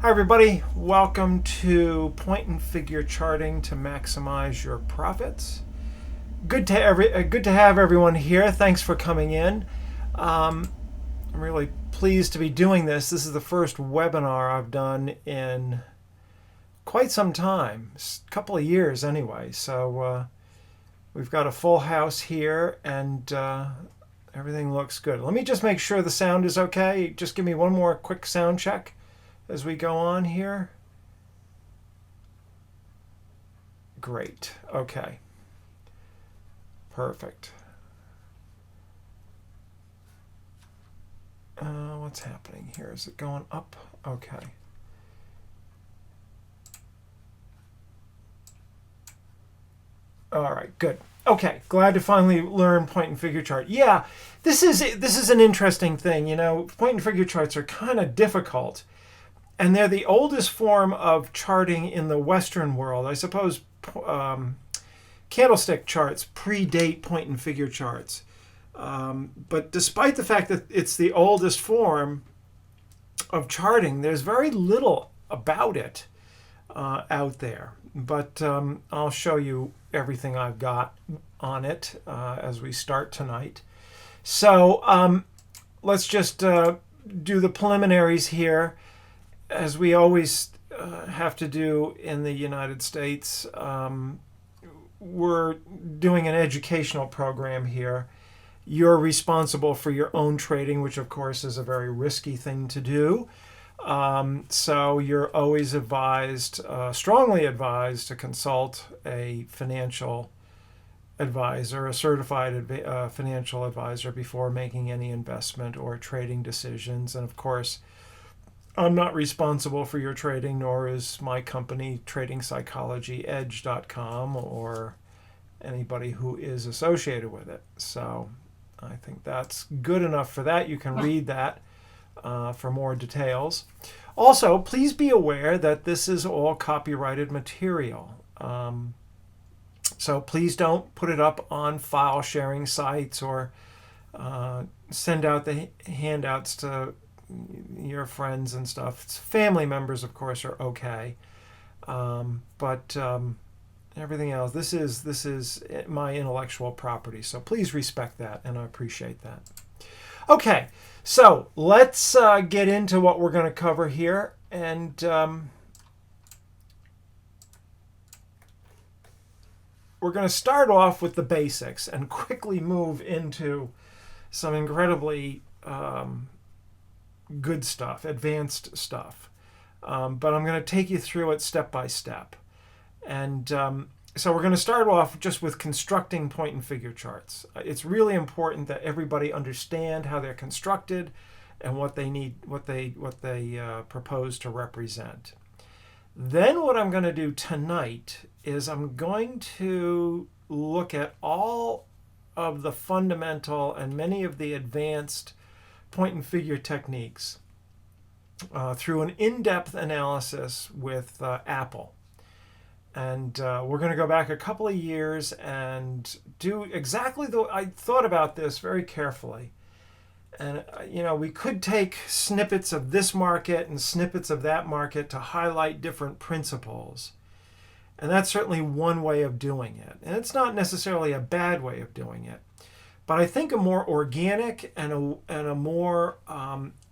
Hi everybody, welcome to Point and Figure Charting to maximize your profits. Good to have everyone here. Thanks for coming in. I'm really pleased to be doing this. This is the first webinar I've done in quite some time, a couple of years anyway. So we've got a full house here and everything looks good. Let me just make sure the sound is okay. Just give me one more quick sound check as we go on here. Great. Okay. Perfect. What's happening here? Is it going up? Okay. All right, good. Okay, glad to finally learn point and figure chart. Yeah, this is an interesting thing. You know, point and figure charts are kind of difficult, and they're the oldest form of charting in the Western world. I suppose candlestick charts predate point and figure charts. But despite the fact that it's the oldest form of charting, there's very little about it out there. But I'll show you everything I've got on it as we start tonight. So let's just do the preliminaries here, as we always have to do in the United States. We're doing an educational program here. You're responsible for your own trading, which of course is a very risky thing to do. So you're always advised, strongly advised, to consult a financial advisor, a certified financial advisor, before making any investment or trading decisions. And of course, I'm not responsible for your trading, nor is my company, TradingPsychologyEdge.com, or anybody who is associated with it. So I think that's good enough for that. You can read that for more details. Also, please be aware that this is all copyrighted material. So please don't put it up on file sharing sites or send out the handouts to your friends and stuff. Family members, of course, are okay. But everything else, this is my intellectual property. So please respect that, and I appreciate that. Okay, so let's get into what we're going to cover here. And we're going to start off with the basics and quickly move into some incredibly good stuff, advanced stuff. But I'm going to take you through it step by step. And so we're going to start off just with constructing point and figure charts. It's really important that everybody understand how they're constructed and what they need, what they propose to represent. Then what I'm going to do tonight is I'm going to look at all of the fundamental and many of the advanced point and figure techniques through an in-depth analysis with Apple. And we're going to go back a couple of years and do exactly I thought about this very carefully. And, we could take snippets of this market and snippets of that market to highlight different principles. And that's certainly one way of doing it. And it's not necessarily a bad way of doing it. But I think a more organic and a more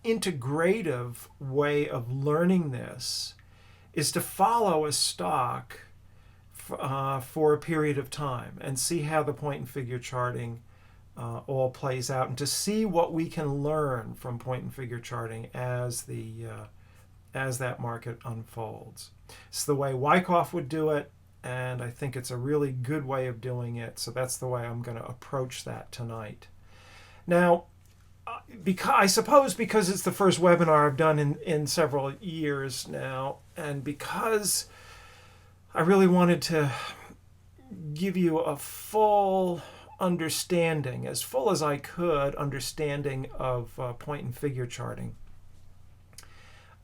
integrative way of learning this is to follow a stock for a period of time and see how the point and figure charting all plays out, and to see what we can learn from point and figure charting as that market unfolds. It's the way Wyckoff would do it, and I think it's a really good way of doing it. So that's the way I'm going to approach that tonight. Now, I suppose because it's the first webinar I've done in several years now, and because I really wanted to give you a full understanding, as full as I could, understanding of point and figure charting,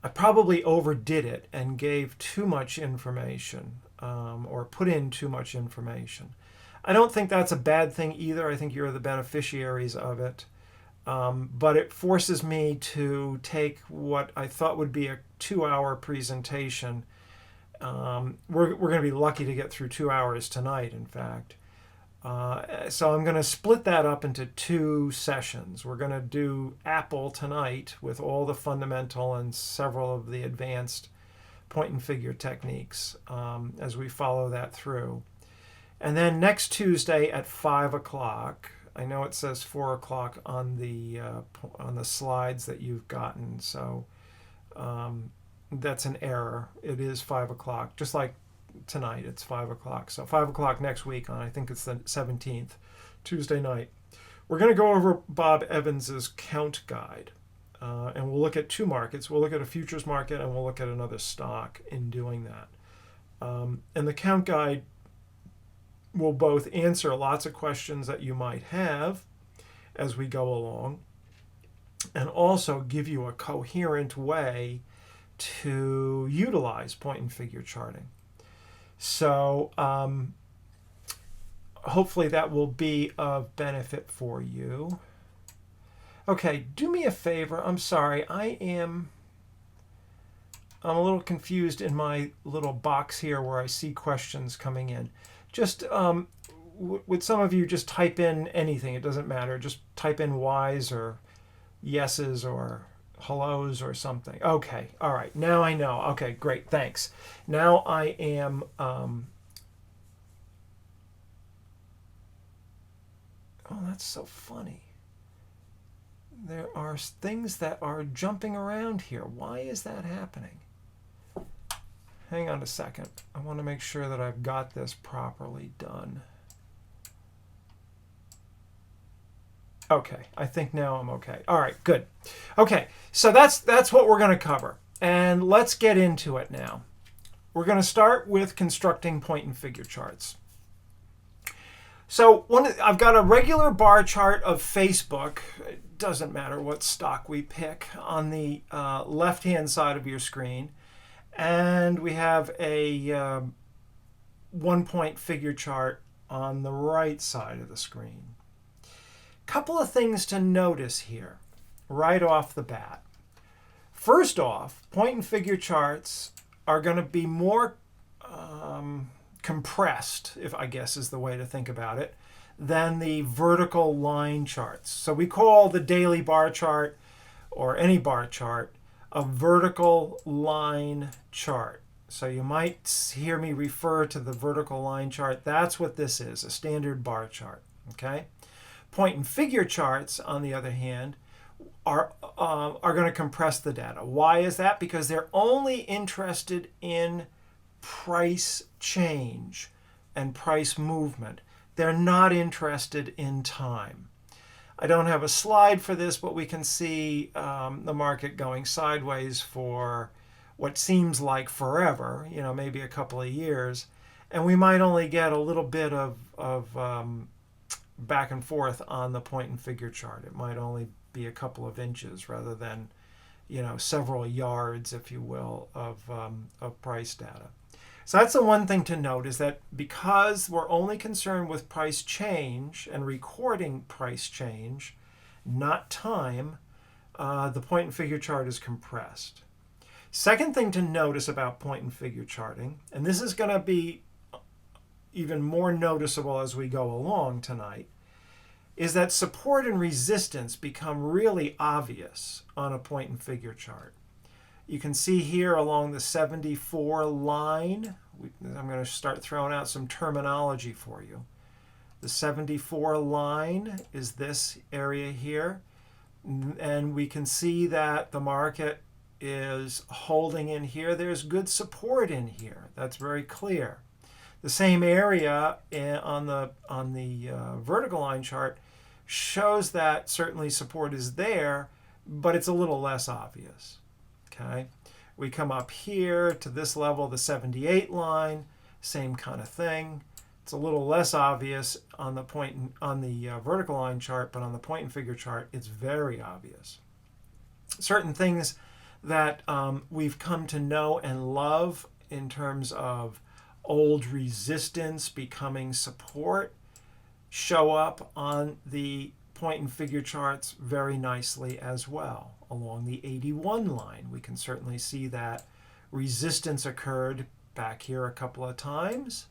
I probably overdid it and gave too much information or put in too much information. I don't think that's a bad thing either. I think you're the beneficiaries of it. But it forces me to take what I thought would be a 2-hour presentation. We're going to be lucky to get through 2 hours tonight, in fact. So I'm going to split that up into 2 sessions. We're going to do Apple tonight with all the fundamental and several of the advanced point and figure techniques as we follow that through. And then next Tuesday at 5 o'clock, I know it says 4 o'clock on the slides that you've gotten, so that's an error. It is 5 o'clock, just like tonight. It's 5 o'clock. So 5 o'clock next week on, I think it's the 17th, Tuesday night. We're going to go over Bob Evans's count guide, and we'll look at 2 markets. We'll look at a futures market and we'll look at another stock in doing that. And the count guide will both answer lots of questions that you might have as we go along, and also give you a coherent way to utilize point and figure charting. So hopefully that will be of benefit for you. Okay, do me a favor. I'm sorry. I'm a little confused in my little box here where I see questions coming in. Just would some of you just type in anything? It doesn't matter. Just type in Y's or yeses or hellos or something. Okay. All right. Now I know. Okay, great. Thanks. Now I am oh, that's so funny. There are things that are jumping around here. Why is that happening? Hang on a second. I want to make sure that I've got this properly done. Okay, I think now I'm okay. All right, good. Okay, so that's what we're going to cover. And let's get into it now. We're going to start with constructing point and figure charts. So I've got a regular bar chart of Facebook. It doesn't matter what stock we pick, on the left-hand side of your screen. And we have a 1-point figure chart on the right side of the screen. Couple of things to notice here right off the bat. First off, point and figure charts are going to be more compressed, if I guess is the way to think about it, than the vertical line charts. So we call the daily bar chart or any bar chart a vertical line chart. So you might hear me refer to the vertical line chart. That's what this is, a standard bar chart. Okay? Point and figure charts, on the other hand, are going to compress the data. Why is that? Because they're only interested in price change and price movement. They're not interested in time. I don't have a slide for this, but we can see the market going sideways for what seems like forever, maybe a couple of years. And we might only get a little bit of back and forth on the point and figure chart. It might only be a couple of inches rather than, several yards, if you will, of price data. So that's the one thing to note, is that because we're only concerned with price change and recording price change, not time, the point and figure chart is compressed. Second thing to notice about point and figure charting, and this is going to be even more noticeable as we go along tonight, is that support and resistance become really obvious on a point and figure chart. You can see here along the 74 line, I'm going to start throwing out some terminology for you. The 74 line is this area here, and we can see that the market is holding in here. There's good support in here. That's very clear. The same area on the vertical line chart shows that certainly support is there, but it's a little less obvious. Okay, we come up here to this level, the 78 line, same kind of thing. It's a little less obvious on the vertical line chart, but on the point and figure chart, it's very obvious. Certain things that we've come to know and love in terms of old resistance becoming support show up on the point and figure charts very nicely as well. Along the 81 line, we can certainly see that resistance occurred back here a couple of times.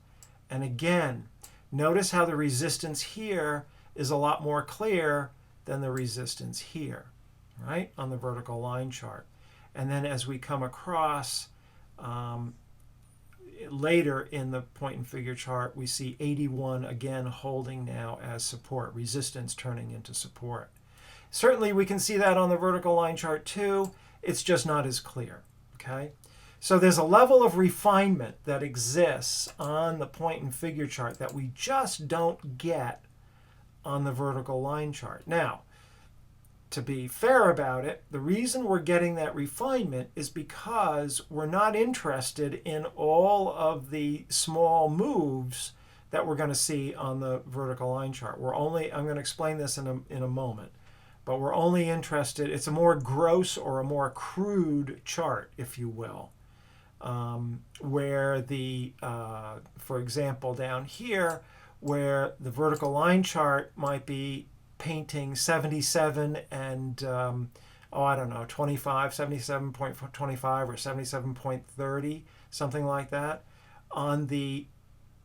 And again, notice how the resistance here is a lot more clear than the resistance here, right, on the vertical line chart. And then as we come across later in the point and figure chart, we see 81 again holding now as support, resistance turning into support. Certainly we can see that on the vertical line chart too. It's just not as clear, okay? So there's a level of refinement that exists on the point and figure chart that we just don't get on the vertical line chart. Now, to be fair about it, the reason we're getting that refinement is because we're not interested in all of the small moves that we're going to see on the vertical line chart. I'm going to explain this in a moment, but we're only interested, it's a more gross or a more crude chart, if you will, where for example, down here, where the vertical line chart might be painting 77 and, 25, 77.25 or 77.30, something like that. On the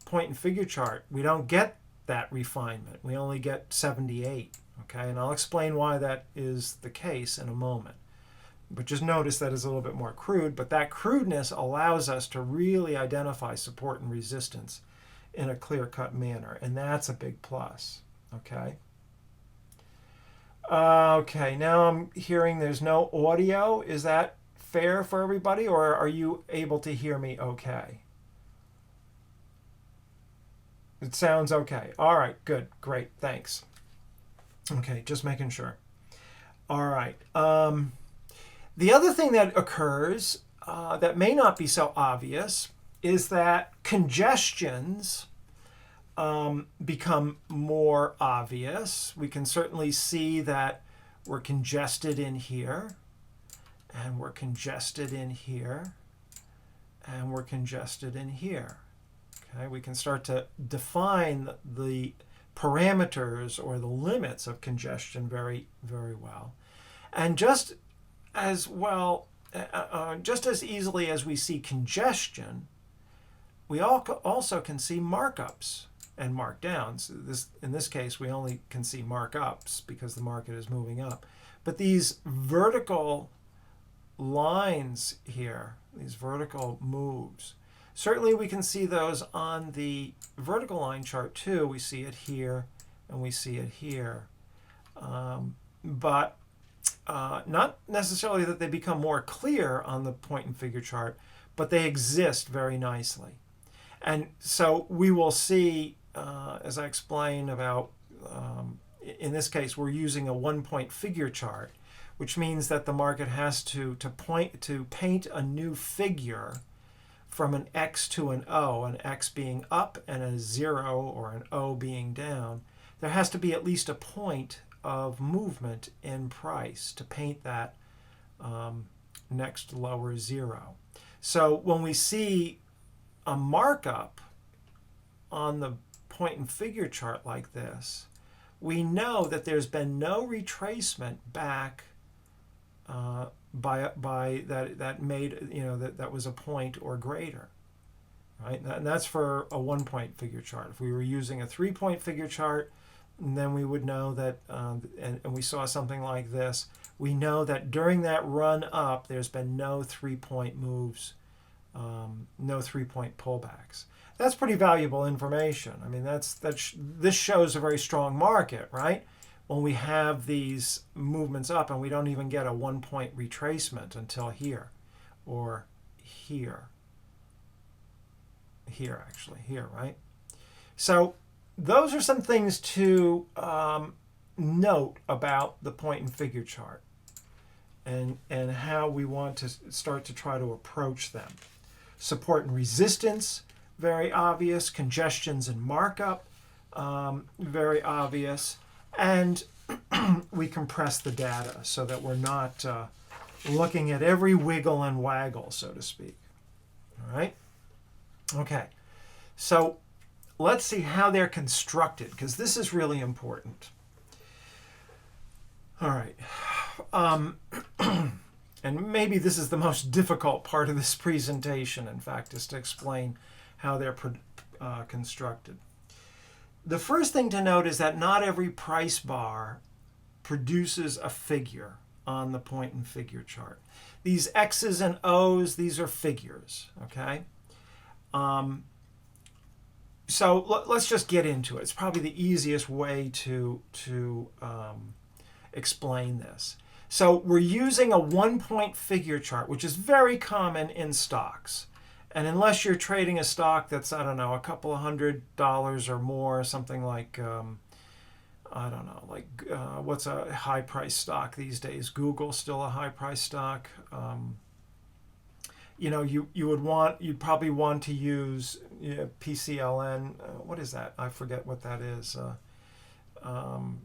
point and figure chart, we don't get that refinement. We only get 78, okay? And I'll explain why that is the case in a moment. But just notice that is a little bit more crude, but that crudeness allows us to really identify support and resistance in a clear-cut manner, and that's a big plus, okay? Okay, now I'm hearing there's no audio. Is that fair for everybody, or are you able to hear me okay? It sounds okay. All right, good, great, thanks. Okay, just making sure. All right. The other thing that occurs that may not be so obvious is that congestions become more obvious. We can certainly see that we're congested in here, and we're congested in here, and we're congested in here. Okay, we can start to define the parameters or the limits of congestion very, very well. And just as well, just as easily as we see congestion, we also can see markups and markdowns. In this case, we only can see markups because the market is moving up. But these vertical lines here, these vertical moves, certainly we can see those on the vertical line chart too. We see it here and we see it here. But not necessarily that they become more clear on the point and figure chart, but they exist very nicely. And so we will see, as I explain about, in this case, we're using a 1-point figure chart, which means that the market has to paint a new figure from an X to an O, an X being up and a 0 or an O being down. There has to be at least a point of movement in price to paint that next lower 0. So when we see a markup on the point and figure chart like this, we know that there's been no retracement back by that made, that was a point or greater, right? And that's for a 1-point figure chart. If we were using a 3-point figure chart, then we would know that, and we saw something like this, we know that during that run up, there's been no 3-point moves, no 3-point pullbacks. That's pretty valuable information. I mean, this shows a very strong market, right? When we have these movements up and we don't even get a 1-point retracement until here, or here, right? So those are some things to note about the point and figure chart and how we want to start to try to approach them. Support and resistance, very obvious. Congestions and markup, very obvious. And we compress the data so that we're not looking at every wiggle and waggle, so to speak. All right? Okay. So let's see how they're constructed, because this is really important. All right. Um, and maybe this is the most difficult part of this presentation, in fact, is to explain how they're constructed. The first thing to note is that not every price bar produces a figure on the point and figure chart. These X's and O's, these are figures, okay? So let's just get into it. It's probably the easiest way to explain this. So we're using a 1-point figure chart, which is very common in stocks. And unless you're trading a stock that's, I don't know, a couple of $100 or more, something like, I don't know, like what's a high price stock these days? Google's still a high price stock. You know, you'd probably want to use PCLN. What is that? I forget what that is.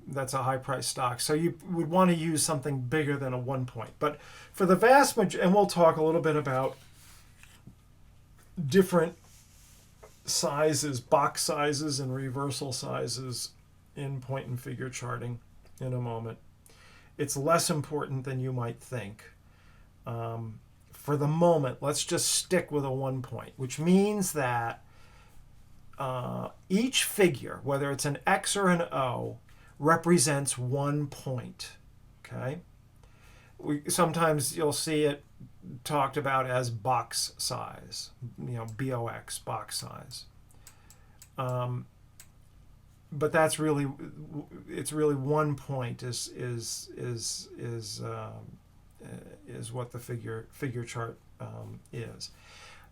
That's a high price stock. So you would want to use something bigger than a 1-point. But for the vast majority, and we'll talk a little bit about different sizes, box sizes and reversal sizes in point and figure charting in a moment. It's less important than you might think. For the moment, let's just stick with a 1-point, which means that each figure, whether it's an X or an O, represents 1 point. Okay? Sometimes you'll see it talked about as box size, BOX, box size. But that's really, it's really 1 point is what the figure chart is.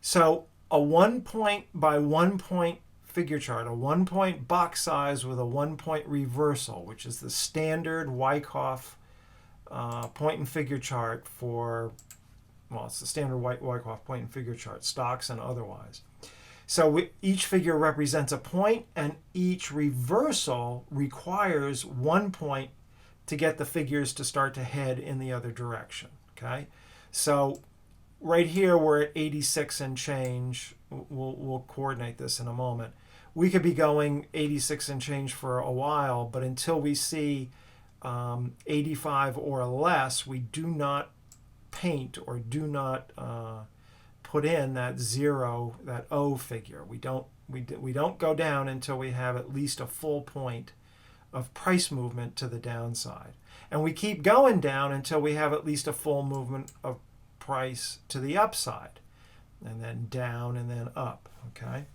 So a 1-point by 1-point figure chart, a 1-point box size with a 1-point reversal, which is the standard Wyckoff point and figure chart for, well, it's the standard Wyckoff point and figure chart, stocks and otherwise. So each figure represents a point, and each reversal requires 1 point to get the figures to start to head in the other direction. Okay, so right here we're at 86 and change. We'll coordinate this in a moment. We could be going 86 and change for a while, but until we see 85 or less, we do not paint or do not put in that 0, that O figure. We don't go down until we have at least a full point of price movement to the downside. And we keep going down until we have at least a full movement of price to the upside. And then down and then up, okay?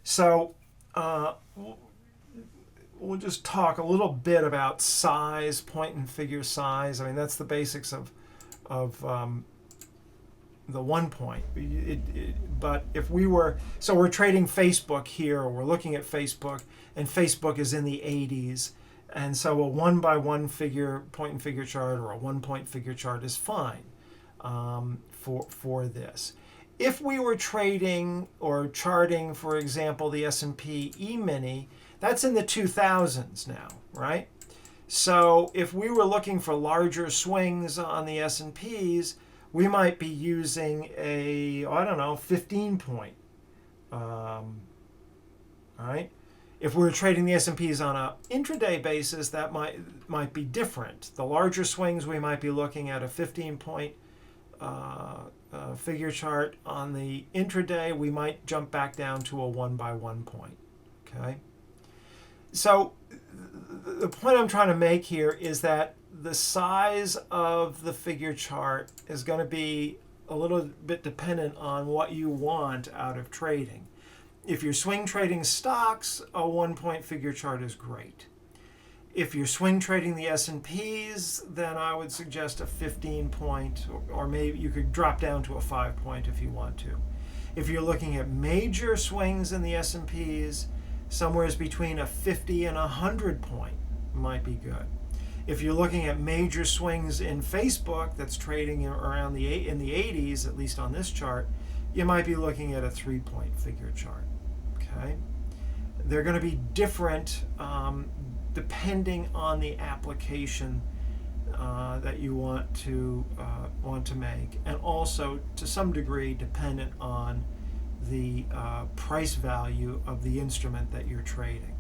So we'll just talk a little bit about size, point and figure size. I mean, that's the basics of the 1 point. But if we were, so we're trading Facebook here, or we're looking at Facebook, and Facebook is in the 80s, and so a 1-by-1 figure point and figure chart or a 1-point figure chart is fine for this. If we were trading or charting, for example, the S&P E-mini, that's in the 2000s now, right? So if we were looking for larger swings on the S&Ps, we might be using a, 15-point, right? If we were trading the S&Ps on an intraday basis, that might be different. The larger swings, we might be looking at a 15-point figure chart. On the intraday, we might jump back down to a 1-by-1 point, okay? So the point I'm trying to make here is that the size of the figure chart is going to be a little bit dependent on what you want out of trading. If you're swing trading stocks, a 1-point figure chart is great. If you're swing trading the S&Ps, then I would suggest a 15-point, or maybe you could drop down to a 5-point if you want to. If you're looking at major swings in the S&Ps, somewhere between a 50 and 100-point might be good. If you're looking at major swings in Facebook that's trading around in the 80s, at least on this chart, you might be looking at a 3-point figure chart. Okay, they're going to be different depending on the application that you want to make, and also to some degree dependent on the price value of the instrument that you're trading.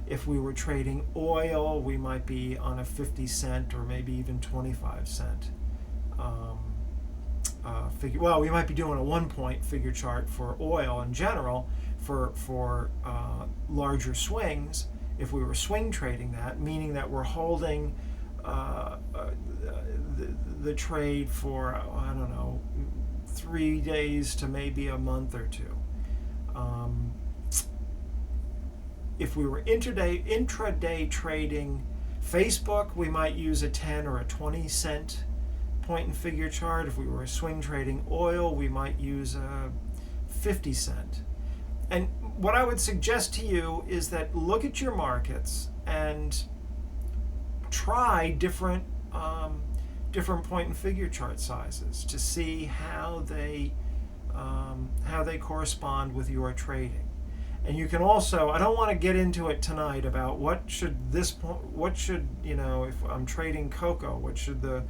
If we were trading oil, we might be on a 50 cent or maybe even 25 cent figure. Well, we might be doing a 1-point figure chart for oil in general for larger swings. If we were swing trading that, meaning that we're holding the trade for, I don't know, 3 days to maybe a month or two. If we were intraday trading Facebook, we might use a 10 or a 20 cent point and figure chart. If we were swing trading oil, we might use a 50 cent. And what I would suggest to you is that look at your markets and try different point and figure chart sizes to see how they correspond with your trading. And you can also, I don't want to get into it tonight about what should, if I'm trading cocoa, what should the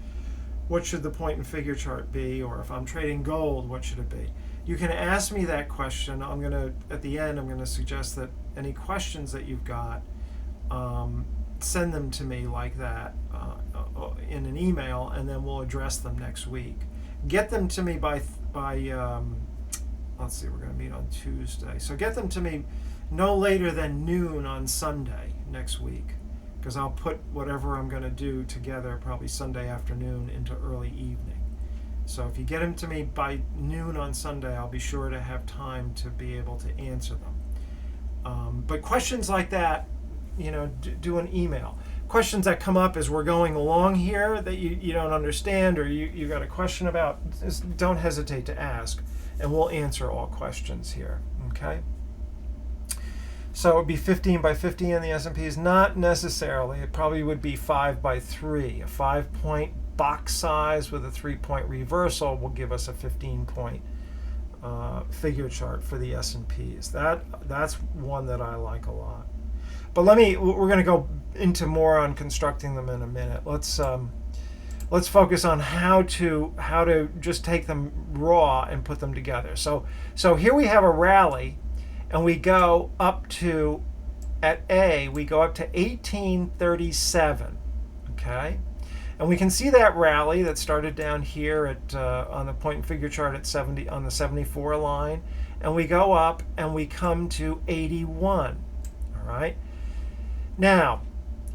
point and figure chart be, or if I'm trading gold, what should it be? You can ask me that question. At the end, I'm going to suggest that any questions that you've got, send them to me like that in an email, and then we'll address them next week. Get them to me by let's see, we're going to meet on Tuesday. So get them to me no later than noon on Sunday next week, because I'll put whatever I'm going to do together probably Sunday afternoon into early evening. So if you get them to me by noon on Sunday, I'll be sure to have time to be able to answer them. But questions like that, do an email. Questions that come up as we're going along here that you don't understand, or you got a question about, just don't hesitate to ask, and we'll answer all questions here, okay? So it would be 15 by 50 in the S&Ps? Not necessarily. It probably would be 5 by 3. A 5-point box size with a 3-point reversal will give us a 15-point figure chart for the S&Ps. That's one that I like a lot. But we're going to go into more on constructing them in a minute. Let's focus on how to just take them raw and put them together. So here we have a rally, and we go up to, at A, we go up to 1837, okay? And we can see that rally that started down here at on the point and figure chart at 70 on the 74 line, and we go up and we come to 81, all right? Now,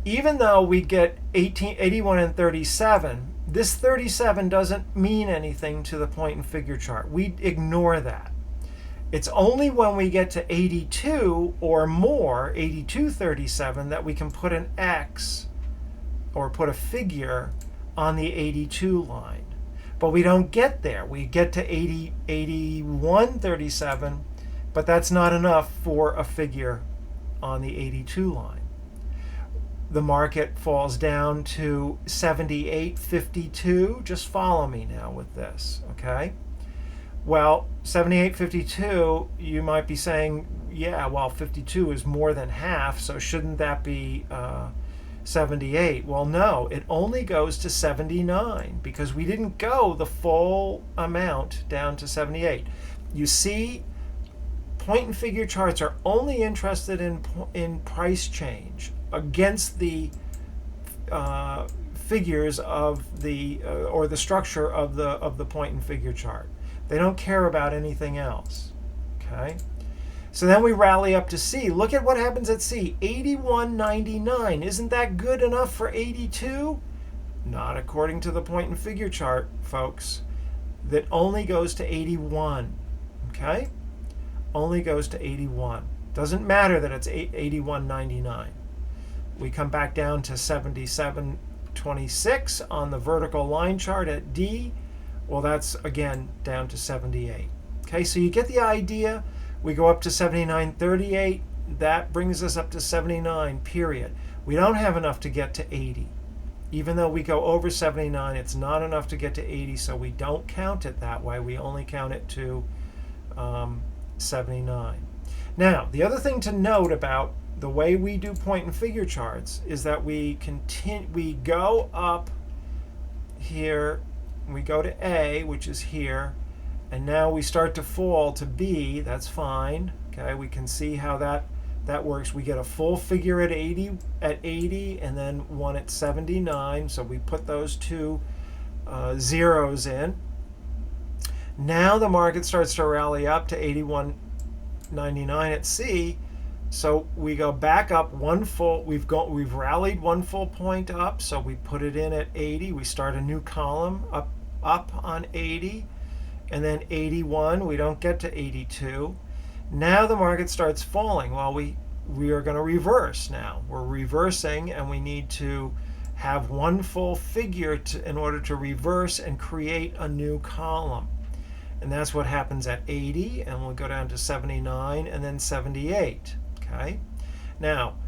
even though we get 81 and 37, this 37 doesn't mean anything to the point and figure chart. We ignore that. It's only when we get to 82 or more, 82.37, that we can put an X or put a figure on the 82 line. But we don't get there. We get to 81.37, but that's not enough for a figure on the 82 line. The market falls down to 78.52. Just follow me now with this, okay? Well, 78.52, you might be saying, yeah, well, 52 is more than half, so shouldn't that be 78? Well, no, it only goes to 79 because we didn't go the full amount down to 78. You see, point and figure charts are only interested in price change against the figures of the or the structure of the point and figure chart. They don't care about anything else. Okay, so then we rally up to C. Look at what happens at C. 81.99. Isn't that good enough for 82? Not according to the point and figure chart, folks. That only goes to 81. Okay, only goes to 81. Doesn't matter that it's 81.99. We come back down to 77.26 on the vertical line chart at D. Well, that's again down to 78. Okay, so you get the idea. We go up to 79.38. That brings us up to 79, period. We don't have enough to get to 80. Even though we go over 79, it's not enough to get to 80, so we don't count it that way. We only count it to 79. Now, the other thing to note about the way we do point and figure charts is that we go up here, we go to A, which is here, and now we start to fall to B. That's fine. Okay, we can see how that That works. We get a full figure at 80, and then one at 79. So we put those two zeros in. Now the market starts to rally up to 81.99 at C. So we go back up one full. We've rallied one full point up. So we put it in at 80. We start a new column up on 80, and then 81. We don't get to 82. Now the market starts falling. Well, we are going to reverse now. We're reversing, and we need to have one full figure in order to reverse and create a new column. And that's what happens at 80, and we'll go down to 79 and then 78. Okay. Now,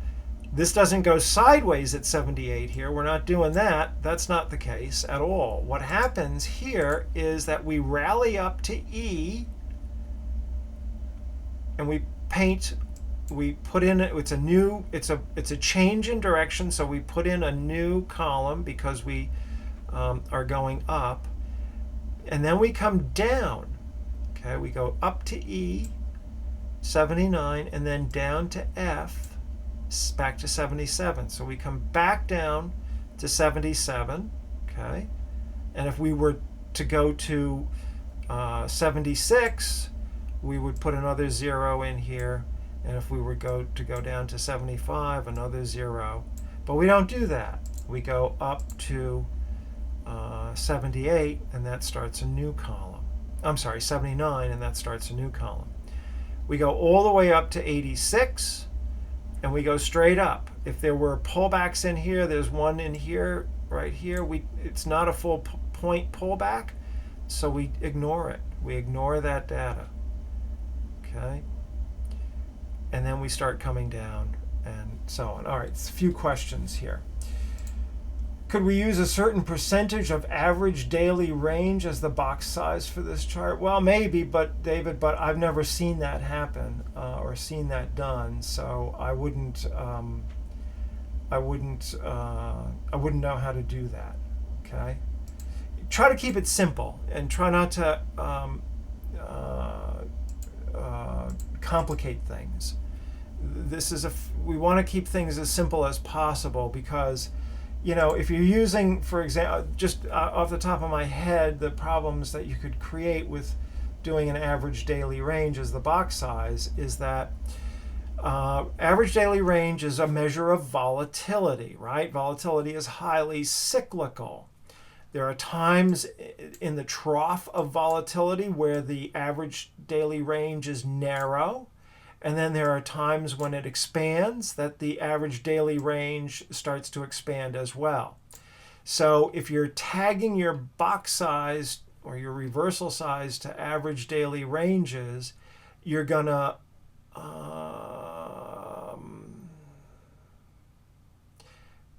this doesn't go sideways at 78 here. We're not doing that. That's not the case at all. What happens here is that we rally up to E, and we put in, it's a change in direction, so we put in a new column because we are going up, and then we come down. Okay, we go up to E, 79, and then down to F, back to 77. So we come back down to 77. Okay, and if we were to go to 76, we would put another 0 in here, and if we were to go down to 75, another 0. But we don't do that. We go up to 78, and that starts a new column. I'm sorry, 79, and that starts a new column. We go all the way up to 86, and we go straight up. If there were pullbacks in here, there's one in here, right here. It's not a full point pullback, so we ignore it. We ignore that data. Okay, and then we start coming down and so on. All right, a few questions here. Could we use a certain percentage of average daily range as the box size for this chart? Well, maybe, but David, I've never seen that happen or seen that done, so I wouldn't know how to do that. Okay, try to keep it simple and try not to complicate things. We want to keep things as simple as possible, because if you're using, for example, just off the top of my head, the problems that you could create with doing an average daily range as the box size is that average daily range is a measure of volatility, right? Volatility is highly cyclical. There are times in the trough of volatility where the average daily range is narrow, and then there are times when it expands that the average daily range starts to expand as well. So if you're tagging your box size or your reversal size to average daily ranges, you're gonna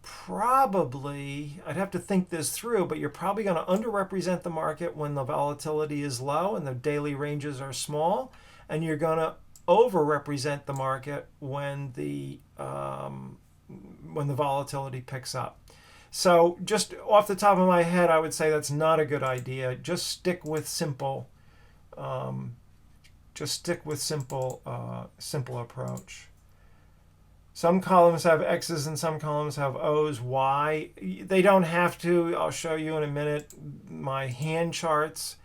probably, I'd have to think this through, but you're probably going to underrepresent the market when the volatility is low and the daily ranges are small, and you're going to overrepresent the market when the volatility picks up. So just off the top of my head, I would say that's not a good idea. Just stick with simple simple approach. Some columns have X's and some columns have O's. Why? They don't have to. I'll show you in a minute my hand charts.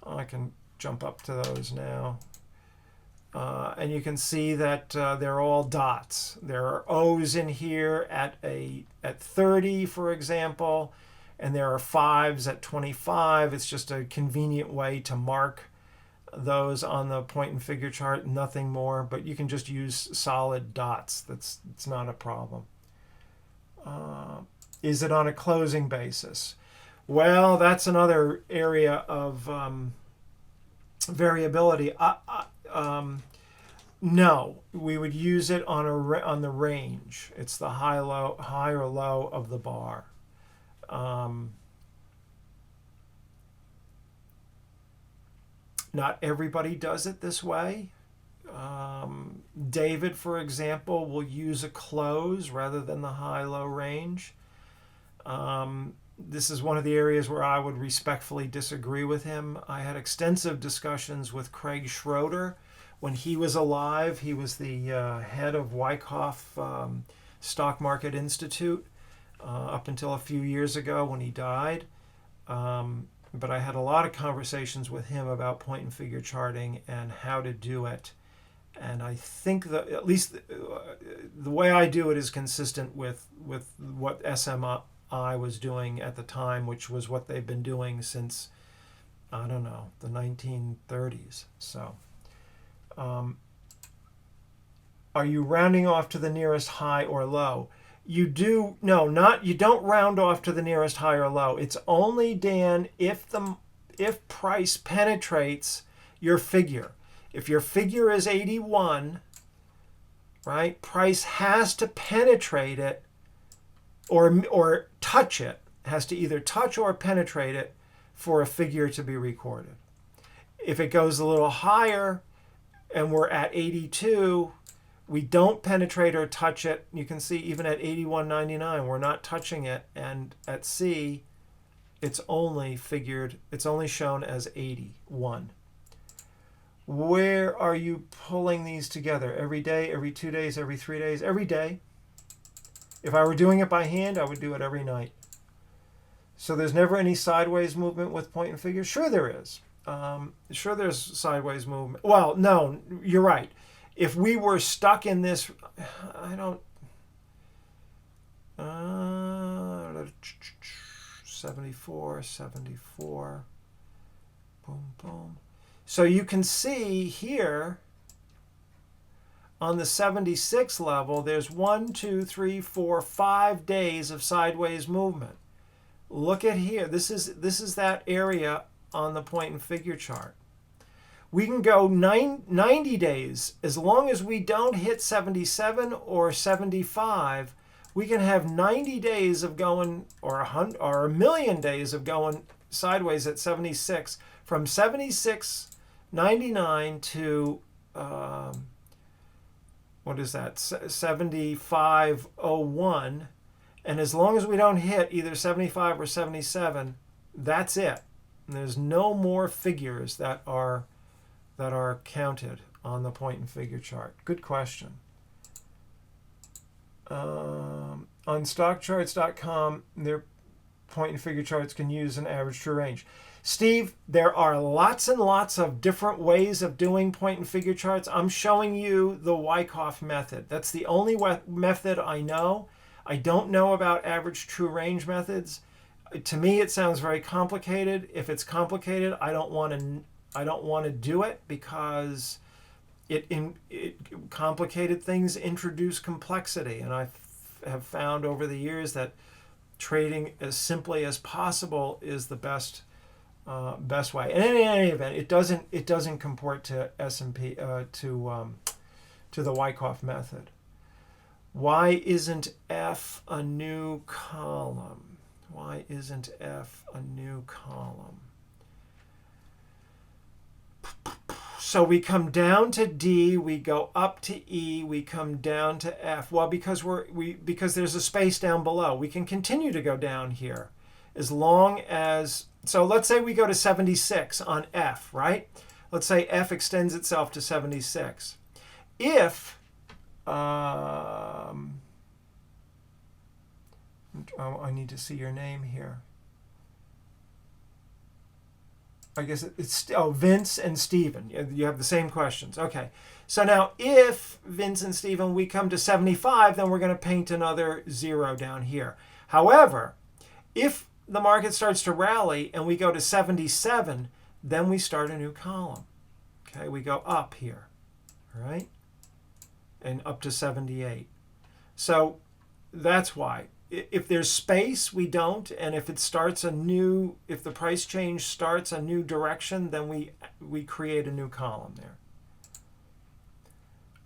I can jump up to those now. And you can see that they're all dots. There are O's in here at 30, for example, and there are 5s at 25. It's just a convenient way to mark those on the point and figure chart, nothing more, but you can just use solid dots. It's not a problem. Is it on a closing basis? Well, that's another area of variability. No, we would use it on the range. It's the high or low of the bar. Not everybody does it this way. David, for example, will use a close rather than the high-low range. This is one of the areas where I would respectfully disagree with him. I had extensive discussions with Craig Schroeder When he was alive, he was the head of Wyckoff Stock Market Institute up until a few years ago when he died. But I had a lot of conversations with him about point and figure charting and how to do it. And I think that at least the way I do it is consistent with what SMI was doing at the time, which was what they've been doing since, I don't know, the 1930s. So, are you rounding off to the nearest high or low? You do, no, not, you don't round off to the nearest high or low. It's only, Dan, if price penetrates your figure. If your figure is 81, right, price has to penetrate it or touch it, has to either touch or penetrate it for a figure to be recorded. If it goes a little higher and we're at 82, we don't penetrate or touch it. You can see even at 81.99, we're not touching it. And at C, it's only shown as 81. Where are you pulling these together? Every day, every 2 days, every 3 days? Every day. If I were doing it by hand, I would do it every night. So there's never any sideways movement with point and figure? Sure there is. Sure there's sideways movement. Well, no, you're right. If we were stuck in this, I don't, 74, boom, boom. So you can see here on the 76 level, there's 1, 2, 3, 4, 5 days of sideways movement. Look at here. This is that area on the point and figure chart. We can go 90 days. As long as we don't hit 77 or 75, we can have 90 days of going, or a million days of going sideways at 76. From 76.99 to, what is that, 75.01. And as long as we don't hit either 75 or 77, that's it. And there's no more figures that are counted on the point and figure chart. Good question. On stockcharts.com, their point and figure charts can use an average true range. Steve, there are lots and lots of different ways of doing point and figure charts. I'm showing you the Wyckoff method. That's the only method I know. I don't know about average true range methods. To me, it sounds very complicated. If it's complicated, I don't want to do it because complicated things introduce complexity. And I have found over the years that trading as simply as possible is the best way. And in any event, it doesn't comport to S&P to the Wyckoff method. Why isn't F a new column? Why isn't F a new column? So we come down to D, we go up to E, we come down to F. Well, because because there's a space down below, we can continue to go down here as long as, so let's say we go to 76 on F, right? Let's say F extends itself to 76. If I need to see your name here. I guess it's Vince and Stephen. You have the same questions. Okay. So now if Vince and Stephen, we come to 75, then we're going to paint another 0 down here. However, if the market starts to rally and we go to 77, then we start a new column. Okay. We go up here. All right. And up to 78. So that's why. If there's space, we don't. And if it starts if the price change starts a new direction, then we create a new column there.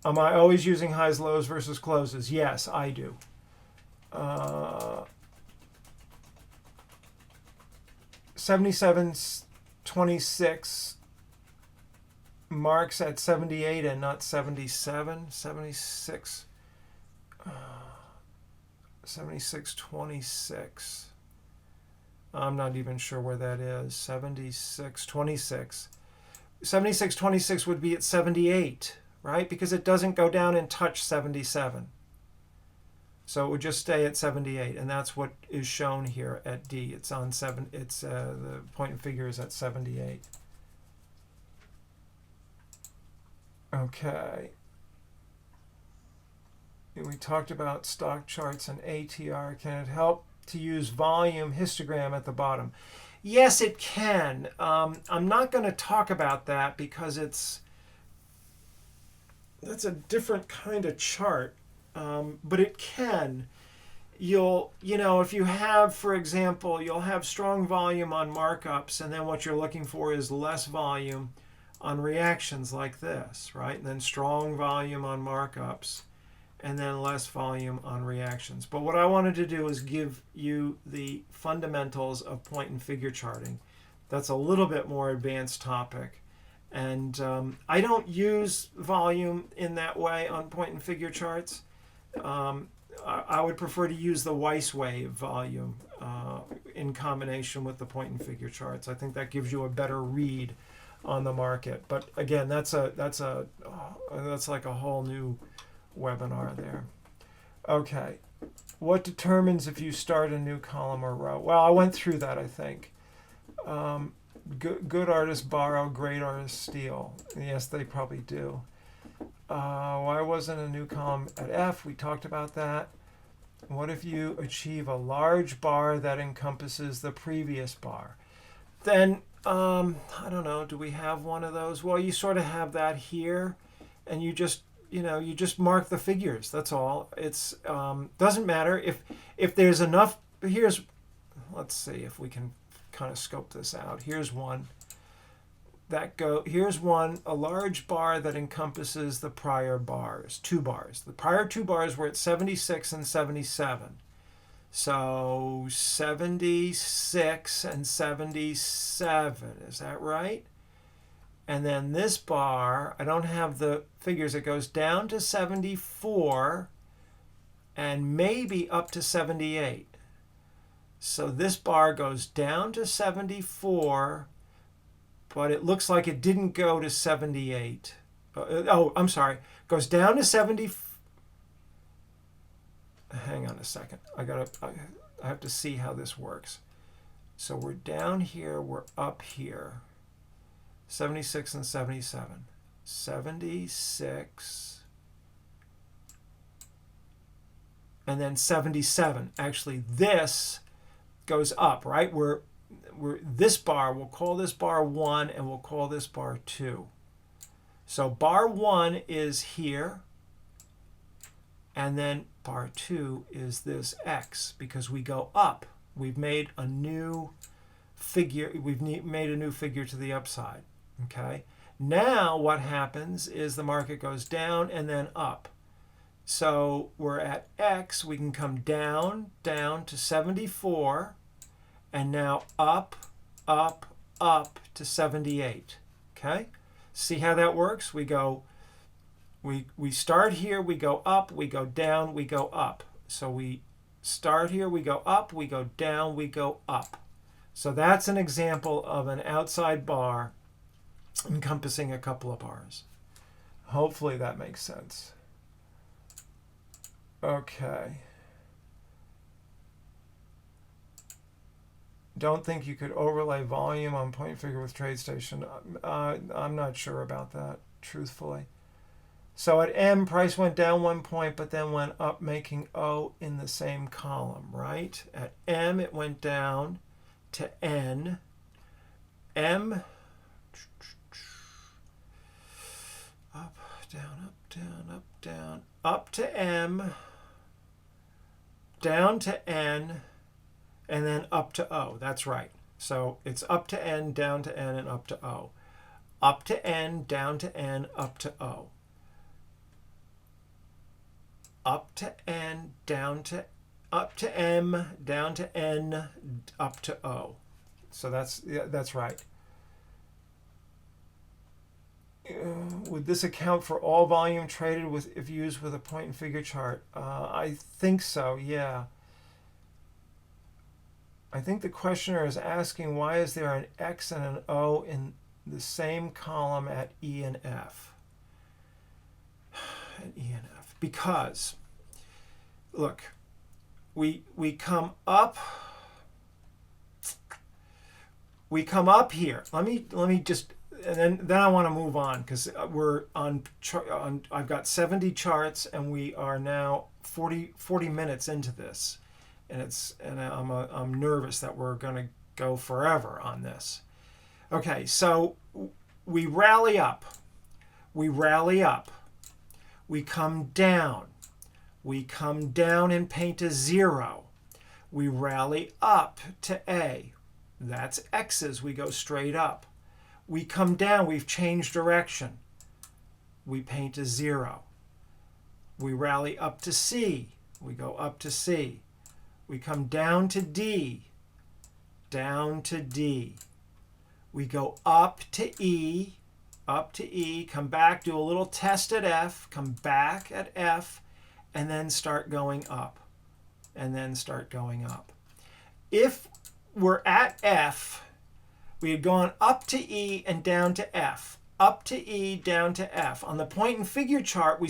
Am I always using highs, lows versus closes? Yes, I do. 77.26 marks at 78 and not 77. 76.26. I'm not even sure where that is. 76.26. 76.26 would be at 78, right? Because it doesn't go down and touch 77. So it would just stay at 78, and that's what is shown here at D. It's on 7. It's the point and figure is at 78. Okay. We talked about stock charts and ATR. Can it help to use volume histogram at the bottom? Yes, it can. I'm not going to talk about that because that's a different kind of chart. But it can. If you have, for example, you'll have strong volume on markups, and then what you're looking for is less volume on reactions like this, right? And then strong volume on markups, and then less volume on reactions. But what I wanted to do is give you the fundamentals of point and figure charting. That's a little bit more advanced topic. And I don't use volume in that way on point and figure charts. I would prefer to use the Weiss wave volume in combination with the point and figure charts. I think that gives you a better read on the market. But again, that's like a whole new webinar there. Okay, what determines if you start a new column or row? Well, I went through that, I think. Good artists borrow, great artists steal. Yes, they probably do. Why wasn't a new column at F? We talked about that. What if you achieve a large bar that encompasses the previous bar? Then, I don't know, do we have one of those? Well, you sort of have that here, and you just mark the figures. That's all. It's doesn't matter if there's enough. Let's see if we can kind of scope this out. Here's one. Here's one, a large bar that encompasses the prior bars, 2 bars. The prior 2 bars were at 76 and 77. So 76 and 77, is that right? And then this bar, I don't have the figures, it goes down to 74 and maybe up to 78. So this bar goes down to 74, but it looks like it didn't go to 78. I'm sorry. Goes down to 70. Hang on a second. I have to see how this works. So we're down here. We're up here. 76 and 77. 76. And then 77. Actually, this goes up, right? We're this bar, we'll call this bar 1 and we'll call this bar 2. So bar 1 is here, and then bar 2 is this X because we go up. We've made a new figure. We've made a new figure to the upside. Okay. Now what happens is the market goes down and then up. So we're at X. We can come down to 74. And now up to 78. Okay? See how that works? We start here, we go up, we go down, we go up. So we start here, we go up, we go down, we go up. So that's an example of an outside bar encompassing a couple of bars. Hopefully that makes sense. Okay. Don't think you could overlay volume on point figure with TradeStation. I'm not sure about that, truthfully. So at M, price went down 1 point, but then went up, making O in the same column, right? At M, it went down to N. M, up, down, up, down, up, down, up to M, down to N, and then up to O. That's right. So it's up to N, down to N, and up to O. Up to N, down to N, up to O. Up to N, up to M, down to N, up to O. So that's right. Would this account for all volume traded if used with a point and figure chart? I think so, yeah. I think the questioner is asking why is there an X and an O in the same column at E and F. At E and F. Because, look, we come up here. Let me just, and then I want to move on, because we're on I've got 70 charts and we are now 40 minutes into this, and I'm nervous that we're going to go forever on this. Okay, so we rally up, we come down, and paint a 0. We rally up to A. That's X's. We go straight up. We come down. We've changed direction. We paint a 0. We rally up to C. We go up to C. We come down to D. We go up to E. Come back, do a little test at F. Come back at F. And then start going up. If we're at F, we had gone up to E and down to F, up to E, down to F. On the point and figure chart,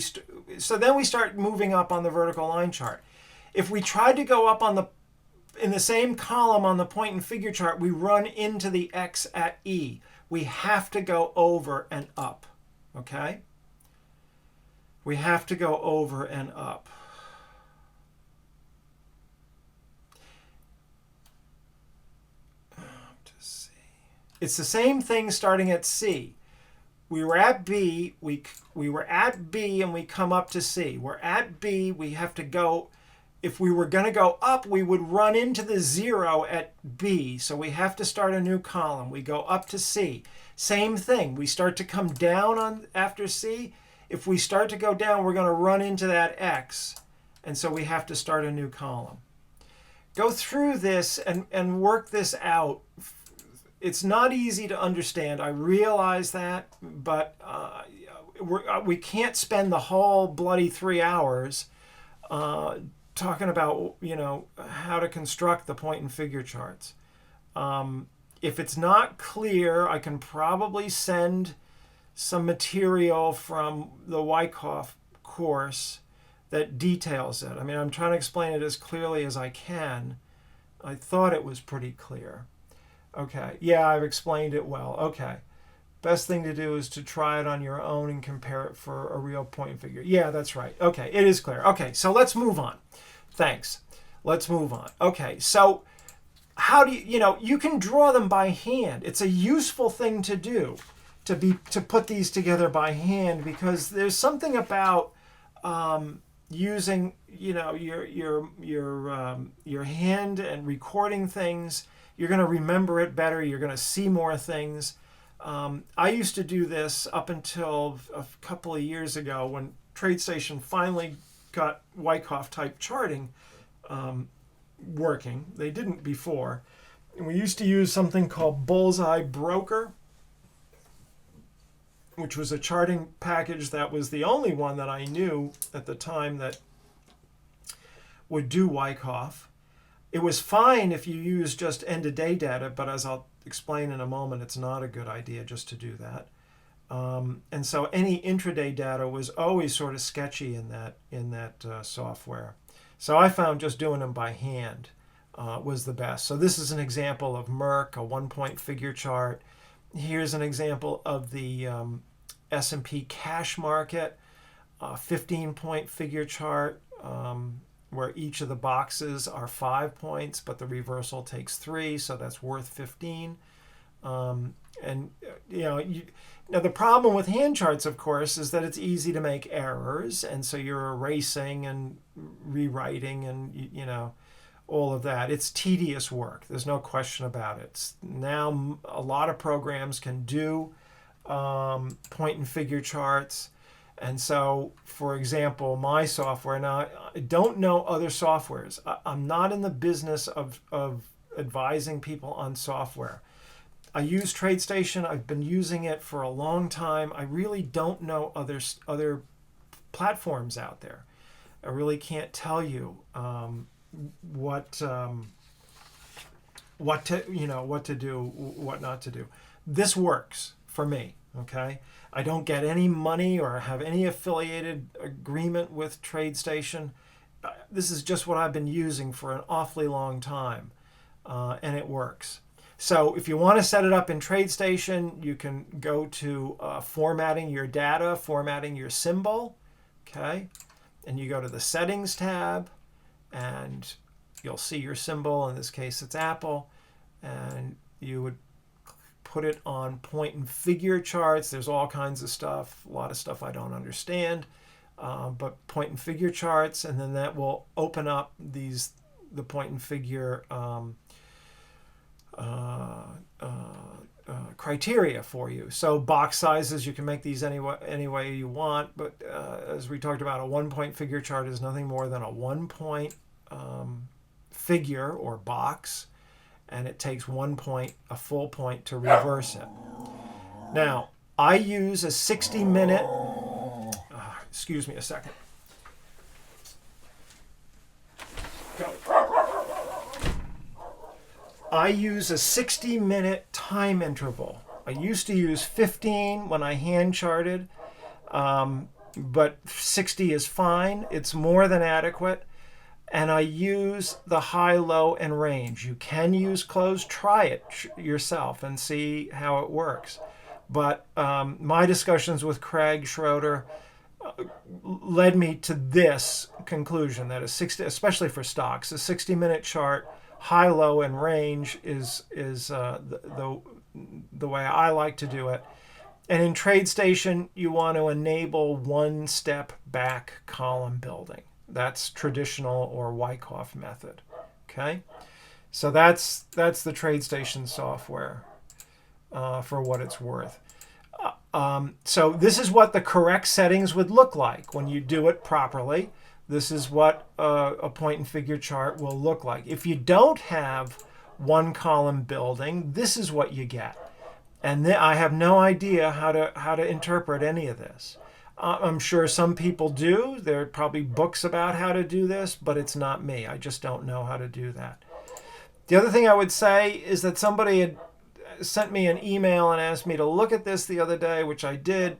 so then we start moving up on the vertical line chart. If we tried to go up in the same column on the point and figure chart, we run into the X at E. We have to go over and up, okay? We have to go over and up. It's the same thing starting at C. We were at B, we were at B and we come up to C. We're at B, we have to go, if we were going to go up, we would run into the 0 at B. So we have to start a new column. We go up to C. Same thing, we start to come down after C. If we start to go down, we're going to run into that X. And so we have to start a new column. Go through this and work this out. It's not easy to understand. I realize that, but we can't spend the whole bloody 3 hours talking about, how to construct the point and figure charts. If it's not clear, I can probably send some material from the Wyckoff course that details it. I mean, I'm trying to explain it as clearly as I can. I thought it was pretty clear. Okay, yeah, I've explained it well. Okay, best thing to do is to try it on your own and compare it for a real point and figure. Yeah, that's right. Okay, it is clear. Okay, so let's move on. Thanks. Let's move on. Okay, so how do you can draw them by hand. It's a useful thing to do, to put these together by hand, because there's something about using your hand and recording things. You're going to remember it better. You're going to see more things. I used to do this up until a couple of years ago when TradeStation finally got Wyckoff type charting working. They didn't before. And we used to use something called Bullseye Broker, which was a charting package that was the only one that I knew at the time that would do Wyckoff. It was fine if you use just end-of-day data, but as I'll explain in a moment, it's not a good idea just to do that. And so any intraday data was always sort of sketchy in that software. So I found just doing them by hand was the best. So this is an example of Merck, a 1-point figure chart. Here's an example of the S&P cash market, 15-point figure chart. Where each of the boxes are 5 points, but the reversal takes 3, so that's worth 15. Now the problem with hand charts, of course, is that it's easy to make errors, and so you're erasing and rewriting and all of that. It's tedious work. There's no question about it. Now a lot of programs can do point and figure charts. And so, for example, my software, now I don't know other softwares. I'm not in the business of advising people on software. I use TradeStation. I've been using it for a long time. I really don't know other platforms out there. I really can't tell you what to do, what not to do. This works for me. Okay, I don't get any money or have any affiliated agreement with TradeStation. This is just what I've been using for an awfully long time, and it works. So if you want to set it up in TradeStation, you can go to formatting your data, formatting your symbol, okay? And you go to the Settings tab, and you'll see your symbol. In this case, it's Apple. And you would put it on point and figure charts. There's all kinds of stuff, a lot of stuff I don't understand. But point and figure charts, and then that will open up the point and figure criteria for you. So box sizes, you can make these any way you want, but as we talked about, a 1-point figure chart is nothing more than a 1-point figure or box, and it takes 1 point, a full point, to reverse it. Now, I use a 60-minute, excuse me a second. Go. I use a 60-minute time interval. I used to use 15 when I hand charted, but 60 is fine. It's more than adequate. And I use the high, low, and range. You can use closed. Try it yourself and see how it works. But my discussions with Craig Schroeder led me to this conclusion, that a 60, especially for stocks, a 60-minute chart, high, low, and range is the way I like to do it. And in TradeStation, you want to enable one-step back column building. That's traditional or Wyckoff method. Okay, so that's the TradeStation software for what it's worth. So this is what the correct settings would look like when you do it properly. This is what a point and figure chart will look like. If you don't have one column building, this is what you get. And I have no idea how to interpret any of this. I'm sure some people do. There are probably books about how to do this, but it's not me. I just don't know how to do that. The other thing I would say is that somebody had sent me an email and asked me to look at this the other day, which I did.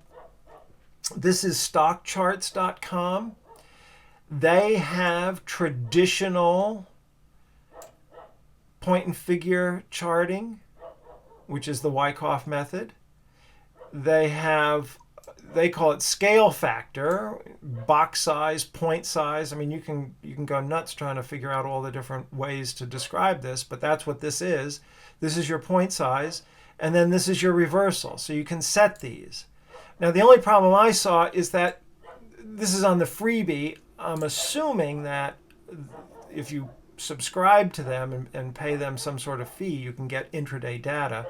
This is stockcharts.com. They have traditional point and figure charting, which is the Wyckoff method. They call it scale factor, box size, point size. I mean, you can go nuts trying to figure out all the different ways to describe this, but that's what this is. This is your point size, and then this is your reversal. So you can set these. Now, the only problem I saw is that this is on the freebie. I'm assuming that if you subscribe to them and pay them some sort of fee, you can get intraday data.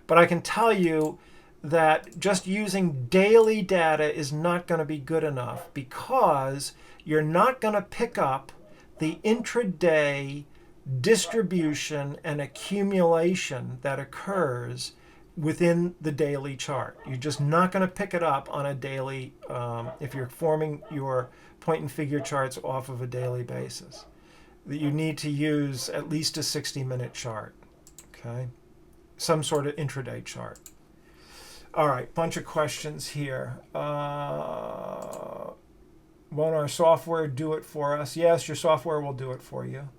But I can tell you that just using daily data is not going to be good enough, because you're not going to pick up the intraday distribution and accumulation that occurs within the daily chart. You're just not going to pick it up on a daily, if you're forming your point and figure charts off of a daily basis. That you need to use at least a 60-minute chart, okay? Some sort of intraday chart. All right, bunch of questions here. Won't our software do it for us? Yes, your software will do it for you.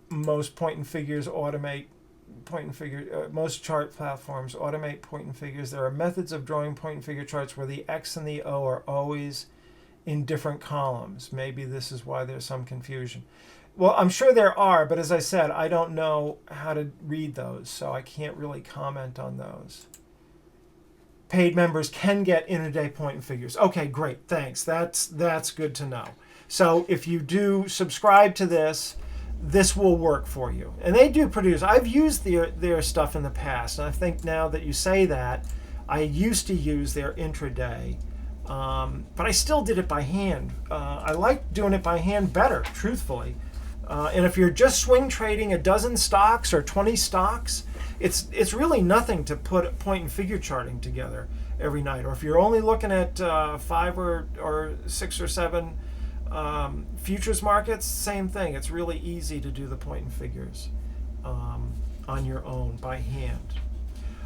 Most point and figures automate point and figure. Most chart platforms automate point and figures. There are methods of drawing point and figure charts where the X and the O are always in different columns. Maybe this is why there's some confusion. Well, I'm sure there are, but as I said, I don't know how to read those, so I can't really comment on those. Paid members can get intraday point and figures. Okay, great, thanks. That's good to know. So if you do subscribe to this, this will work for you. And they do produce. I've used their stuff in the past, and I think now that you say that, I used to use their intraday, but I still did it by hand. I like doing it by hand better, truthfully. And if you're just swing trading a dozen stocks or 20 stocks, it's really nothing to put point and figure charting together every night. Or if you're only looking at 5 or 6 or 7 futures markets, same thing. It's really easy to do the point and figures. on your own by hand.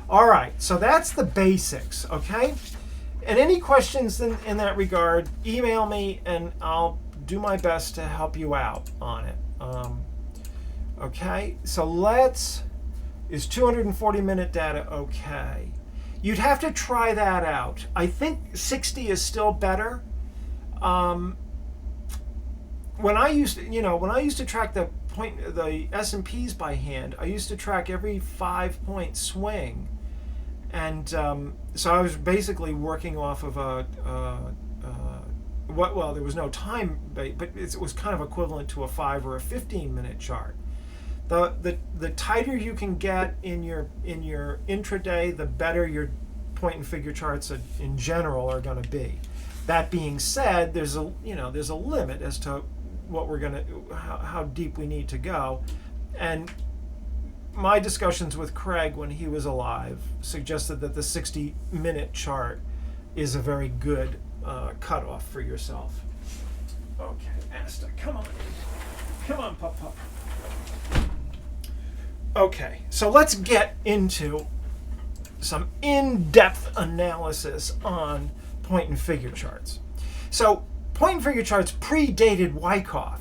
All right, so that's the basics, okay? And any questions in that regard, email me and I'll do my best to help you out on it. Okay, so is 240-minute data okay? You'd have to try that out. I think 60 is still better. When I used to track the S&Ps by hand, I used to track every 5-point swing, and so I was basically working off of there was no time, but it was kind of equivalent to a 5 or a 15-minute chart. The tighter you can get in your intraday, the better your point and figure charts in general are going to be. That being said, there's a limit as to what how deep we need to go, and my discussions with Craig when he was alive suggested that the 60-minute chart is a very good cutoff for yourself. Okay, Asta, come on, pup. Okay, so let's get into some in-depth analysis on point and figure charts. So point and figure charts predated Wyckoff.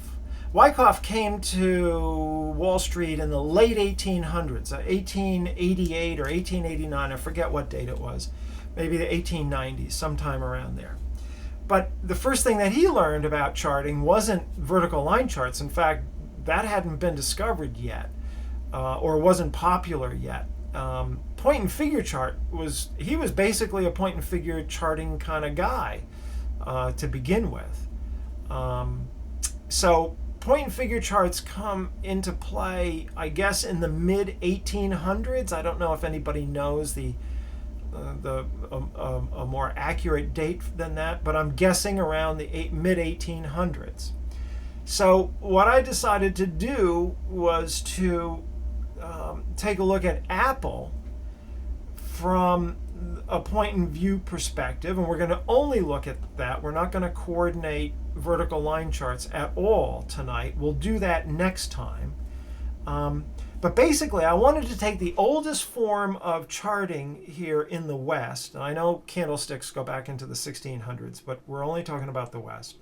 Wyckoff came to Wall Street in the late 1800s, 1888 or 1889, I forget what date it was, maybe the 1890s, sometime around there. But the first thing that he learned about charting wasn't vertical line charts. In fact, that hadn't been discovered yet, or wasn't popular yet. Point and figure chart he was basically a point and figure charting kind of guy to begin with. So point and figure charts come into play, I guess, in the mid 1800s. I don't know if anybody knows a more accurate date than that, but I'm guessing around the mid 1800s. So what I decided to do was to take a look at Apple from a point and view perspective, and we're going to only look at that. We're not going to coordinate vertical line charts at all tonight. We'll do that next time. But basically, I wanted to take the oldest form of charting here in the West, and I know candlesticks go back into the 1600s, but we're only talking about the West,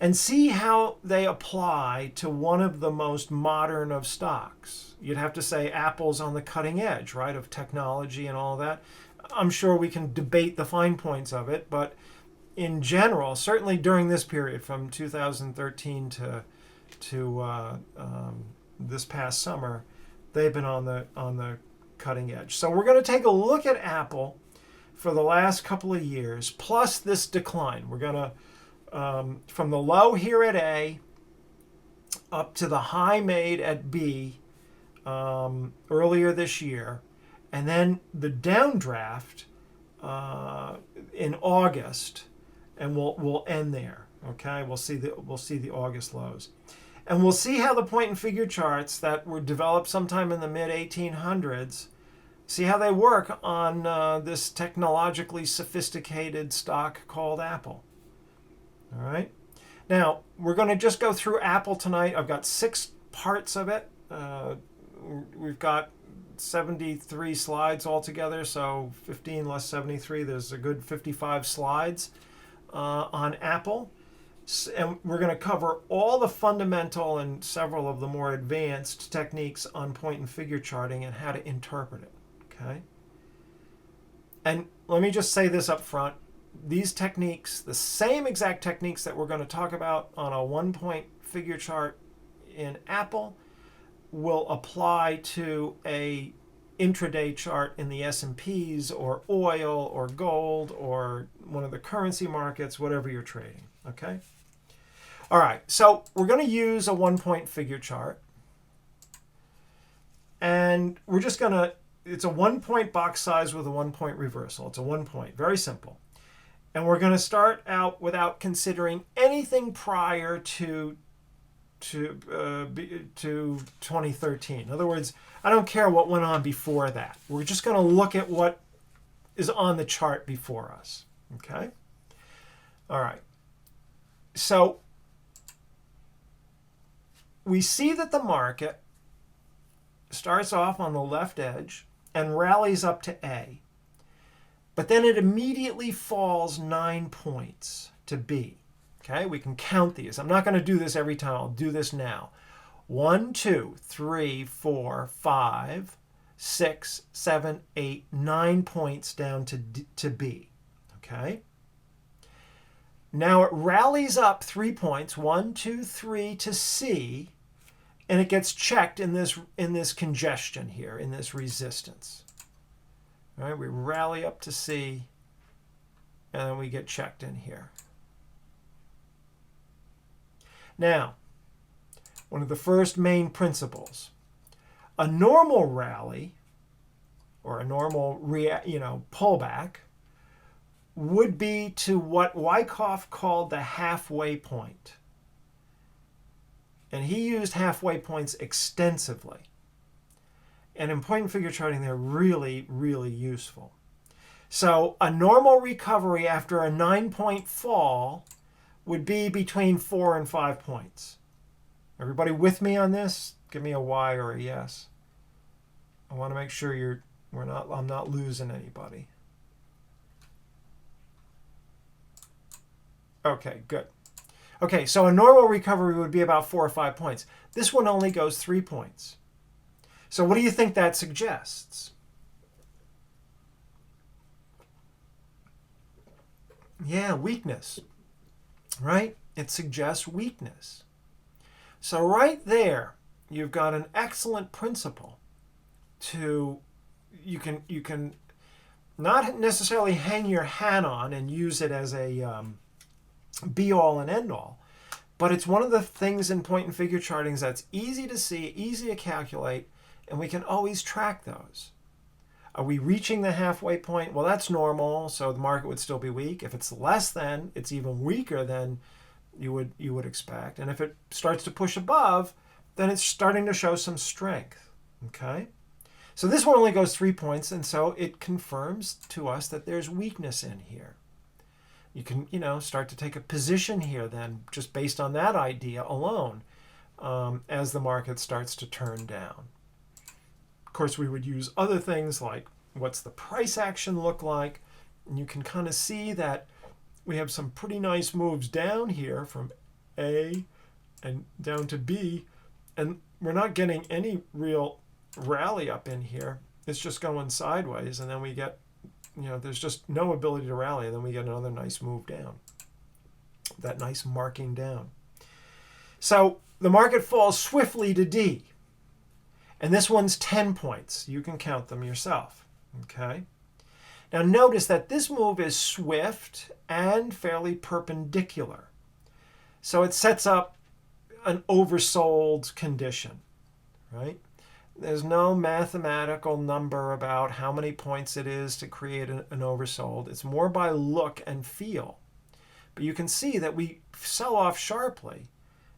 and see how they apply to one of the most modern of stocks. You'd have to say Apple's on the cutting edge, right, of technology and all that. I'm sure we can debate the fine points of it, but in general, certainly during this period from 2013 to this past summer, they've been on the cutting edge. So we're going to take a look at Apple for the last couple of years, plus this decline. We're going to from the low here at A up to the high made at B earlier this year, and then the downdraft in August, and we'll end there. Okay, we'll see the August lows, and we'll see how the point and figure charts that were developed sometime in the mid 1800s, see how they work on this technologically sophisticated stock called Apple. All right. Now, we're going to just go through Apple tonight. I've got 6 parts of it. We've got 73 slides altogether, so 15 less 73, there's a good 55 slides on Apple. And we're going to cover all the fundamental and several of the more advanced techniques on point and figure charting and how to interpret it. Okay. And let me just say this up front. These techniques, the same exact techniques that we're going to talk about on a 1-point figure chart in Apple, will apply to a intraday chart in the S&Ps or oil or gold or one of the currency markets, whatever you're trading. Okay. All right. So we're going to use a 1-point figure chart, and we're just going to. It's a 1-point box size with a 1-point reversal. It's a 1-point, very simple. And we're going to start out without considering anything prior to 2013. In other words, I don't care what went on before that. We're just going to look at what is on the chart before us. Okay? All right. So we see that the market starts off on the left edge and rallies up to A. But then it immediately falls 9 points to B. Okay, we can count these. I'm not going to do this every time. I'll do this now. 1, 2, 3, 4, 5, 6, 7, 8, 9 points down to B. Okay. Now it rallies up 3 points, 1, 2, 3 to C, and it gets checked in this congestion here, in this resistance. All right, we rally up to C, and then we get checked in here. Now, one of the first main principles, a normal rally or a normal pullback would be to what Wyckoff called the halfway point. And he used halfway points extensively. And in point and figure charting, they're really, really useful. So a normal recovery after a 9-point fall would be between 4 and 5 points. Everybody with me on this? Give me a Y or a yes. I want to make sure I'm not losing anybody. Okay, good. Okay, so a normal recovery would be about 4 or 5 points. This one only goes 3 points. So what do you think that suggests? Yeah, weakness, right? It suggests weakness. So right there, you've got an excellent principle to, you can not necessarily hang your hat on and use it as a be-all and end-all, but it's one of the things in point and figure charting that's easy to see, easy to calculate, and we can always track those. Are we reaching the halfway point? Well, that's normal, so the market would still be weak. If it's less than, it's even weaker than you would expect. And if it starts to push above, then it's starting to show some strength. Okay? So this one only goes 3 points, and so it confirms to us that there's weakness in here. You can, start to take a position here then, just based on that idea alone, as the market starts to turn down. Of course, we would use other things like what's the price action look like, and you can kind of see that we have some pretty nice moves down here from A and down to B, and we're not getting any real rally up in here. It's just going sideways, and then we get, there's just no ability to rally, and then we get another nice move down, that nice marking down. So the market falls swiftly to D. And this one's 10 points. You can count them yourself. Okay. Now notice that this move is swift and fairly perpendicular. So it sets up an oversold condition, right? There's no mathematical number about how many points it is to create an oversold. It's more by look and feel. But you can see that we sell off sharply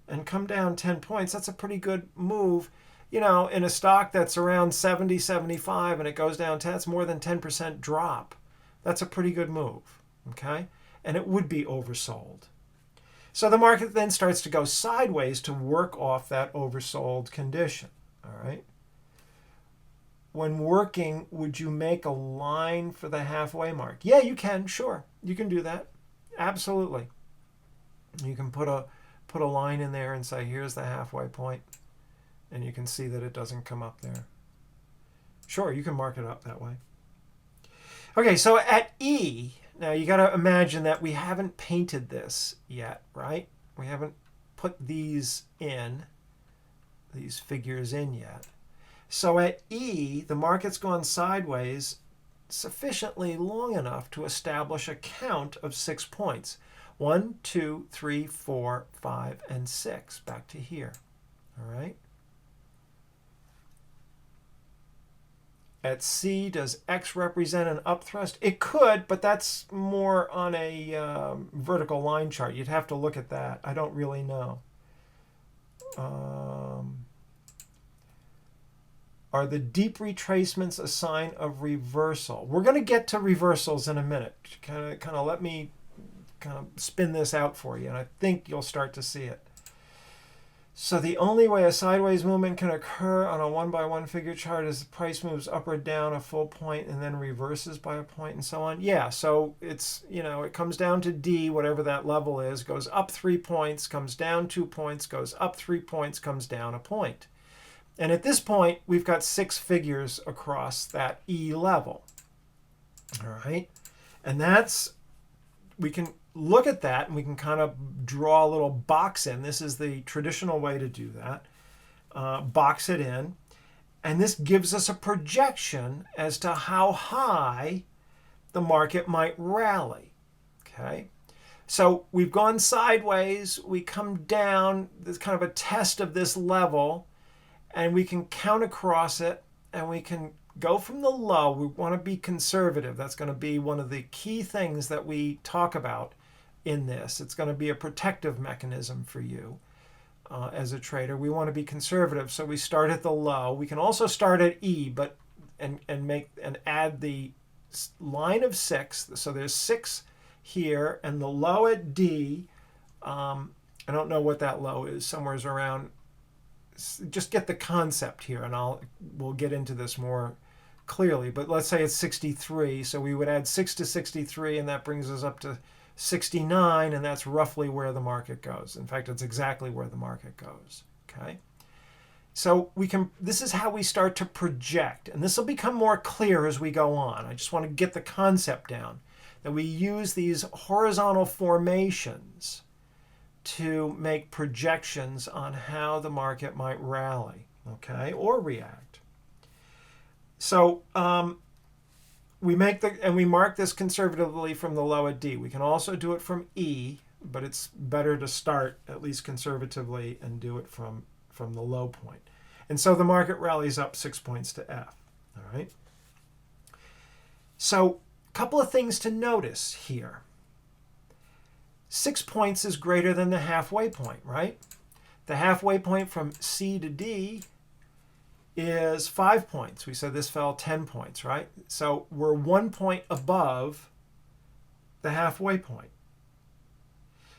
and come down 10 points. That's a pretty good move. In a stock that's around 70, 75 and it goes down 10, it's more than 10% drop. That's a pretty good move, okay? And it would be oversold. So the market then starts to go sideways to work off that oversold condition, all right? When working, would you make a line for the halfway mark? Yeah, you can, sure. You can do that. Absolutely. You can put a line in there and say, here's the halfway point. And you can see that it doesn't come up there. Sure, you can mark it up that way. Okay, so at E, now you got to imagine that we haven't painted this yet, right? We haven't put these figures in yet. So at E, the market's gone sideways sufficiently long enough to establish a count of 6 points. 1, 2, 3, 4, 5, and 6, back to here, all right? At C, does X represent an upthrust? It could, but that's more on a vertical line chart. You'd have to look at that. I don't really know. Are the deep retracements a sign of reversal? We're going to get to reversals in a minute. Kind of let me kind of spin this out for you, and I think you'll start to see it. So the only way a sideways movement can occur on a 1x1 figure chart is the price moves up or down a full point and then reverses by a point and so on. Yeah, so it's, it comes down to D, whatever that level is, goes up 3 points, comes down 2 points, goes up 3 points, comes down a point. And at this point, we've got 6 figures across that E level. All right. And we can look at that and we can kind of draw a little box in. This is the traditional way to do that. Box it in. And this gives us a projection as to how high the market might rally. Okay. So we've gone sideways. We come down. There's kind of a test of this level. And we can count across it, and we can go from the low. We want to be conservative. That's going to be one of the key things that we talk about in this. It's going to be a protective mechanism for you as a trader. We want to be conservative, so we start at the low. We can also start at E, and add the line of 6. So there's 6 here, and the low at D. I don't know what that low is. Somewhere around. Just get the concept here, and we'll get into this more clearly. But let's say it's 63, so we would add 6 to 63, and that brings us up to 69, and that's roughly where the market goes. In fact, it's exactly where the market goes. Okay, so this is how we start to project, and this will become more clear as we go on. I just want to get the concept down that we use these horizontal formations to make projections on how the market might rally, okay, or react. So we mark this conservatively from the low at D. We can also do it from E, but it's better to start at least conservatively and do it from the low point. And so the market rallies up 6 points to F. All right. So a couple of things to notice here. 6 points is greater than the halfway point, right? The halfway point from C to D is 5 points. We said this fell 10 points, right? So we're 1 point above the halfway point.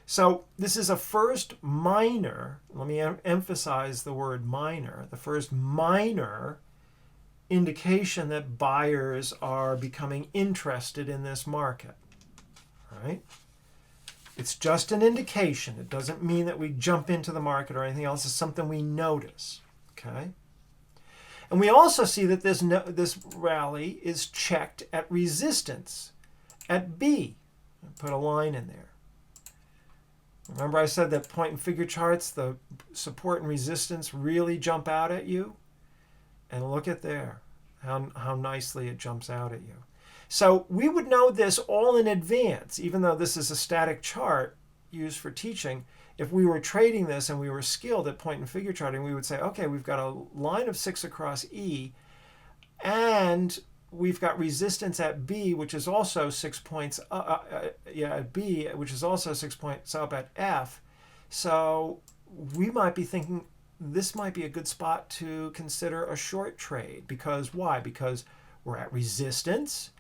So this is a first minor, let me emphasize the word minor, the first minor indication that buyers are becoming interested in this market, right? It's just an indication. It doesn't mean that we jump into the market or anything else. It's something we notice, okay? And we also see that this rally is checked at resistance at B. I'll put a line in there. Remember I said that point and figure charts, the support and resistance really jump out at you? And look at there, how nicely it jumps out at you. So we would know this all in advance, even though this is a static chart used for teaching. If we were trading this and we were skilled at point and figure charting, we would say, okay, we've got a line of 6 across E, and we've got resistance at B, which is also 6 points at B, which is also 6 points up at F. So we might be thinking this might be a good spot to consider a short trade. Because why? Because we're at resistance,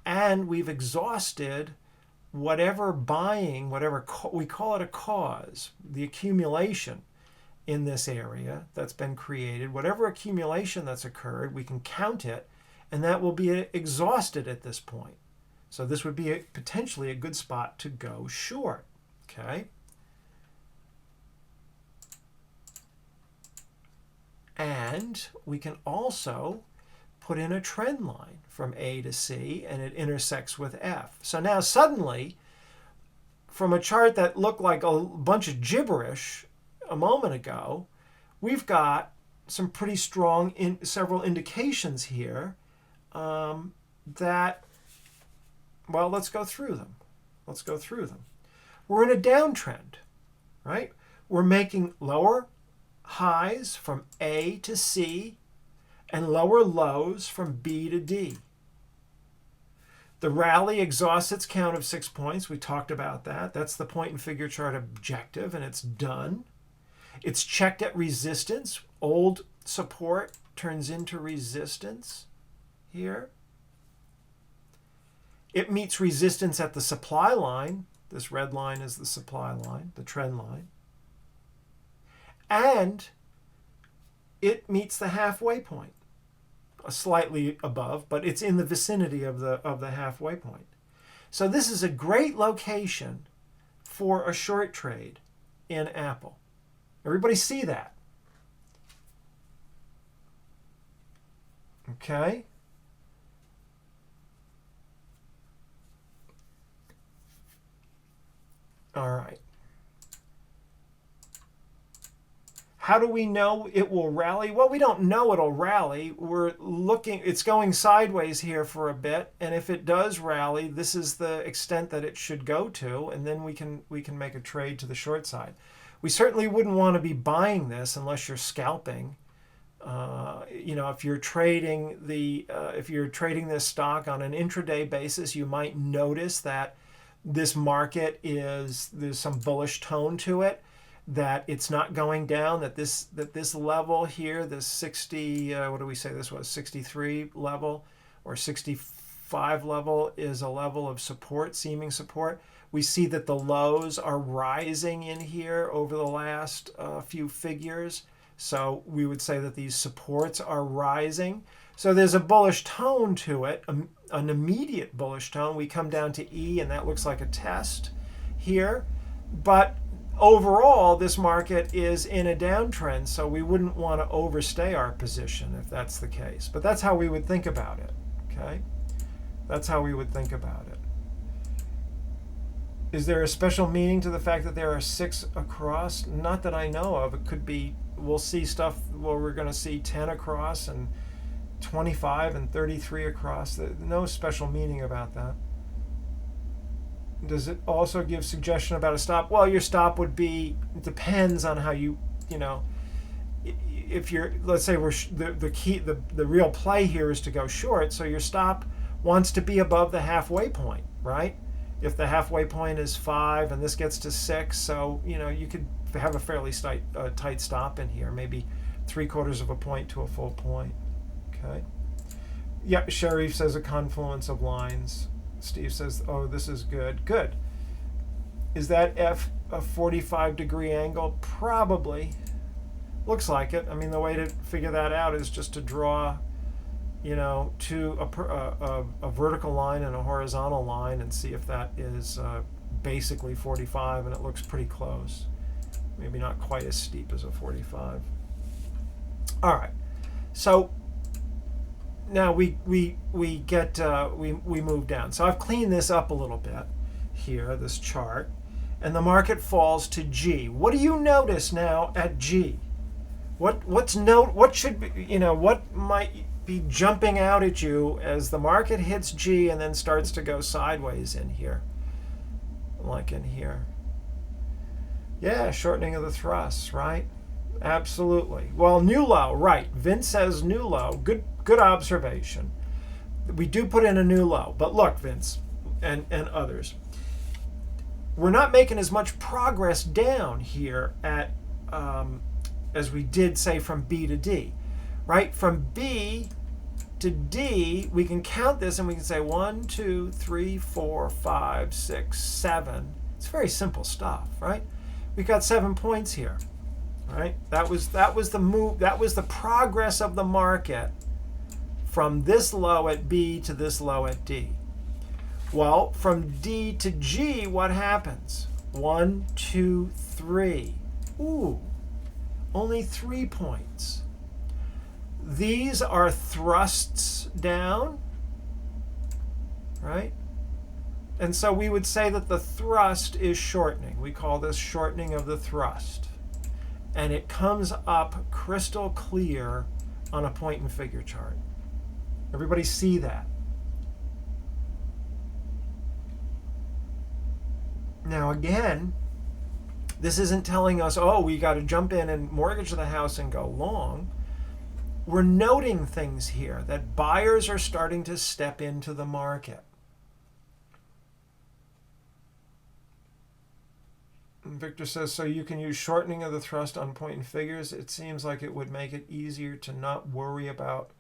and we've exhausted whatever buying, we call it a cause, the accumulation in this area that's been created, whatever accumulation that's occurred, we can count it, and that will be exhausted at this point. So this would be potentially a good spot to go short, okay? And we can also put in a trend line from A to C, and it intersects with F. So now suddenly, from a chart that looked like a bunch of gibberish a moment ago, we've got some pretty strong several indications here that, well, let's go through them. We're in a downtrend, right? We're making lower highs from A to C and lower lows from B to D. The rally exhausts its count of 6 points. We talked about that. That's the point and figure chart objective, and it's done. It's checked at resistance. Old support turns into resistance here. It meets resistance at the supply line. This red line is the supply line, the trend line. And it meets the halfway point, slightly above, but it's in the vicinity of the halfway point. So this is a great location for a short trade in Apple. Everybody see that? Okay. All right. How do we know it will rally? Well, we don't know it'll rally. We're looking, it's going sideways here for a bit, and if it does rally, this is the extent that it should go to, and then we can make a trade to the short side. We certainly wouldn't want to be buying this unless you're scalping. If you're trading this stock on an intraday basis, you might notice that this market there's some bullish tone to it, that it's not going down, that this level here, this 60, what do we say this was, 63 level or 65 level, is a level of support, seeming support. We see that the lows are rising in here over the last few figures. So we would say that these supports are rising. So there's a bullish tone to it, an immediate bullish tone. We come down to E, and that looks like a test here. But overall, this market is in a downtrend, so we wouldn't want to overstay our position if that's the case. But that's how we would think about it, okay? That's how we would think about it. Is there a special meaning to the fact that there are 6 across? Not that I know of. It could be, we'll see stuff where we're going to see 10 across and 25 and 33 across. No special meaning about that. Does it also give suggestion about a stop? Well, your stop would be, it depends on how if you're, let's say the real play here is to go short, so your stop wants to be above the halfway point, right? If the halfway point is 5 and this gets to 6, so you could have a fairly tight stop in here, maybe 3/4 of a point to a full point. Okay. Yeah, Sharif says a confluence of lines. Steve says, oh, this is good. Good. Is that F a 45-degree angle? Probably. Looks like it. I mean, the way to figure that out is just to draw, to a vertical line and a horizontal line and see if that is basically 45, and it looks pretty close. Maybe not quite as steep as a 45. All right. So now we move down. So I've cleaned this up a little bit here, this chart, and the market falls to G. What do you notice now at G? What might be jumping out at you as the market hits G and then starts to go sideways in here, like in here? Yeah, shortening of the thrusts, right? Absolutely. Well, new low, right. Vince says new low. Good observation. We do put in a new low. But look, Vince and others, we're not making as much progress down here at as we did, say, from B to D. Right? From B to D, we can count this and we can say 1, 2, 3, 4, 5, 6, 7. It's very simple stuff, right? We've got 7 points here. Right? That was the move. That was the progress of the market from this low at B to this low at D. Well, from D to G, what happens? 1, 2, 3. Ooh, only 3 points. These are thrusts down, right? And so we would say that the thrust is shortening. We call this shortening of the thrust. And it comes up crystal clear on a point and figure chart. Everybody see that? Now again, this isn't telling us, oh, we got to jump in and mortgage the house and go long. We're noting things here, that buyers are starting to step into the market. Victor says, so you can use shortening of the thrust on point and figures. It seems like it would make it easier to not worry about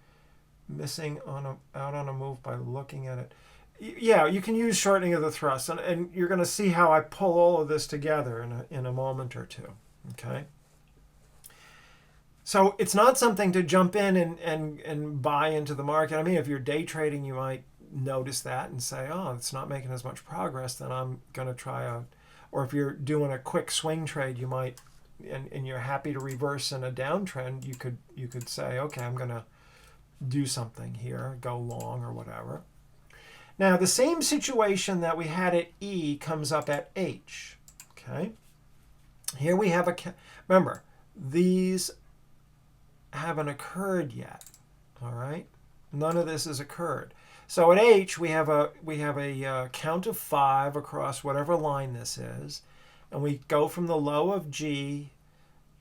missing out on a move by looking at it. Yeah, you can use shortening of the thrust, and you're going to see how I pull all of this together in a moment or two. Okay. So it's not something to jump in and buy into the market. I mean, if you're day trading, you might notice that and say, oh, it's not making as much progress, then I'm going to try a, or if you're doing a quick swing trade, you might, and you're happy to reverse in a downtrend, you could say, okay, I'm going to do something here, go long or whatever. Now, the same situation that we had at E comes up at H. Okay. Here we have remember, these haven't occurred yet. All right. None of this has occurred. So at H, we have a count of 5 across whatever line this is. And we go from the low of G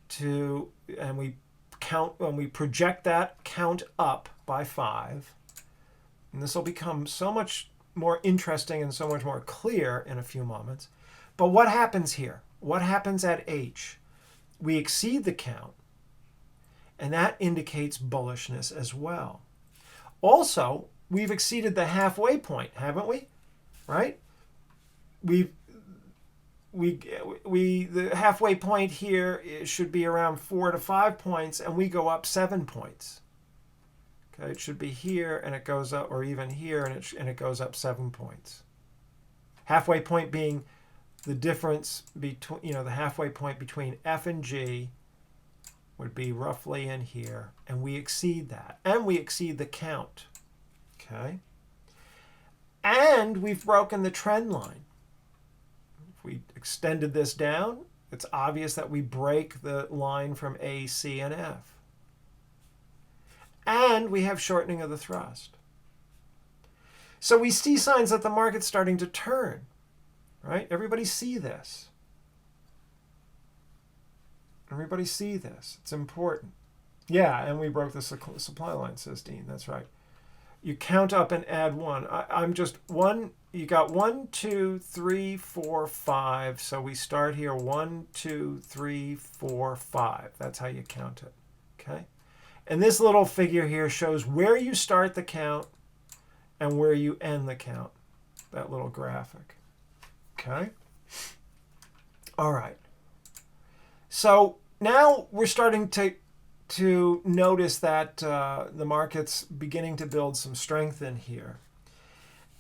to, and we count, when we project that count up by 5. And this will become so much more interesting and so much more clear in a few moments. But what happens here? What happens at H? We exceed the count, and that indicates bullishness as well. Also, we've exceeded the halfway point, haven't we? Right? The halfway point here should be around 4 to 5 points, and we go up 7 points. Okay, it should be here, and it goes up, or even here, and it goes up 7 points. Halfway point being the difference between, the halfway point between F and G would be roughly in here, and we exceed that, and we exceed the count. Okay, and we've broken the trend line. If we extended this down, it's obvious that we break the line from A, C, and F. And we have shortening of the thrust. So we see signs that the market's starting to turn, right? Everybody see this. Everybody see this. It's important. Yeah, and we broke the supply line, says Dean. That's right. You count up and add 1. I'm just 1. You got 1, 2, 3, 4, 5. So we start here 1, 2, 3, 4, 5. That's how you count it. Okay. And this little figure here shows where you start the count and where you end the count. That little graphic. Okay. All right. So now we're starting to notice that the market's beginning to build some strength in here.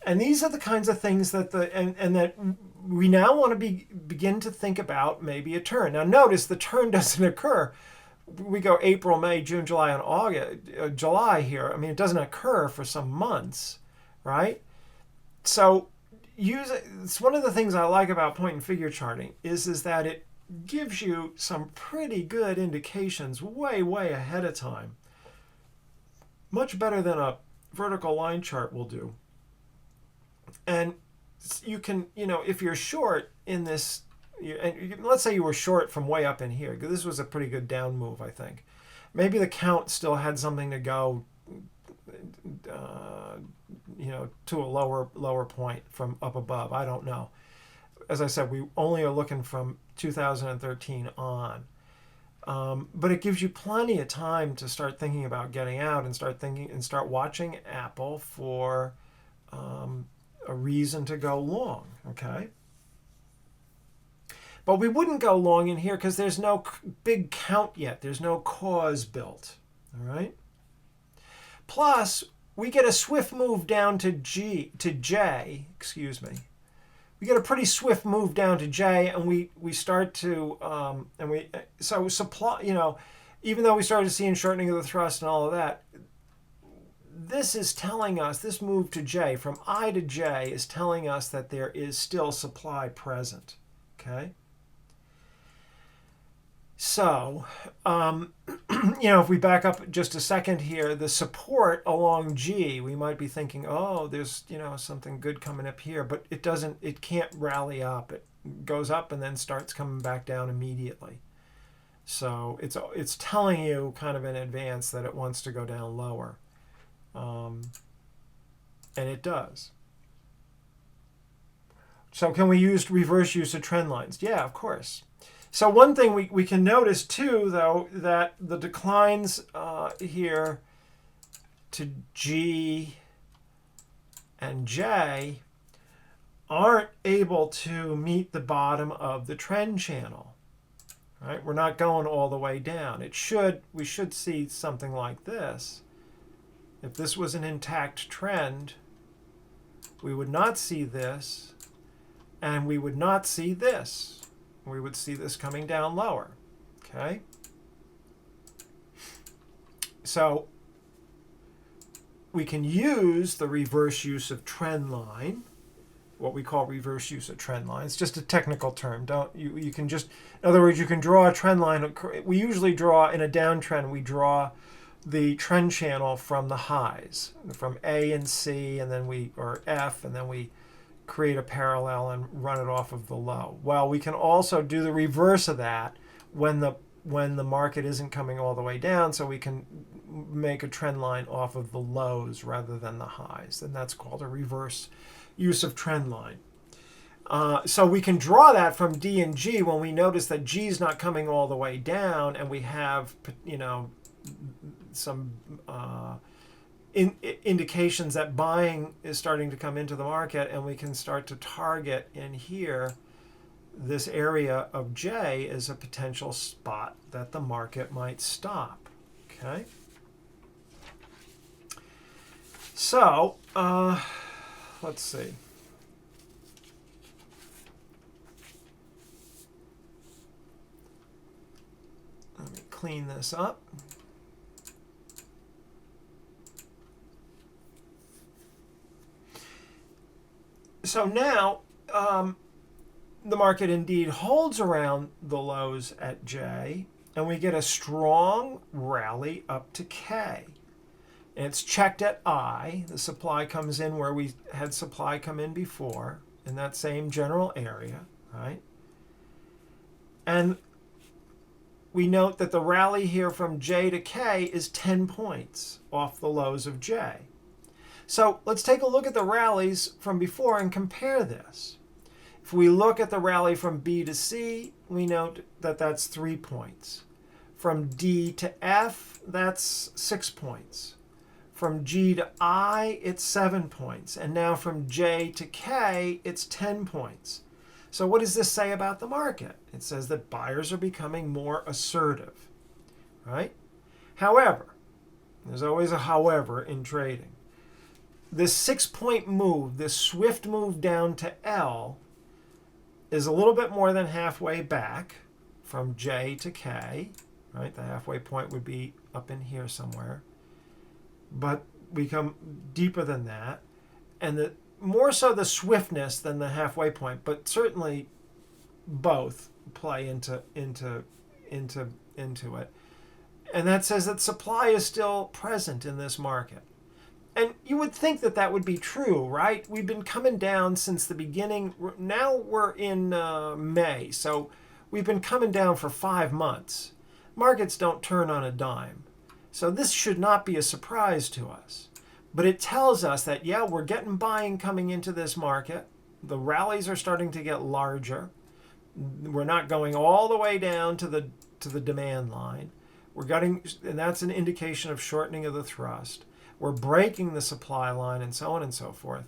And these are the kinds of things that that we now want to begin to think about maybe a turn. Now notice the turn doesn't occur. We go April, May, June, July, and August, July here. I mean, it doesn't occur for some months, right? So it's one of the things I like about point and figure charting is that it gives you some pretty good indications way ahead of time. Much better than a vertical line chart will do. And you can, if you're short in this, and let's say you were short from way up in here, because this was a pretty good down move, I think. Maybe the count still had something to go, to a lower point from up above. I don't know. As I said, we only are looking from 2013 on. But it gives you plenty of time to start thinking about getting out and start watching Apple for a reason to go long, okay? But we wouldn't go long in here because there's no big count yet. There's no cause built, all right? Plus, we get a swift move down to J, excuse me. We get a pretty swift move down to J, and we start to, so supply, even though we started seeing shortening of the thrust and all of that, this is telling us, this move to J, from I to J, is telling us that there is still supply present, okay? So, if we back up just a second here, the support along G, we might be thinking, oh, there's, something good coming up here, but it can't rally up. It goes up and then starts coming back down immediately. So it's telling you kind of in advance that it wants to go down lower. And it does. So can we use reverse use of trend lines? Yeah, of course. So one thing we can notice too, though, that the declines here to G and J aren't able to meet the bottom of the trend channel. Right? We're not going all the way down. We should see something like this. If this was an intact trend, we would not see this, and we would not see this. We would see this coming down lower. Okay? So we can use the reverse use of trend line, what we call reverse use of trend line. It's just a technical term. You can just, in other words, you can draw a trend line. We usually draw, in a downtrend, we draw the trend channel from the highs, from A and C, and then or F, and then we create a parallel and run it off of the low. Well, we can also do the reverse of that when the market isn't coming all the way down, so we can make a trend line off of the lows rather than the highs, and that's called a reverse use of trend line. So we can draw that from D and G when we notice that G is not coming all the way down, and we have, some indications that buying is starting to come into the market, and we can start to target in here this area of J as a potential spot that the market might stop. Okay. So let's see. Let me clean this up. So now the market indeed holds around the lows at J, and we get a strong rally up to K. And it's checked at I. The supply comes in where we had supply come in before, in that same general area, right? And we note that the rally here from J to K is 10 points off the lows of J. So let's take a look at the rallies from before and compare this. If we look at the rally from B to C, we note that that's 3 points. From D to F, that's 6 points. From G to I, it's 7 points. And now from J to K, it's 10 points. So what does this say about the market? It says that buyers are becoming more assertive, right? However, there's always a however in trading. This 6-point move, this swift move down to L, is a little bit more than halfway back from J to K, right? The halfway point would be up in here somewhere. But we come deeper than that. And more so the swiftness than the halfway point, but certainly both play into it. And that says that supply is still present in this market. And you would think that that would be true, right? We've been coming down since the beginning. Now we're in May, so we've been coming down for 5 months. Markets don't turn on a dime. So this should not be a surprise to us. But it tells us that, yeah, we're getting buying coming into this market. The rallies are starting to get larger. We're not going all the way down to the demand line. And that's an indication of shortening of the thrust. We're breaking the supply line and so on and so forth.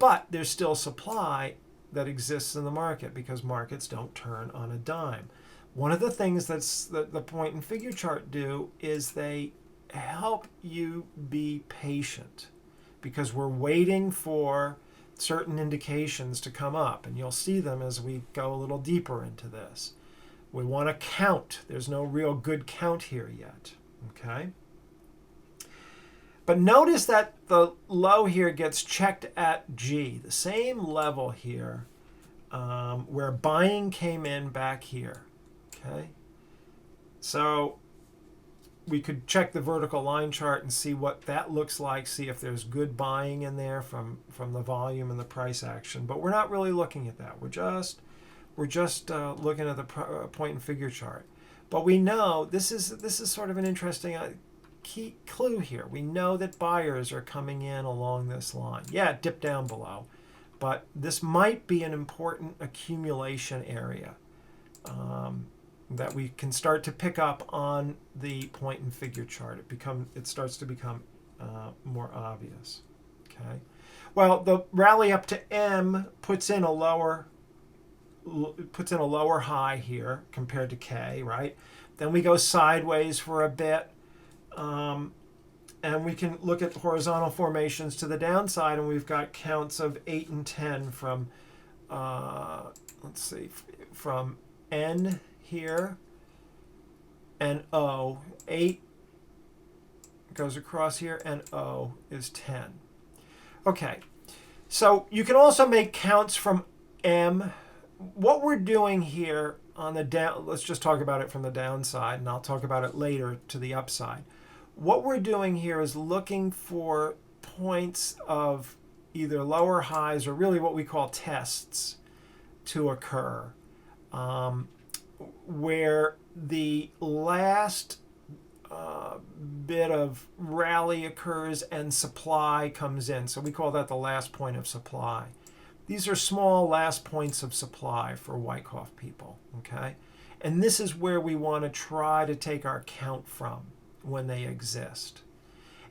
But there's still supply that exists in the market because markets don't turn on a dime. One of the things that the point and figure chart do is they help you be patient because we're waiting for certain indications to come up, and you'll see them as we go a little deeper into this. We want to count. There's no real good count here yet, okay? But notice that the low here gets checked at G, the same level here where buying came in back here, okay? So we could check the vertical line chart and see what that looks like, see if there's good buying in there from the volume and the price action. But we're not really looking at that. We're just looking at the point and figure chart. But we know this is sort of an interesting key clue here. We know that buyers are coming in along this line. Yeah, it dipped down below, but this might be an important accumulation area that we can start to pick up on the point and figure chart. It starts to become more obvious. Okay. Well, the rally up to M puts in a lower puts in a lower high here compared to K, right? Then we go sideways for a bit. And we can look at horizontal formations to the downside, and we've got counts of 8 and 10 from, let's see, from N here and O. 8 goes across here, and O is 10. Okay, so you can also make counts from M. What we're doing here on the down, let's just talk about it from the downside, and I'll talk about it later to the upside. What we're doing here is looking for points of either lower highs or really what we call tests to occur, where the last bit of rally occurs and supply comes in. So we call that the last point of supply. These are small last points of supply for Wyckoff people, okay? And this is where we want to try to take our count from when they exist.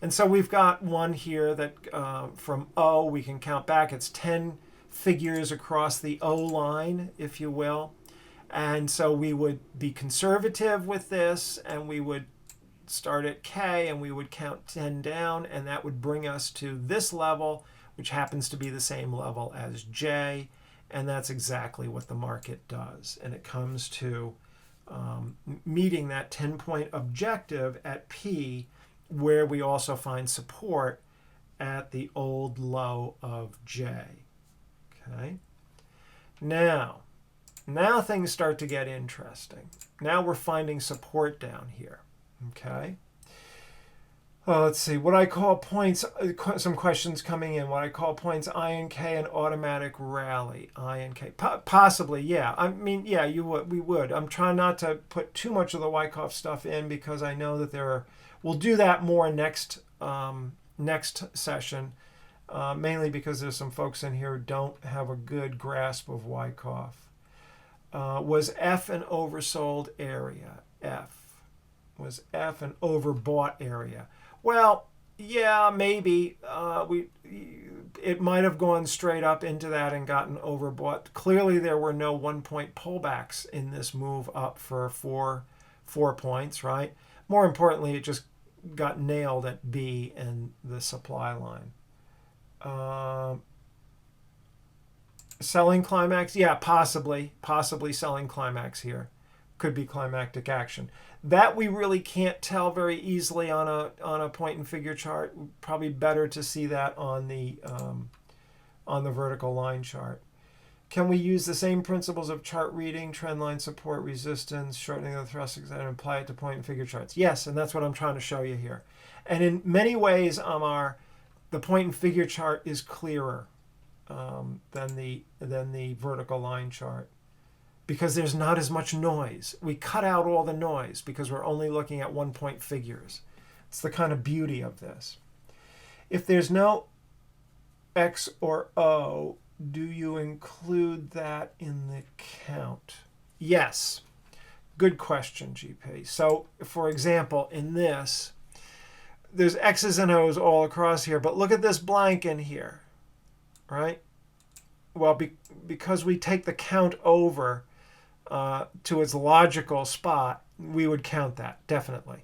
And so we've got one here that from O, we can count back. It's 10 figures across the O line, if you will. And so we would be conservative with this, and we would start at K, and we would count 10 down, and that would bring us to this level, which happens to be the same level as J, and that's exactly what the market does. And it comes to meeting that 10-point objective at P, where we also find support at the old low of J. Okay. Now things start to get interesting. Now we're finding support down here. Okay. Let's see. What I call points, some questions coming in. What I call points I and K an automatic rally. I and K. Possibly, yeah. I mean, yeah, we would. I'm trying not to put too much of the Wyckoff stuff in because I know that we'll do that more next session, mainly because there's some folks in here who don't have a good grasp of Wyckoff. Was F an oversold area? Was F an overbought area? Well, yeah, maybe. It might have gone straight up into that and gotten overbought. Clearly, there were no 1-point pullbacks in this move up for four points, right? More importantly, it just got nailed at B and the supply line. Selling climax? Yeah, possibly selling climax here. Could be climactic action. That we really can't tell very easily on a point and figure chart. Probably better to see that on the vertical line chart. Can we use the same principles of chart reading, trend line support, resistance, shortening of the thrust, and apply it to point and figure charts? Yes, and that's what I'm trying to show you here. And in many ways, Amar, the point and figure chart is clearer than the vertical line chart, because there's not as much noise. We cut out all the noise because we're only looking at 1-point figures. It's the kind of beauty of this. If there's no X or O, do you include that in the count? Yes. Good question, GP. So, for example, in this, there's X's and O's all across here, but look at this blank in here, right? Well, because we take the count over to its logical spot, we would count that, definitely.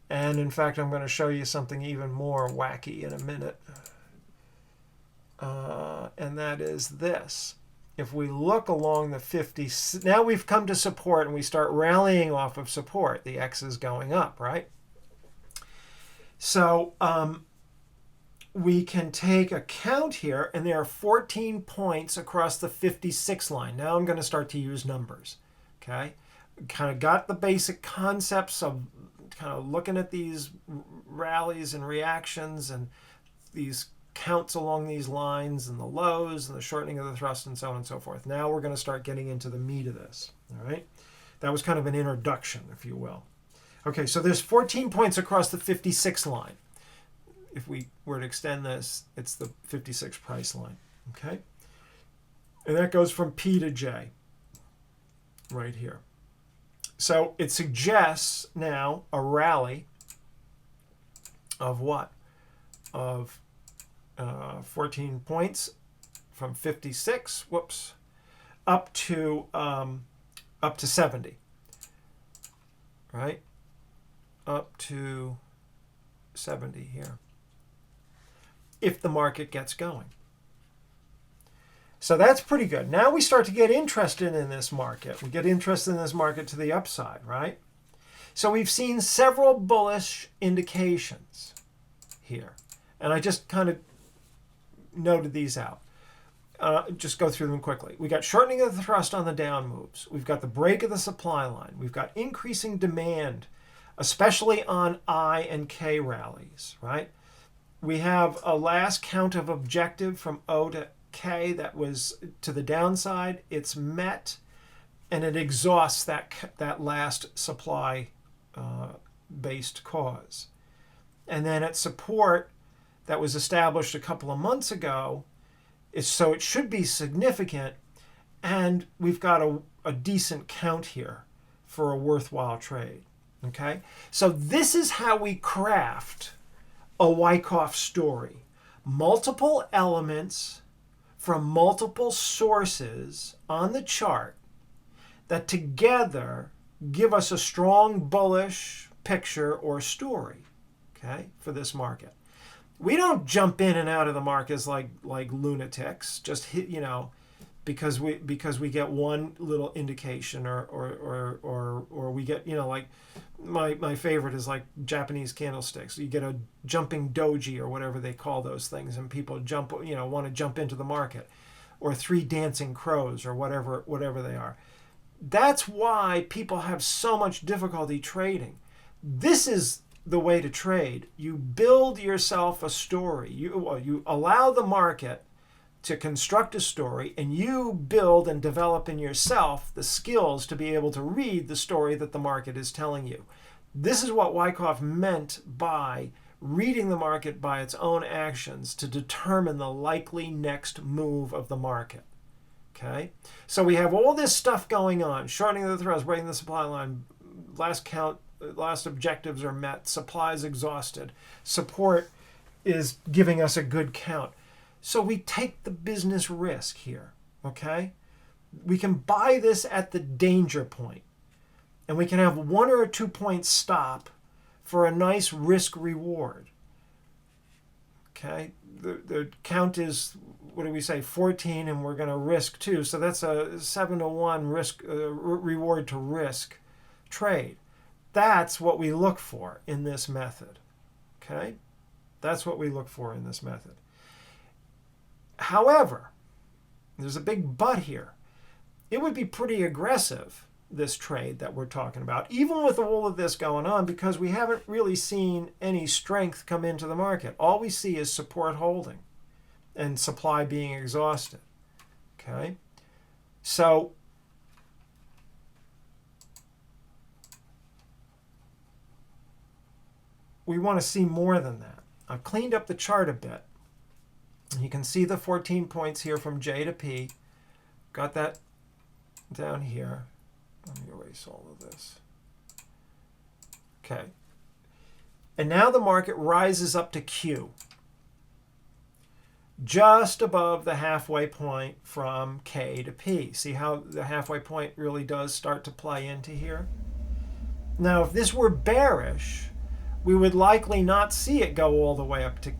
And in fact, I'm going to show you something even more wacky in a minute. And that is this. If we look along the 50, now we've come to support and we start rallying off of support. The X is going up, right? So we can take a count here, and there are 14 points across the 56 line. Now I'm going to start to use numbers, okay? Kind of got the basic concepts of kind of looking at these rallies and reactions and these counts along these lines and the lows and the shortening of the thrust and so on and so forth. Now we're going to start getting into the meat of this, all right? That was kind of an introduction, if you will. Okay, so there's 14 points across the 56 line. If we were to extend this, it's the 56 price line, okay? And that goes from P to J right here. So it suggests now a rally of what? Of 14 points from 56, up to 70, right? Up to 70 here, if the market gets going. So that's pretty good. Now we start to get interested in this market. We get interested in this market to the upside, right? So we've seen several bullish indications here. And I just kind of noted these out. Just go through them quickly. We got shortening of the thrust on the down moves. We've got the break of the supply line. We've got increasing demand, especially on I and K rallies, right? We have a last count of objective from O to K that was to the downside. It's met, and it exhausts that last supply based cause. And then at support that was established a couple of months ago, so it should be significant, and we've got a decent count here for a worthwhile trade. Okay, so this is how we craft a Wyckoff story. Multiple elements from multiple sources on the chart that together give us a strong bullish picture or story, okay, for this market. We don't jump in and out of the markets like lunatics, just hit, because we get one little indication or we get, like my favorite is like Japanese candlesticks. You get a jumping doji or whatever they call those things, and people want to jump into the market, or three dancing crows or whatever they are. That's why people have so much difficulty trading. This is the way to trade. You build yourself a story. You allow the market to construct a story, and you build and develop in yourself the skills to be able to read the story that the market is telling you. This is what Wyckoff meant by reading the market by its own actions to determine the likely next move of the market. Okay? So we have all this stuff going on. Shortening of the thrust, breaking the supply line, last objectives are met, supply is exhausted, support is giving us a good count. So we take the business risk here, okay? We can buy this at the danger point, and we can have 1 or 2 point stop for a nice risk reward, okay? The count is, what do we say, 14, and we're going to risk 2. So that's a 7-to-1 risk reward to risk trade. That's what we look for in this method, okay? That's what we look for in this method. However, there's a big but here. It would be pretty aggressive, this trade that we're talking about, even with all of this going on, because we haven't really seen any strength come into the market. All we see is support holding and supply being exhausted. Okay? So we want to see more than that. I've cleaned up the chart a bit. You can see the 14 points here from J to P. Got that down here. Let me erase all of this. Okay. And now the market rises up to Q, just above the halfway point from K to P. See how the halfway point really does start to play into here? Now, if this were bearish, we would likely not see it go all the way up to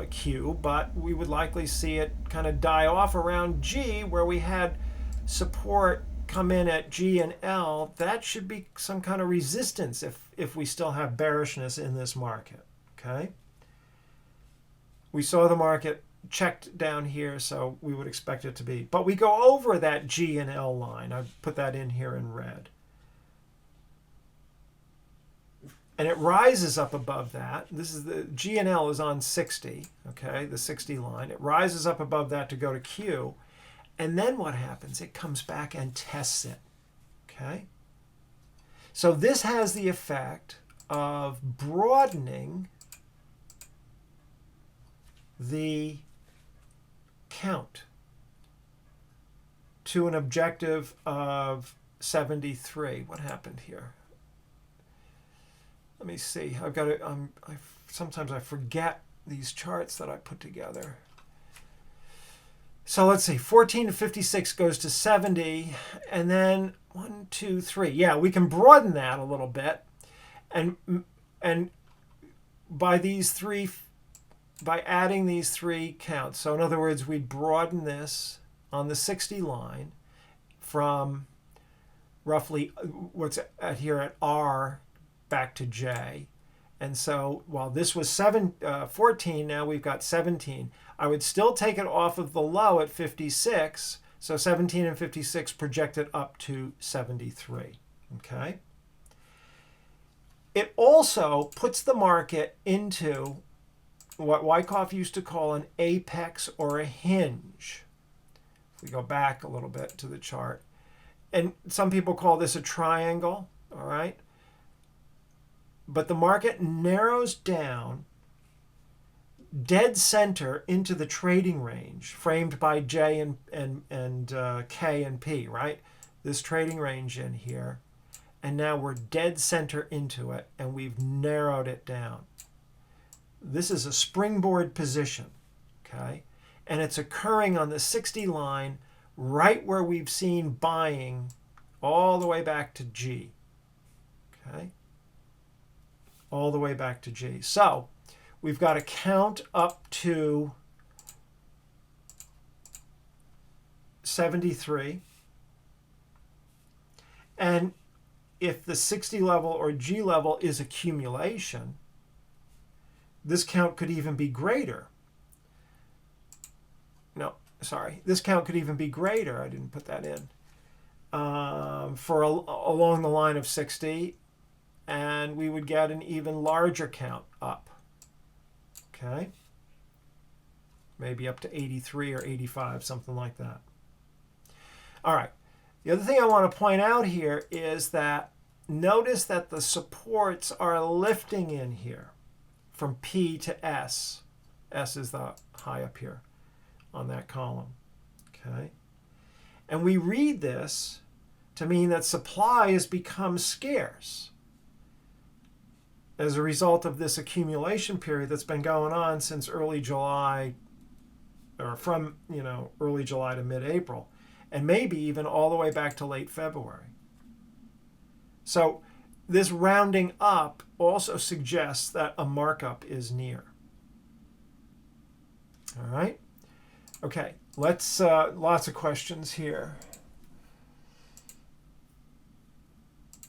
Q, but we would likely see it kind of die off around G, where we had support come in at G and L. That should be some kind of resistance if we still have bearishness in this market, okay? We saw the market checked down here, so we would expect it to be. But we go over that G and L line. I've put that in here in red. And it rises up above that. This is the G and L is on 60, okay, the 60 line. It rises up above that to go to Q. And then what happens? It comes back and tests it, okay? So this has the effect of broadening the count to an objective of 73. What happened here? Let me see. I've got it. Sometimes I forget these charts that I put together. So let's see, 14 to 56 goes to 70, and then 1, 2, 3. Yeah, we can broaden that a little bit, and by adding these three counts. So in other words, we'd broaden this on the 60 line from roughly what's at here at R back to J. And so while this was 14, now we've got 17. I would still take it off of the low at 56. So 17 and 56 projected up to 73. Okay. It also puts the market into what Wyckoff used to call an apex or a hinge. If we go back a little bit to the chart. And some people call this a triangle, all right? But the market narrows down dead center into the trading range framed by J and K and P, right? This trading range in here. And now we're dead center into it, and we've narrowed it down. This is a springboard position, okay? And it's occurring on the 60 line right where we've seen buying all the way back to G, okay? All the way back to G. So we've got to count up to 73. And if the 60 level or G level is accumulation, this count could even be greater. No, sorry. This count could even be greater. I didn't put that in. Along the line of 60, and we would get an even larger count up. Okay? Maybe up to 83 or 85, something like that. All right. The other thing I want to point out here is that notice that the supports are lifting in here from P to S. S is the high up here on that column. Okay? And we read this to mean that supply has become scarce as a result of this accumulation period that's been going on since early July, or from early July to mid-April, and maybe even all the way back to late February. So this rounding up also suggests that a markup is near. All right. Okay, let's lots of questions here.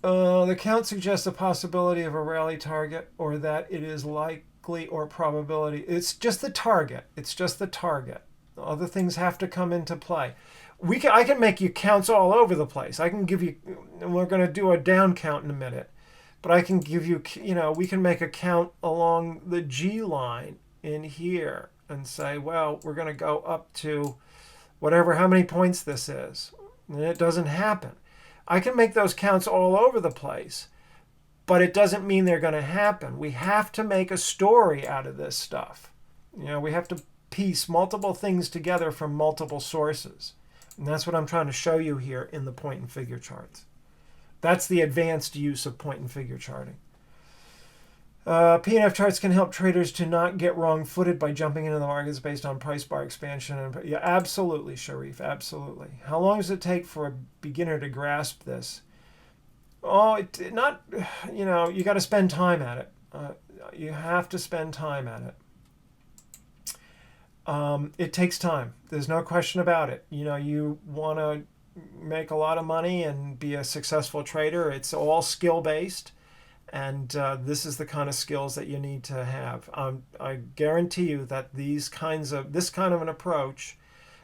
The count suggests a possibility of a rally target, or that it is likely or probability. It's just the target. It's just the target. Other things have to come into play. I can make you counts all over the place. I can give you, and we're going to do a down count in a minute, but I can give you, we can make a count along the G line in here and say, well, we're going to go up to whatever, how many points this is. And it doesn't happen. I can make those counts all over the place, but it doesn't mean they're going to happen. We have to make a story out of this stuff. We have to piece multiple things together from multiple sources. And that's what I'm trying to show you here in the point and figure charts. That's the advanced use of point and figure charting. P&F charts can help traders to not get wrong-footed by jumping into the markets based on price bar expansion. Yeah, absolutely, Sharif, absolutely. How long does it take for a beginner to grasp this? Oh, you got to spend time at it. You have to spend time at it. It takes time. There's no question about it. You want to make a lot of money and be a successful trader. It's all skill-based. And this is the kind of skills that you need to have. I guarantee you that this kind of an approach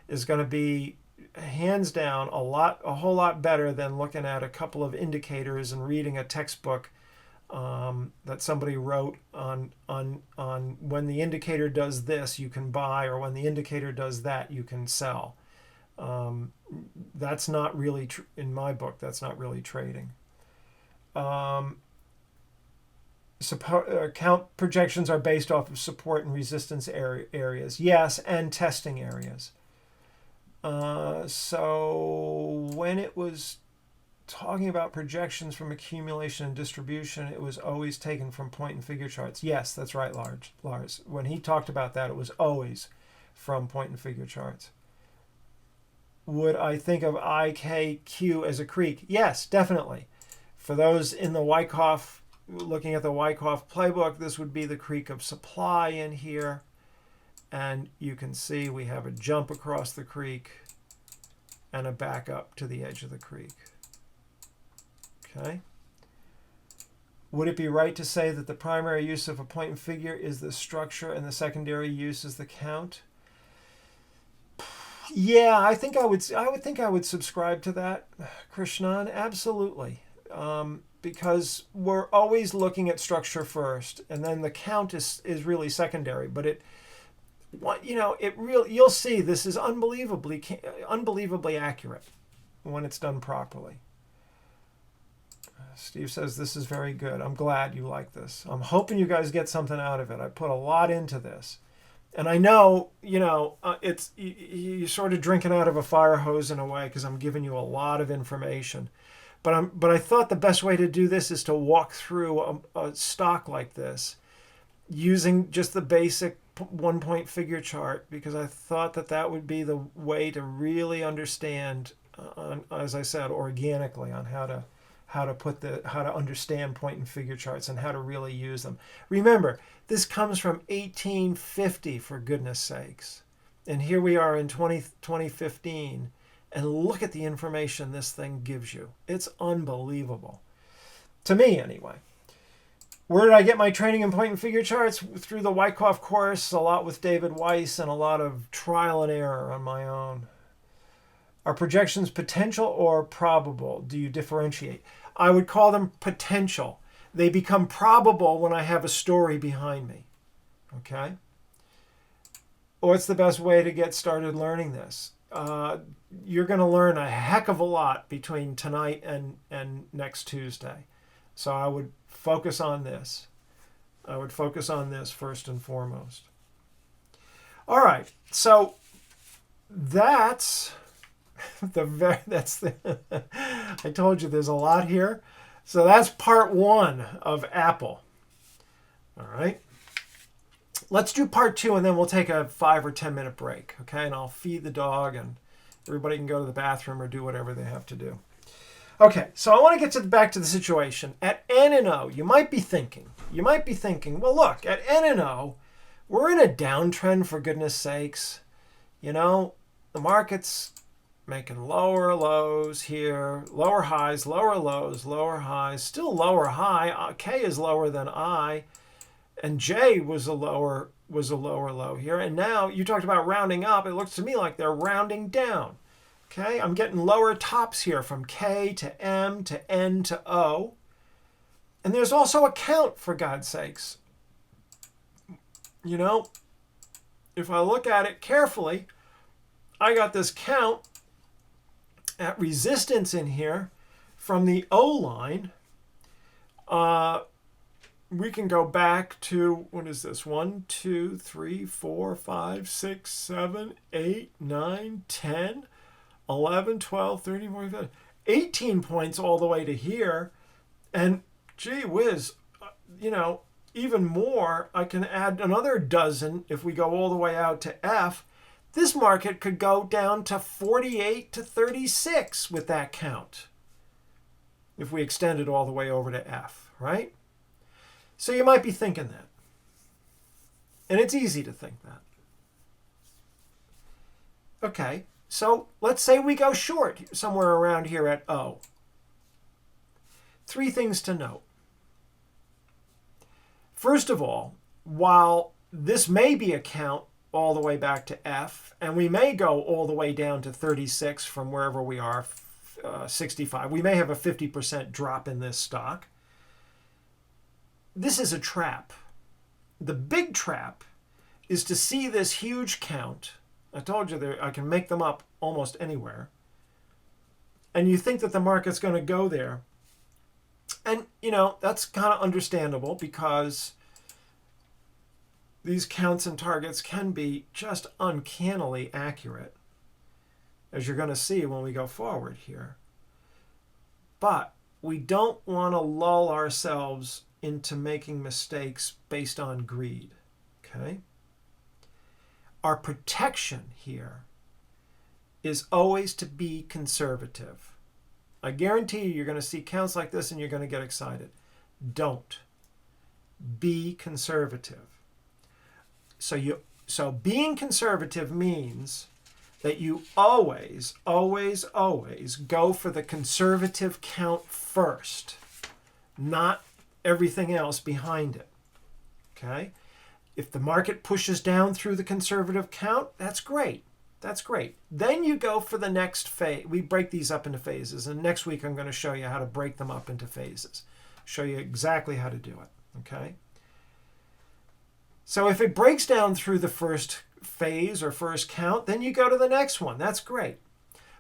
is going to be hands down a whole lot better than looking at a couple of indicators and reading a textbook that somebody wrote on when the indicator does this you can buy, or when the indicator does that you can sell. That's not really in my book. That's not really trading. Count projections are based off of support and resistance areas. Yes, and testing areas. So when it was talking about projections from accumulation and distribution, it was always taken from point and figure charts. Yes, that's right, Lars. When he talked about that, it was always from point and figure charts. would I think of IKQ as a creek? Yes, definitely. For those in the Wyckoff, looking at the Wyckoff playbook, this would be the creek of supply in here. And you can see we have a jump across the creek and a back up to the edge of the creek. Okay. Would it be right to say that the primary use of a point and figure is the structure and the secondary use is the count? Yeah, I would think I would subscribe to that, Krishnan. Absolutely. Because we're always looking at structure first, and then the count is really secondary. But you'll see this is unbelievably accurate when it's done properly. Steve says this is very good. I'm glad you like this. I'm hoping you guys get something out of it. I put a lot into this. And I know, it's you're sort of drinking out of a fire hose in a way because I'm giving you a lot of information. But I thought the best way to do this is to walk through a stock like this using just the basic 1-point figure chart, because I thought that would be the way to really understand, as I said, organically on how to understand point and figure charts and how to really use them. Remember, this comes from 1850, for goodness sakes. And here we are in 2015, and look at the information this thing gives you. It's unbelievable. To me, anyway. Where did I get my training in point and figure charts? Through the Wyckoff course, a lot with David Weiss, and a lot of trial and error on my own. Are projections potential or probable? Do you differentiate? I would call them potential. They become probable when I have a story behind me. Okay? What's the best way to get started learning this? You're going to learn a heck of a lot between tonight and next Tuesday. So I would focus on this. I would focus on this first and foremost. All right. So that's I told you there's a lot here. So that's part 1 of Apple. All right. Let's do part 2, and then we'll take a 5 or 10 minute break. Okay. And I'll feed the dog, and everybody can go to the bathroom or do whatever they have to do. Okay. So I want to get back to the situation. At N and O, you might be thinking, well, look, at N and O, we're in a downtrend, for goodness sakes. The market's making lower lows here, lower highs, lower lows, lower highs, still lower high. K is lower than I, and J was a lower low here. And now you talked about rounding up. It looks to me like they're rounding down. Okay, I'm getting lower tops here from K to M to N to O. And there's also a count, for God's sakes. If I look at it carefully, I got this count at resistance in here from the O line. We can go back to, what is this? 1, 2, 3, 4, 5, 6, 7, 8, 9, 10, 11, 12, 13, 14, 15, 18 points all the way to here. And gee whiz, even more, I can add another dozen if we go all the way out to F. This market could go down to 48 to 36 with that count if we extend it all the way over to F, right? So you might be thinking that. And it's easy to think that. Okay, so let's say we go short somewhere around here at O. 3 things to note. First of all, while this may be a count all the way back to F, and we may go all the way down to 36 from wherever we are, 65. We may have a 50% drop in this stock. This is a trap. The big trap is to see this huge count. I told you I can make them up almost anywhere. And you think that the market's going to go there. And, that's kind of understandable because these counts and targets can be just uncannily accurate, as you're going to see when we go forward here. But we don't want to lull ourselves into making mistakes based on greed, okay? Our protection here is always to be conservative. I guarantee you're going to see counts like this and you're going to get excited. Don't. Be conservative. So being conservative means that you always, always, always go for the conservative count first, not everything else behind it. Okay? If the market pushes down through the conservative count, that's great. That's great. Then you go for the next phase. We break these up into phases, and next week I'm going to show you how to break them up into phases. Show you exactly how to do it. Okay? So if it breaks down through the first phase or first count, then you go to the next one. That's great.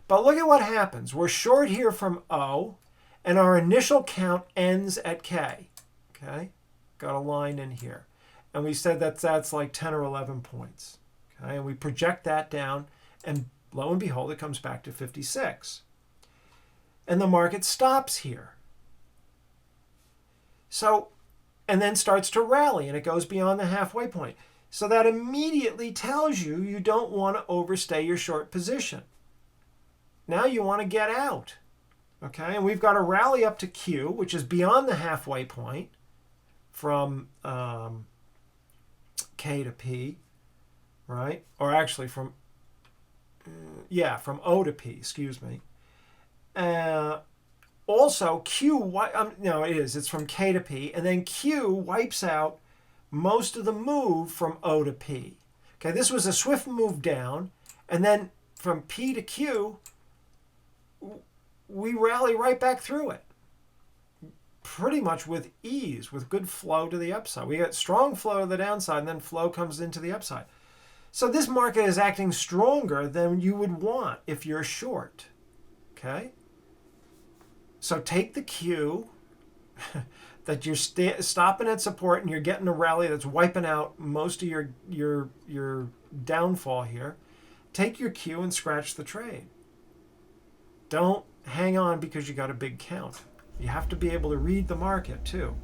But look at what happens. We're short here from O, and our initial count ends at K. Okay? Got a line in here. And we said that that's like 10 or 11 points. Okay? And we project that down, and lo and behold, it comes back to 56. And the market stops here. So, and then starts to rally, and it goes beyond the halfway point. So that immediately tells you you don't want to overstay your short position. Now you want to get out. Okay, and we've got a rally up to Q, which is beyond the halfway point from K to P, right? Or actually from O to P, excuse me. Also, it's from K to P, and then Q wipes out most of the move from O to P. Okay, this was a swift move down, and then from P to Q, we rally right back through it. Pretty much with ease, with good flow to the upside. We got strong flow to the downside, and then flow comes into the upside. So this market is acting stronger than you would want if you're short. Okay? So take the cue that you're stopping at support and you're getting a rally that's wiping out most of your downfall here. Take your cue and scratch the trade. Don't hang on because you got a big count. You have to be able to read the market too.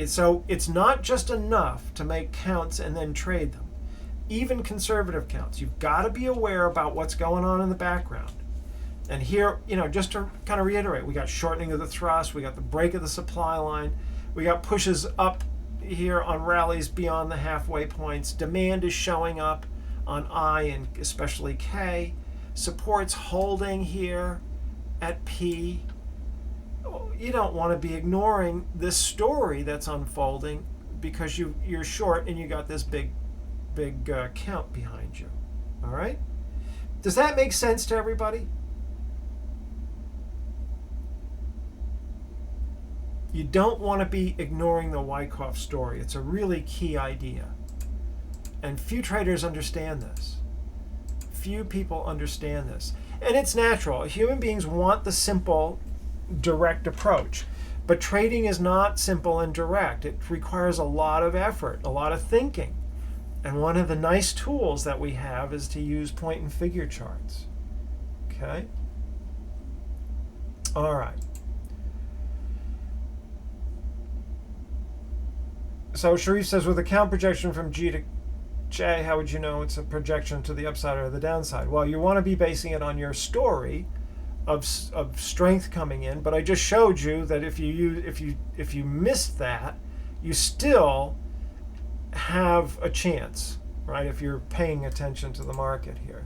So it's not just enough to make counts and then trade them. Even conservative counts. You've got to be aware about what's going on in the background. And here, just to kind of reiterate, we got shortening of the thrust, we got the break of the supply line, we got pushes up here on rallies beyond the halfway points. Demand is showing up on I and especially K. Support's holding here at P. You don't want to be ignoring this story that's unfolding because you're short and you got this big count behind you. All right? Does that make sense to everybody? You don't want to be ignoring the Wyckoff story. It's a really key idea. And few traders understand this. Few people understand this. And it's natural. Human beings want the simple, direct approach. But trading is not simple and direct. It requires a lot of effort, a lot of thinking. And one of the nice tools that we have is to use point and figure charts. Okay? All right. So Sharif says, with a count projection from G to J, how would you know it's a projection to the upside or the downside? Well, you want to be basing it on your story of strength coming in, but I just showed you that if you missed that, you still have a chance, right? If you're paying attention to the market here.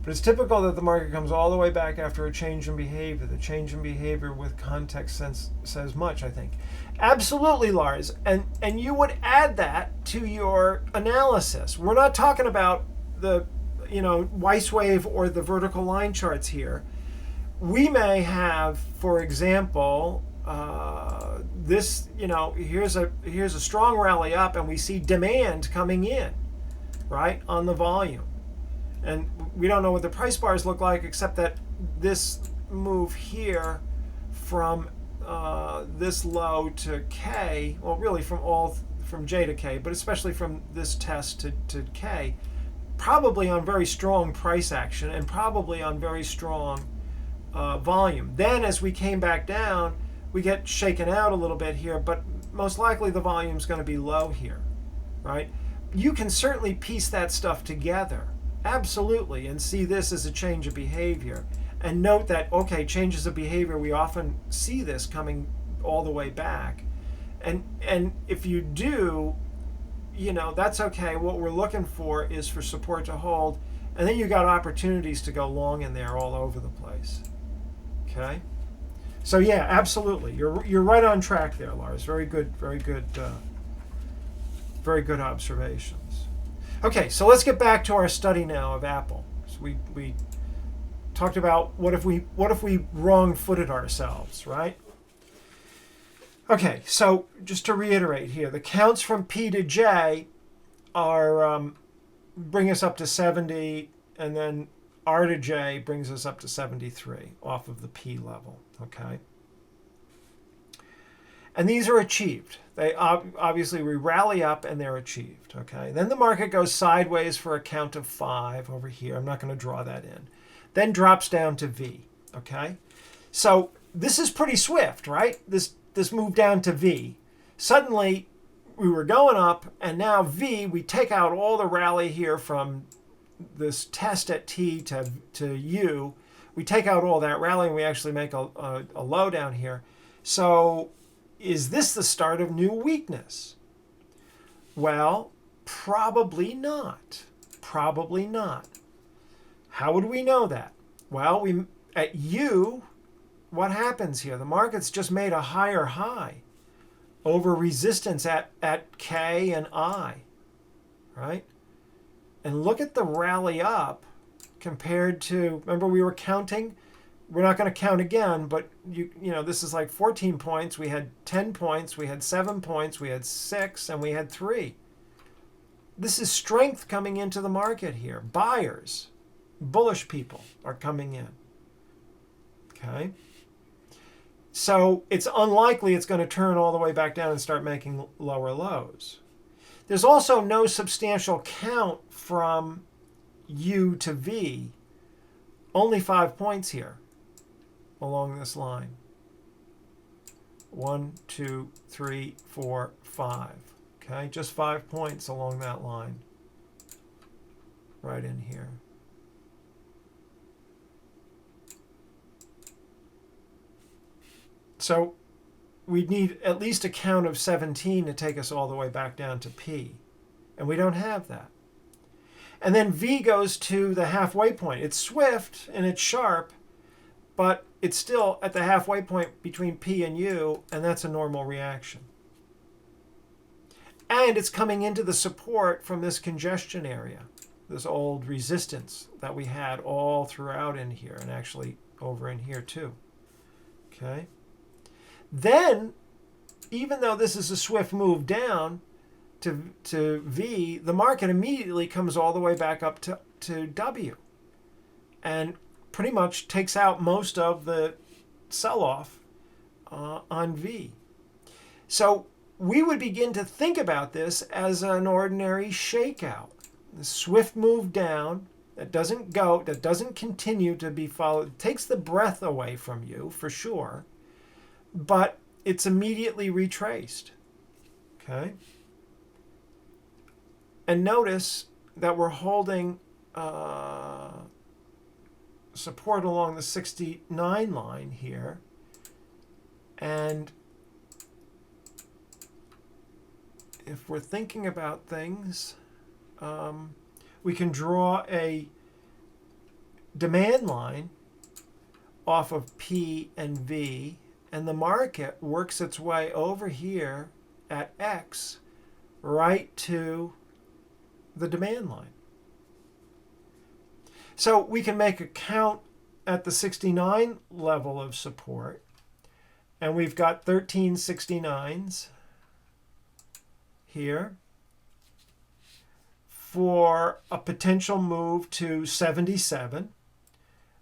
But it's typical that the market comes all the way back after a change in behavior. The change in behavior with context says much, I think. Absolutely, Lars. And you would add that to your analysis. We're not talking about the Weiss wave or the vertical line charts here. We may have, for example, this, here's a strong rally up and we see demand coming in, right, on the volume. And we don't know what the price bars look like except that this move here from this low to K, well, really from J to K, but especially from this test to K, probably on very strong price action and probably on very strong volume. Then as we came back down, we get shaken out a little bit here, but most likely the volume's going to be low here, right? You can certainly piece that stuff together. Absolutely, and see this as a change of behavior. And note that, okay, changes of behavior, we often see this coming all the way back. And if you do, that's okay. What we're looking for is for support to hold. And then you got opportunities to go long in there all over the place. Okay? So yeah, absolutely. You're right on track there, Lars. Very good, very good observations. Okay, so let's get back to our study now of Apple. So we talked about what if we wrong-footed ourselves, right? Okay, so just to reiterate here, the counts from P to J are bring us up to 70, and then R to J brings us up to 73 off of the P level. Okay, and these are achieved. They obviously we rally up and they're achieved. Okay, then the market goes sideways for a count of 5 over here. I'm not going to draw that in. Then drops down to V. Okay, so this is pretty swift, right? This move down to V. Suddenly we were going up, and now V, we take out all the rally here from this test at T to U. We take out all that rally and we actually make a low down here. So is this the start of new weakness? Well, probably not. Probably not. How would we know that? Well, at U, what happens here? The market's just made a higher high over resistance at K and I, right? And look at the rally up compared to, remember we were counting? We're not going to count again, but this is like 14 points. We had 10 points, we had 7 points, we had 6, and we had 3. This is strength coming into the market here. Buyers, bullish people are coming in. Okay? So it's unlikely it's going to turn all the way back down and start making lower lows. There's also no substantial count from U to V. Only 5 points here along this line. 1, 2, 3, 4, 5. Okay, just 5 points along that line. Right in here. So we'd need at least a count of 17 to take us all the way back down to P. And we don't have that. And then V goes to the halfway point. It's swift and it's sharp, but it's still at the halfway point between P and U, and that's a normal reaction. And it's coming into the support from this congestion area, this old resistance that we had all throughout in here, and actually over in here too. Okay. Then, even though this is a swift move down to V, the market immediately comes all the way back up to W and pretty much takes out most of the sell-off on V. So we would begin to think about this as an ordinary shakeout. The swift move down that doesn't continue to be followed, it takes the breath away from you for sure, but it's immediately retraced. Okay? And notice that we're holding support along the 69 line here. And if we're thinking about things, we can draw a demand line off of P and V, and the market works its way over here at X right to the demand line. So we can make a count at the 69 level of support, and we've got 13 69s here for a potential move to 77.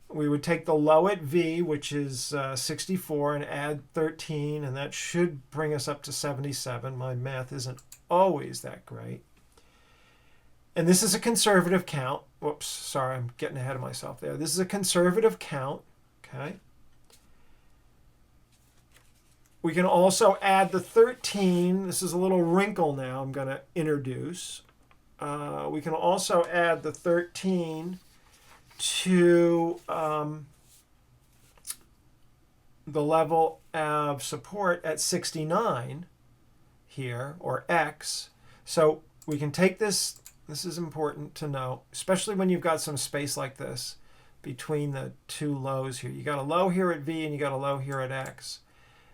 We would take the low at V, which is 64, and add 13, and that should bring us up to 77. My math isn't always that great. And this is a conservative count. Whoops, sorry, I'm getting ahead of myself there. This is a conservative count, okay? We can also add the 13. This is a little wrinkle now I'm going to introduce. we can also add the 13 to the level of support at 69 here, or X. So we can take this. This is important to know, especially when you've got some space like this between the two lows here. You got a low here at V and you got a low here at X.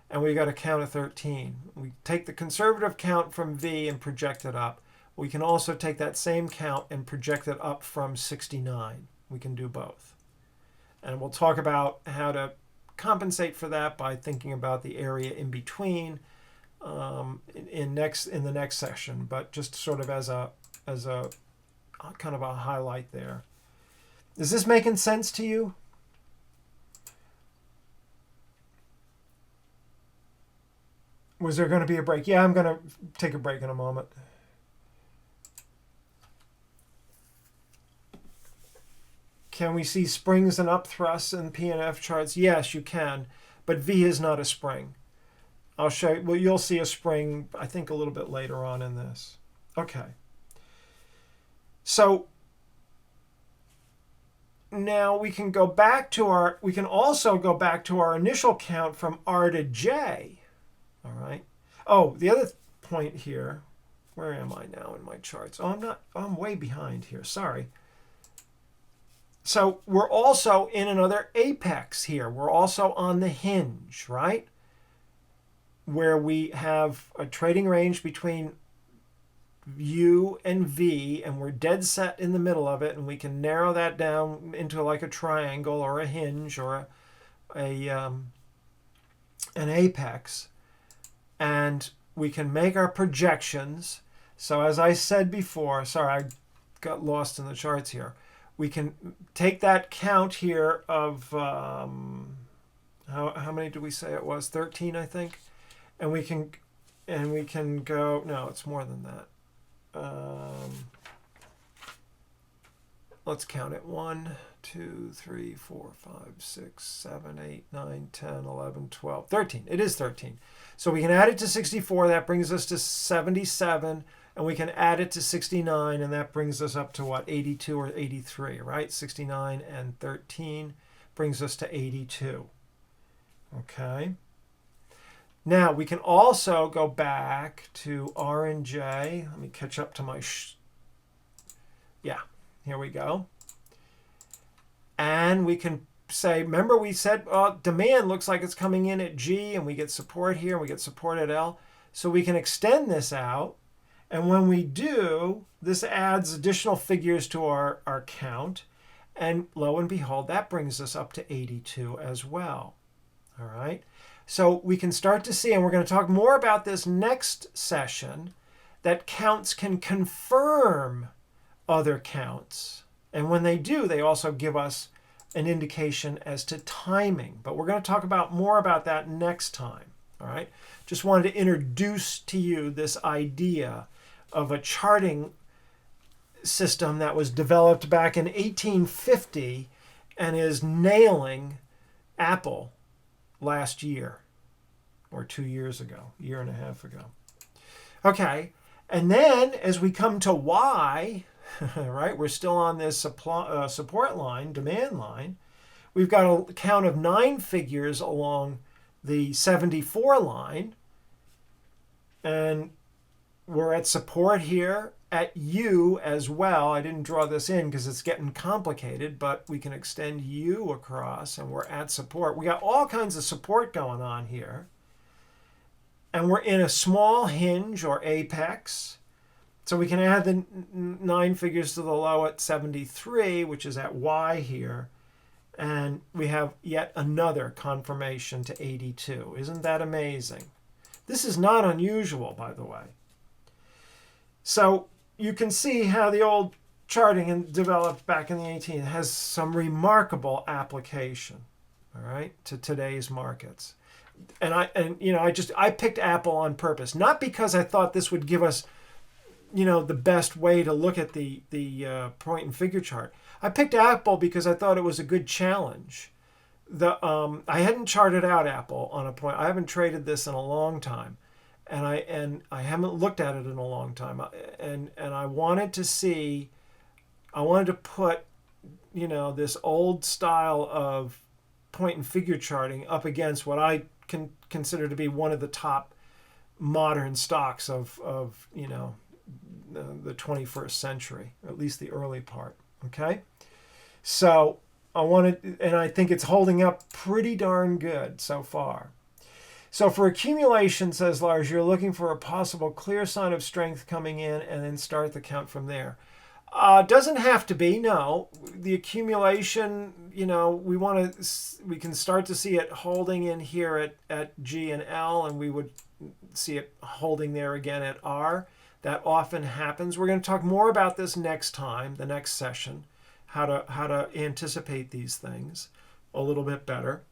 And we got a count of 13. We take the conservative count from V and project it up. We can also take that same count and project it up from 69. We can do both. And we'll talk about how to compensate for that by thinking about the area in between in the next session, but just sort of as a kind of a highlight there. Is this making sense to you? Was there going to be a break? Yeah, I'm going to take a break in a moment. Can we see springs and upthrusts in PNF charts? Yes, you can, but V is not a spring. I'll show you. Well, you'll see a spring, I think, a little bit later on in this. Okay. So now we can go back to we can also go back to our initial count from R to J. All right. Oh, the other point here, where am I now in my charts? Oh, I'm way behind here. Sorry. So we're also in another apex here. We're also on the hinge, right? Where we have a trading range between U and V, and we're dead set in the middle of it, and we can narrow that down into like a triangle or a hinge or an apex, and we can make our projections. So as I said before, sorry, I got lost in the charts here. We can take that count here of how many did we say it was? 13, I think, and we can go. No, it's more than that. Let's count it. 1, 2, 3, 4, 5, 6, 7, 8, 9, 10, 11, 12, 13. It is 13. So we can add it to 64. That brings us to 77. And we can add it to 69. And that brings us up to what? 82 or 83, right? 69 and 13 brings us to 82. Okay. Now we can also go back to R and J. Let me catch up to my yeah, here we go. And we can say, remember we said demand looks like it's coming in at G, and we get support here, and we get support at L. So we can extend this out. And when we do, this adds additional figures to our count. And lo and behold, that brings us up to 82 as well. All right. So we can start to see, and we're going to talk more about this next session, that counts can confirm other counts. And when they do, they also give us an indication as to timing. But we're going to talk about more about that next time. All right. Just wanted to introduce to you this idea of a charting system that was developed back in 1850 and is nailing Apple last year or 2 years ago, a year and a half ago. Okay, and then as we come to Y, right, we're still on this support line, demand line. We've got a count of 9 figures along the 74 line, and we're at support here at U as well. I didn't draw this in because it's getting complicated, but we can extend U across, and we're at support. We got all kinds of support going on here. And we're in a small hinge or apex. So we can add the 9 figures to the low at 73, which is at Y here. And we have yet another confirmation to 82. Isn't that amazing? This is not unusual, by the way. So you can see how the old charting developed back in the 18th has some remarkable application, all right, to today's markets. And I picked Apple on purpose, not because I thought this would give us, the best way to look at the point and figure chart. I picked Apple because I thought it was a good challenge. I hadn't charted out Apple on a point. I haven't traded this in a long time. I haven't looked at it in a long time, and I wanted to see, I wanted to put, this old style of point and figure charting up against what I can consider to be one of the top modern stocks of the 21st century, at least the early part. Okay, so I wanted, and I think it's holding up pretty darn good so far. So for accumulation, says Lars, you're looking for a possible clear sign of strength coming in and then start the count from there. Doesn't have to be, no. The accumulation, we can start to see it holding in here at G and L, and we would see it holding there again at R. That often happens. We're going to talk more about this next time, the next session, how to anticipate these things a little bit better.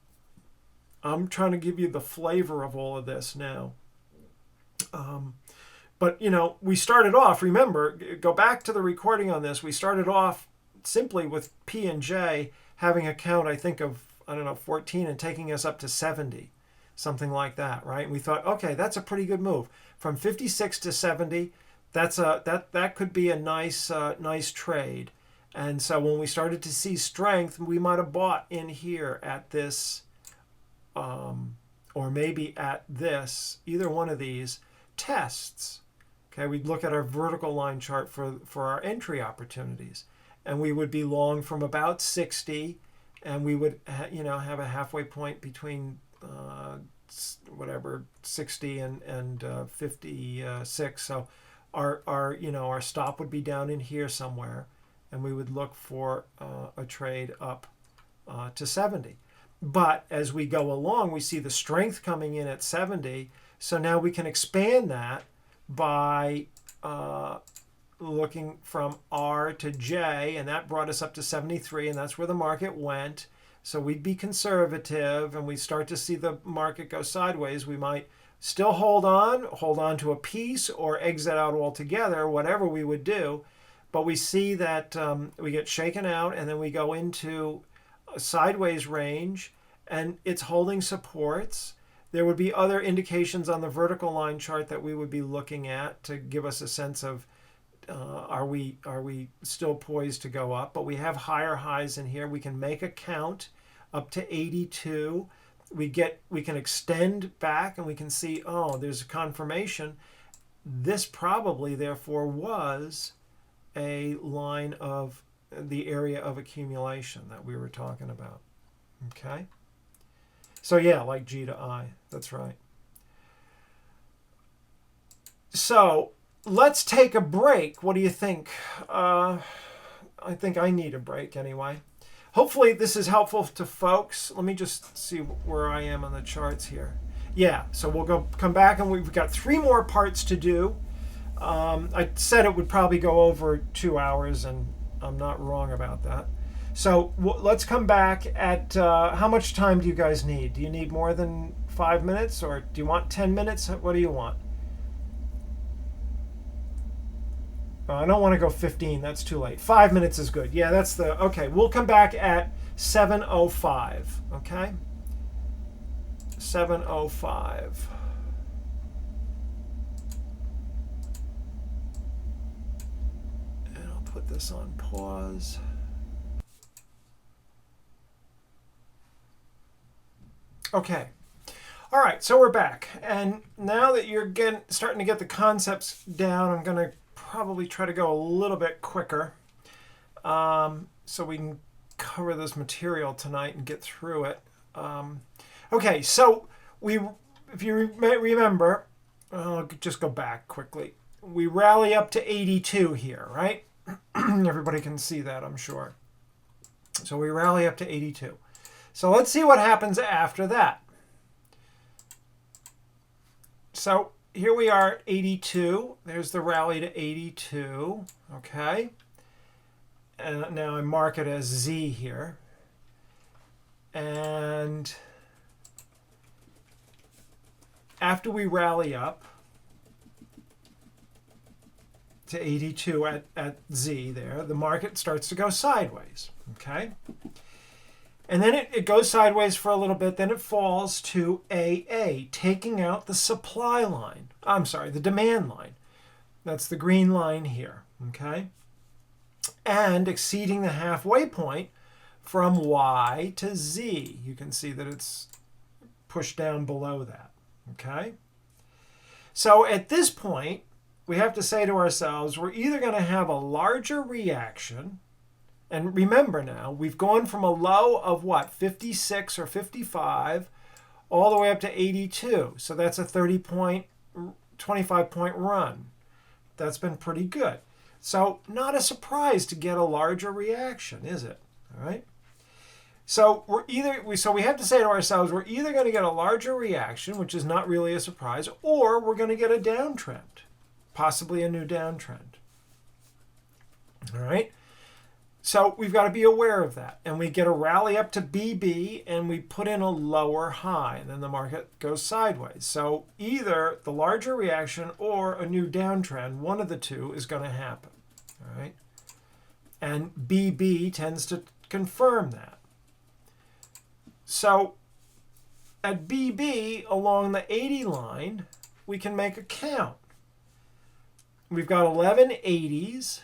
I'm trying to give you the flavor of all of this now. But, we started off, remember, go back to the recording on this. We started off simply with P and J having a count, I think, of, 14 and taking us up to 70, something like that, right? And we thought, okay, that's a pretty good move. From 56 to 70, that could be a nice trade. And so when we started to see strength, we might have bought in here at this, or maybe at this, either one of these tests. Okay, we'd look at our vertical line chart for our entry opportunities, and we would be long from about 60, and we would have a halfway point between 60 and 56. So our stop would be down in here somewhere, and we would look for a trade up to 70. But as we go along, we see the strength coming in at 70. So now we can expand that by looking from R to J, and that brought us up to 73, and that's where the market went. So we'd be conservative, and we start to see the market go sideways. We might still hold on to a piece, or exit out altogether, whatever we would do. But we see that we get shaken out, and then we go into a sideways range, and it's holding supports. There would be other indications on the vertical line chart that we would be looking at to give us a sense of are we still poised to go up. But we have higher highs in here. We can make a count up to 82. We can extend back, and we can see, there's a confirmation. This probably therefore was a line of the area of accumulation that we were talking about. Okay, so yeah, like G to I, that's right. So let's take a break. What do you think? I think I need a break anyway. Hopefully this is helpful to folks. Let me just see where I am on the charts here. Yeah, so we'll come back, and we've got 3 more parts to do. I said it would probably go over 2 hours, and I'm not wrong about that. So let's come back at, how much time do you guys need? Do you need more than 5 minutes, or do you want 10 minutes? What do you want? I don't want to go 15. That's too late. 5 minutes is good. Yeah, that's okay. We'll come back at 7:05. Okay? 7:05. And I'll put this on pause. Okay. All right, so we're back. And now that you're starting to get the concepts down, I'm going to probably try to go a little bit quicker so we can cover this material tonight and get through it. Okay, so if you remember, I'll just go back quickly. We rally up to 82 here, right? Everybody can see that, I'm sure. So we rally up to 82. So let's see what happens after that. So here we are at 82. There's the rally to 82. Okay. And now I mark it as Z here. And after we rally up to 82 at Z there, the market starts to go sideways. Okay. And then it goes sideways for a little bit, then it falls to AA, taking out the supply line. I'm sorry, the demand line. That's the green line here, okay? And exceeding the halfway point from Y to Z. You can see that it's pushed down below that, okay? So at this point, we have to say to ourselves, we're either going to have a larger reaction. And remember now, we've gone from a low of what, 56 or 55 all the way up to 82. So that's a 25-point run. That's been pretty good. So not a surprise to get a larger reaction, is it? All right. So we have to say to ourselves, we're either going to get a larger reaction, which is not really a surprise, or we're going to get a downtrend, possibly a new downtrend. All right. So we've got to be aware of that. And we get a rally up to BB and we put in a lower high. And then the market goes sideways. So either the larger reaction or a new downtrend, one of the two is going to happen. All right. And BB tends to confirm that. So at BB along the 80 line, we can make a count. We've got 11 80s.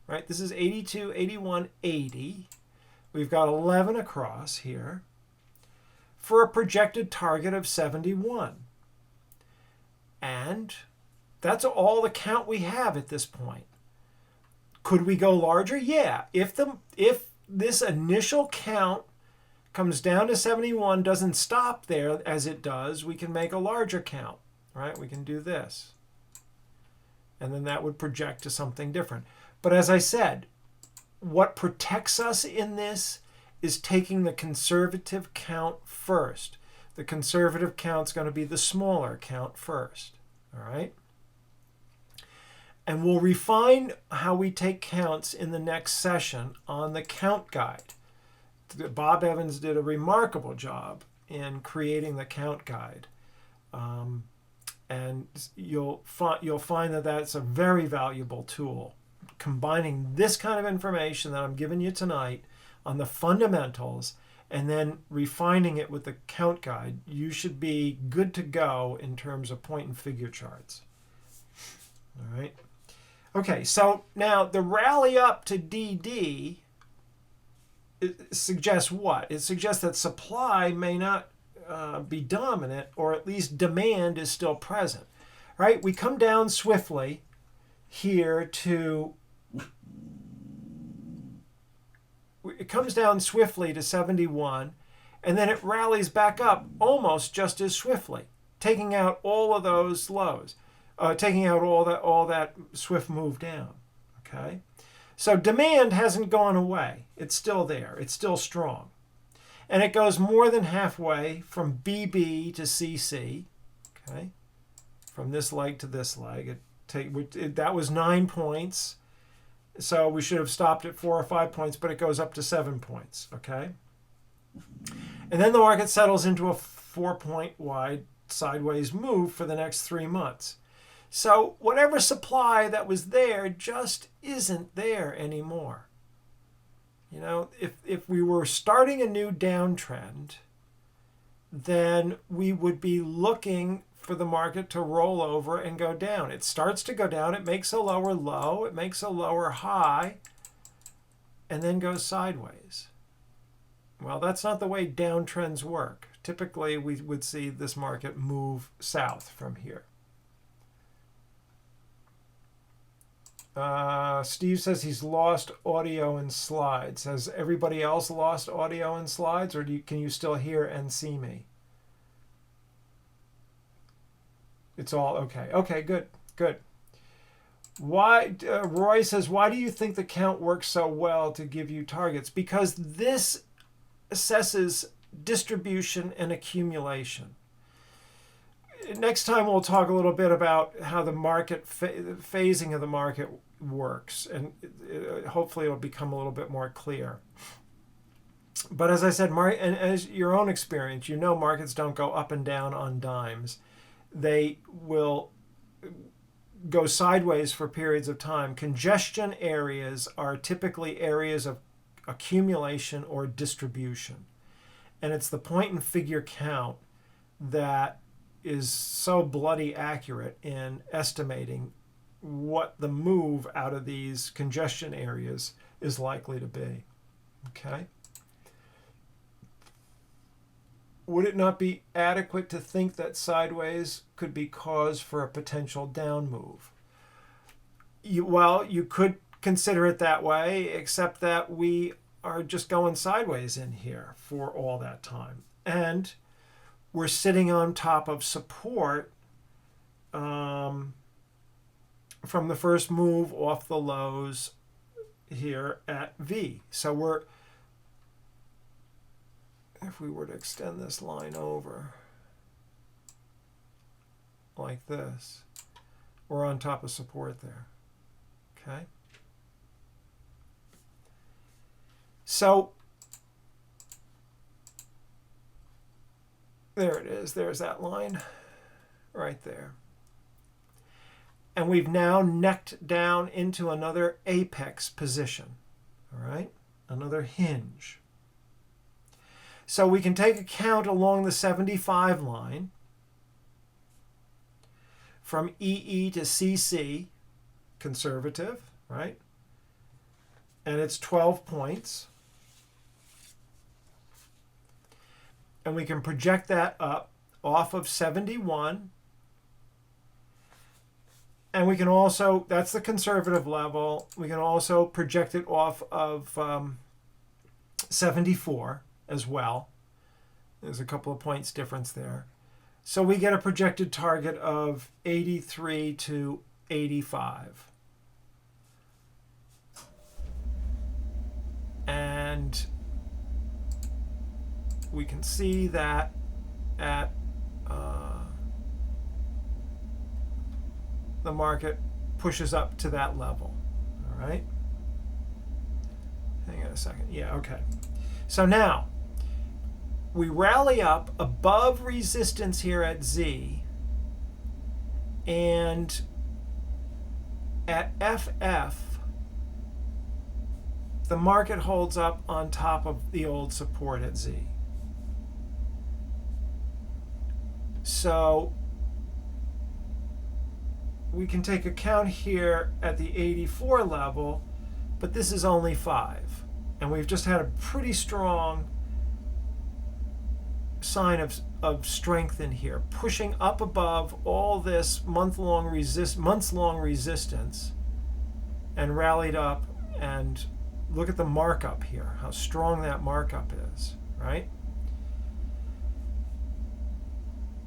Right, this is 82, 81, 80. We've got 11 across here for a projected target of 71. And that's all the count we have at this point. Could we go larger? Yeah. If this initial count comes down to 71, doesn't stop there as it does, we can make a larger count. Right? We can do this. And then that would project to something different. But as I said, what protects us in this is taking the conservative count first. The conservative count's going to be the smaller count first. All right? And we'll refine how we take counts in the next session on the count guide. Bob Evans did a remarkable job in creating the count guide. And you'll find that that's a very valuable tool. Combining this kind of information that I'm giving you tonight on the fundamentals and then refining it with the count guide, you should be good to go in terms of point and figure charts. All right. Okay, so now the rally up to DD suggests what? It suggests that supply may not be dominant, or at least demand is still present. Right? We come down swiftly here to... It comes down swiftly to 71, and then it rallies back up almost just as swiftly, taking out all of those lows, taking out all that swift move down. Okay, so demand hasn't gone away; it's still there. It's still strong, and it goes more than halfway from BB to CC. Okay, from this leg to this leg. That was 9 points. So we should have stopped at 4 or 5 points, but it goes up to 7 points, okay? And then the market settles into a 4-point wide sideways move for the next 3 months. So whatever supply that was there just isn't there anymore. You know, if we were starting a new downtrend, then we would be looking for the market to roll over and go down. It starts to go down, it makes a lower low, it makes a lower high, and then goes sideways. Well, that's not the way downtrends work. Typically, we would see this market move south from here. Steve says he's lost audio and slides. Has everybody else lost audio and slides, or can you still hear and see me? It's all okay. Okay, good. Why? Roy says, why do you think the count works so well to give you targets? Because this assesses distribution and accumulation. Next time we'll talk a little bit about how the market phasing of the market works, and hopefully it'll become a little bit more clear. But as I said, and as your own experience, you know markets don't go up and down on dimes. They will go sideways for periods of time. Congestion areas are typically areas of accumulation or distribution. And it's the point and figure count that is so bloody accurate in estimating what the move out of these congestion areas is likely to be. Okay? Would it not be adequate to think that sideways could be cause for a potential down move? Well, you could consider it that way, except that we are just going sideways in here for all that time. And we're sitting on top of support from the first move off the lows here at V. So if we were to extend this line over like this, we're on top of support there. Okay? So there it is. There's that line right there. And we've now necked down into another apex position. All right? Another hinge. So we can take a count along the 75 line from EE to CC, conservative, right? And it's 12 points. And we can project that up off of 71. And we can also, that's the conservative level, we can also project it off of 74 as well. There's a couple of points difference there. So we get a projected target of 83 to 85. And we can see that at the market pushes up to that level. All right. Hang on a second. Yeah, okay. So now we rally up above resistance here at Z, and at FF, the market holds up on top of the old support at Z. So we can take a count here at the 84 level, but this is only 5. And we've just had a pretty strong sign of strength in here, pushing up above all this months-long resistance, and rallied up. And look at the markup here, how strong that markup is, right?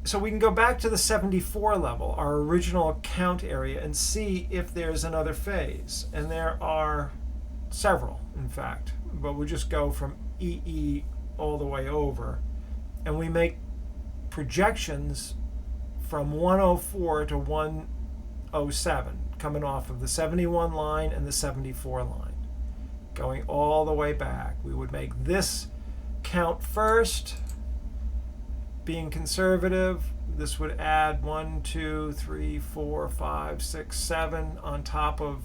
So we can go back to the 74 level, our original count area, and see if there's another phase. And there are several, in fact, but we'll just go from EE all the way over. And we make projections from 104 to 107, coming off of the 71 line and the 74 line, going all the way back. We would make this count first, being conservative. This would add 1, 2, 3, 4, 5, 6, 7 on top of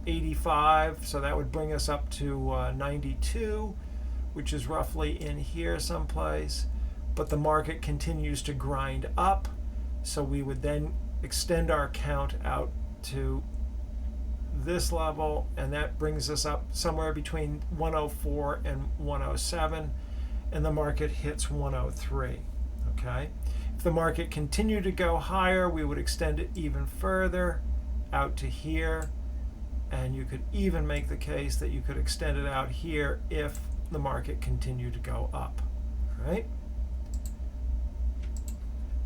85. So that would bring us up to 92, which is roughly in here someplace. But the market continues to grind up, so we would then extend our count out to this level, and that brings us up somewhere between 104 and 107, and the market hits 103. Okay? If the market continued to go higher, we would extend it even further out to here, and you could even make the case that you could extend it out here if the market continued to go up. Right?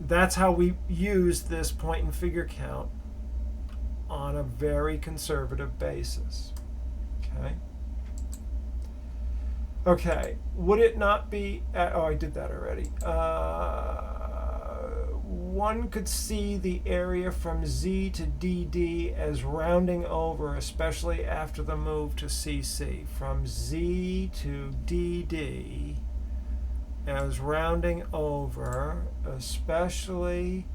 That's how we use this point and figure count on a very conservative basis. Okay. Okay. Would it not be? Oh, I did that already. One could see the area from Z to DD as rounding over, especially after the move to CC. From Z to DD as rounding over, especially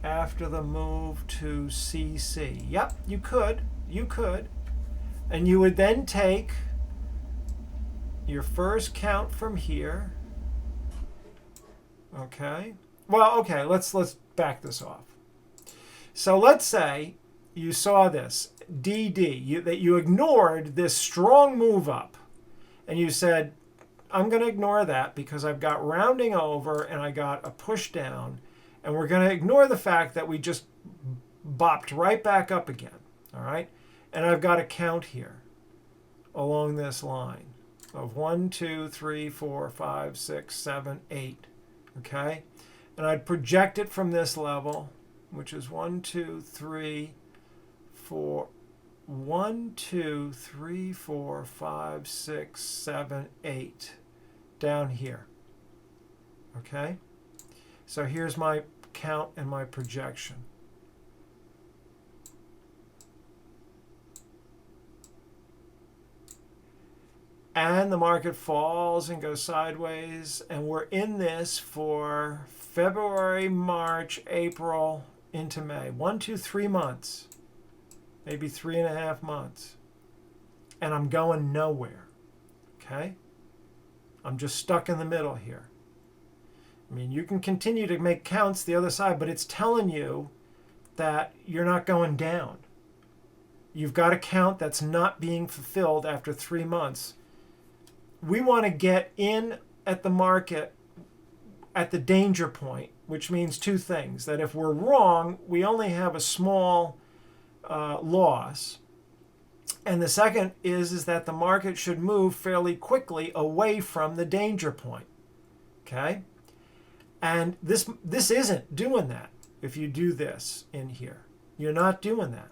after the move to CC. Yep, you could. And you would then take your first count from here Okay. Well, okay, let's back this off. So let's say you saw this DD, that you ignored this strong move up, and you said, I'm going to ignore that because I've got rounding over and I got a push down, and we're going to ignore the fact that we just bopped right back up again. All right, and I've got a count here along this line of 1, 2, 3, 4, 5, 6, 7, 8. Okay, and I'd project it from this level, which is 1, 2, 3, 4. 1, 2, 3, 4, 5, 6, 7, 8 down here. Okay, so here's my count and my projection. And the market falls and goes sideways, and we're in this for February, March, April into May. 1, 2, 3 months. Maybe 3.5 months. And I'm going nowhere. Okay? I'm just stuck in the middle here. I mean, you can continue to make counts the other side, but it's telling you that you're not going down. You've got a count that's not being fulfilled after 3 months. We want to get in at the market at the danger point, which means two things. That if we're wrong, we only have a small loss. And the second is that the market should move fairly quickly away from the danger point. Okay? And this isn't doing that if you do this in here. You're not doing that.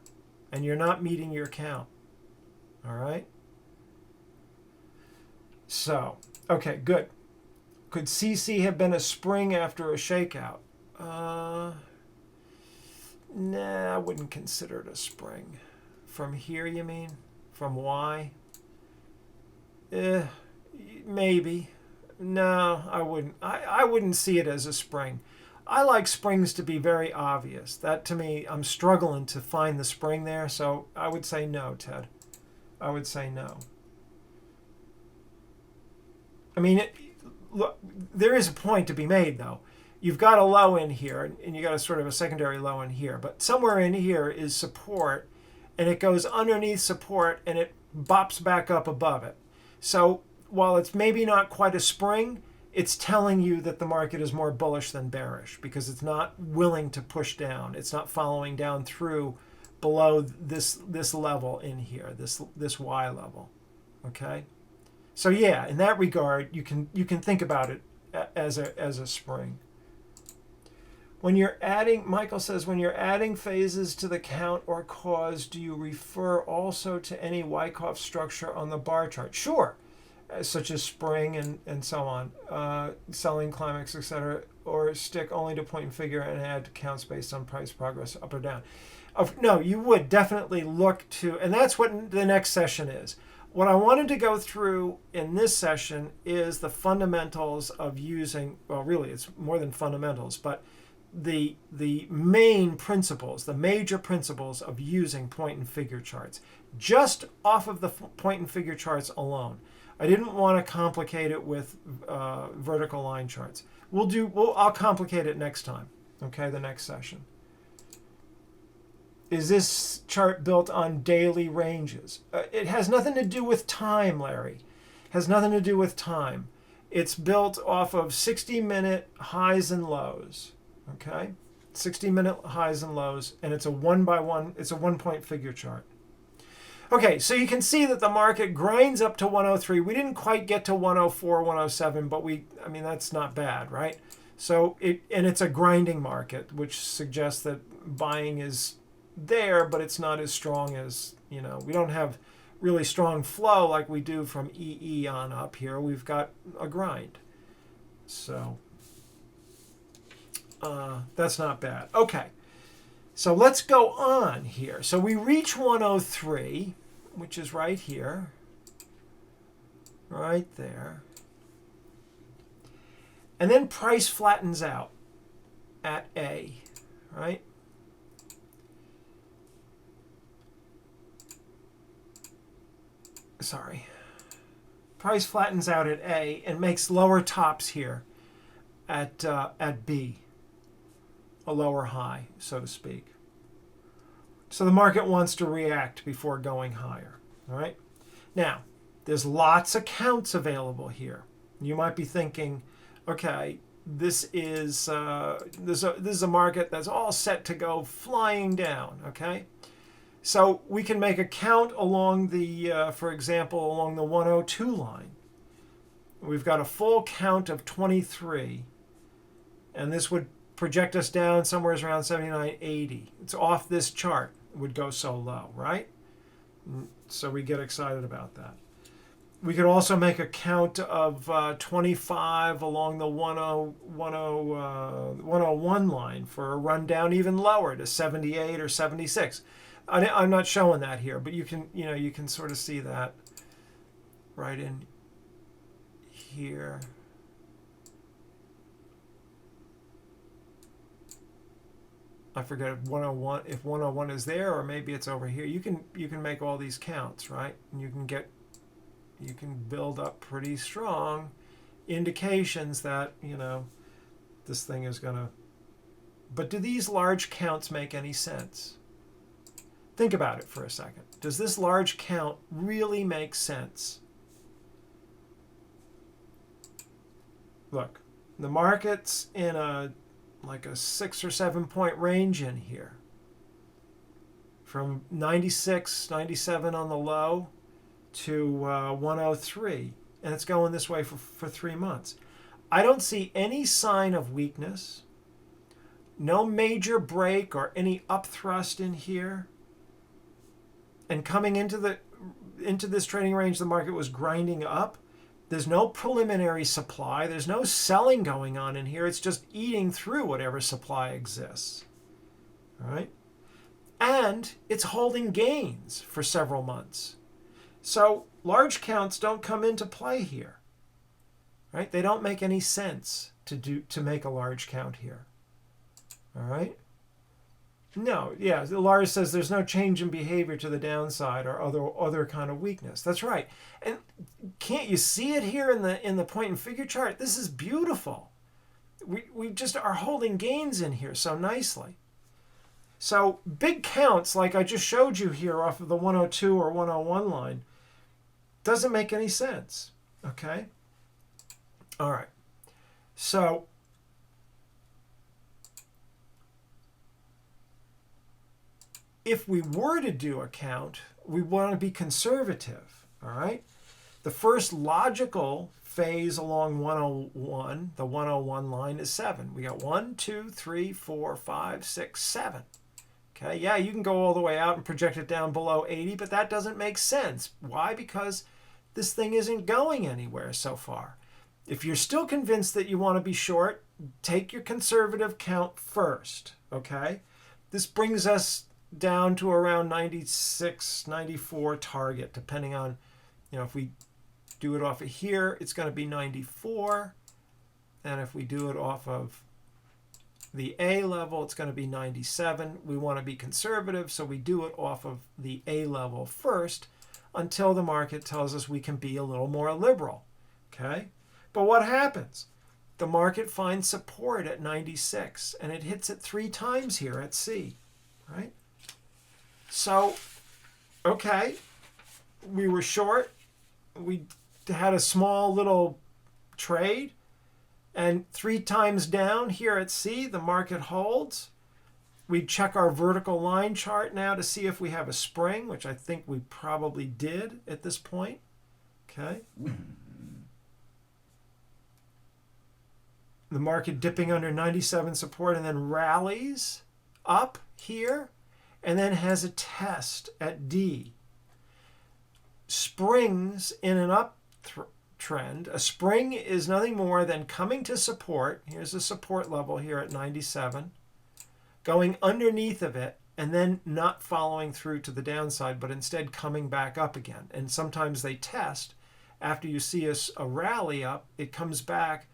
And you're not meeting your count. All right? So, okay, good. Could CC have been a spring after a shakeout? Nah, I wouldn't consider it a spring. From here, you mean? From Y? Maybe. No, I wouldn't. I wouldn't see it as a spring. I like springs to be very obvious. That, to me, I'm struggling to find the spring there, so I would say no, Ted. I would say no. I mean, look, there is a point to be made, though. You've got a low in here, and you got a sort of a secondary low in here. But somewhere in here is support, and it goes underneath support, and it bops back up above it. So while it's maybe not quite a spring, it's telling you that the market is more bullish than bearish because it's not willing to push down. It's not following down through below this level in here, this Y level. Okay? So yeah, in that regard, you can think about it as a spring. When you're adding, Michael says, when you're adding phases to the count or cause, do you refer also to any Wyckoff structure on the bar chart? Sure, such as spring and so on, selling climax, etc., or stick only to point and figure and add counts based on price progress up or down. No, you would definitely look to, and that's what the next session is. What I wanted to go through in this session is the fundamentals of using, well, really, it's more than fundamentals, but the main principles, the major principles of using point and figure charts, just off of the point and figure charts alone. I didn't want to complicate it with vertical line charts. I'll complicate it next time, okay, the next session. Is this chart built on daily ranges? It has nothing to do with time, Larry. It has nothing to do with time. It's built off of 60-minute highs and lows. Okay? 60-minute highs and lows, and it's a one-point figure chart. Okay, so you can see that the market grinds up to 103. We didn't quite get to 104, 107, but that's not bad, right? So it's a grinding market, which suggests that buying is there, but it's not as strong as, we don't have really strong flow like we do from EE on up here. We've got a grind. So that's not bad. Okay, so let's go on here. So we reach 103, which is right here, right there. And then price flattens out at A, right? Sorry. Price flattens out at A and makes lower tops here. at B, a lower high, so to speak. So the market wants to react before going higher. All right. Now, there's lots of counts available here. You might be thinking, okay, this is a market that's all set to go flying down. Okay. So we can make a count along the, for example, along the 102 line. We've got a full count of 23, and this would project us down somewhere around 79.80. It's off this chart. It would go so low, right? So we get excited about that. We could also make a count of 25 along the 101 line for a run down even lower to 78 or 76. I'm not showing that here, but you can sort of see that right in here. I forget if 101 is there, or maybe it's over here. You can make all these counts, right? And you can build up pretty strong indications that, this thing is gonna. But do these large counts make any sense? Think about it for a second. Does this large count really make sense? Look, the market's in like a 6 or 7 point range in here. From 96, 97 on the low to 103. And it's going this way for 3 months. I don't see any sign of weakness. No major break or any upthrust in here. And coming into this trading range, the market was grinding up. There's no preliminary supply. There's no selling going on in here. It's just eating through whatever supply exists. All right? And it's holding gains for several months. So large counts don't come into play here. Right? They don't make any sense to make a large count here. All right? No, yeah, Lars says there's no change in behavior to the downside or other kind of weakness. That's right. And can't you see it here in the point and figure chart? This is beautiful. We just are holding gains in here so nicely. So big counts like I just showed you here off of the 102 or 101 line doesn't make any sense. Okay? All right. So if we were to do a count, we want to be conservative, all right? The first logical phase along 101, the 101 line, is 7. We got 1, 2, 3, 4, 5, 6, 7. Okay, yeah, you can go all the way out and project it down below 80, but that doesn't make sense. Why? Because this thing isn't going anywhere so far. If you're still convinced that you want to be short, take your conservative count first, okay? This brings us down to around 96, 94 target, depending on, if we do it off of here, it's going to be 94. And if we do it off of the A level, it's going to be 97. We want to be conservative, so we do it off of the A level first until the market tells us we can be a little more liberal, okay? But what happens? The market finds support at 96, and it hits it 3 times here at C, right? So, okay, we were short. We had a small little trade. And 3 times down here at C, the market holds. We check our vertical line chart now to see if we have a spring, which I think we probably did at this point. Okay. The market dipping under 97 support and then rallies up here. And then has a test at D. Springs in an uptrend. A spring is nothing more than coming to support. Here's the support level here at 97. Going underneath of it and then not following through to the downside, but instead coming back up again. And sometimes they test. After you see a rally up, it comes back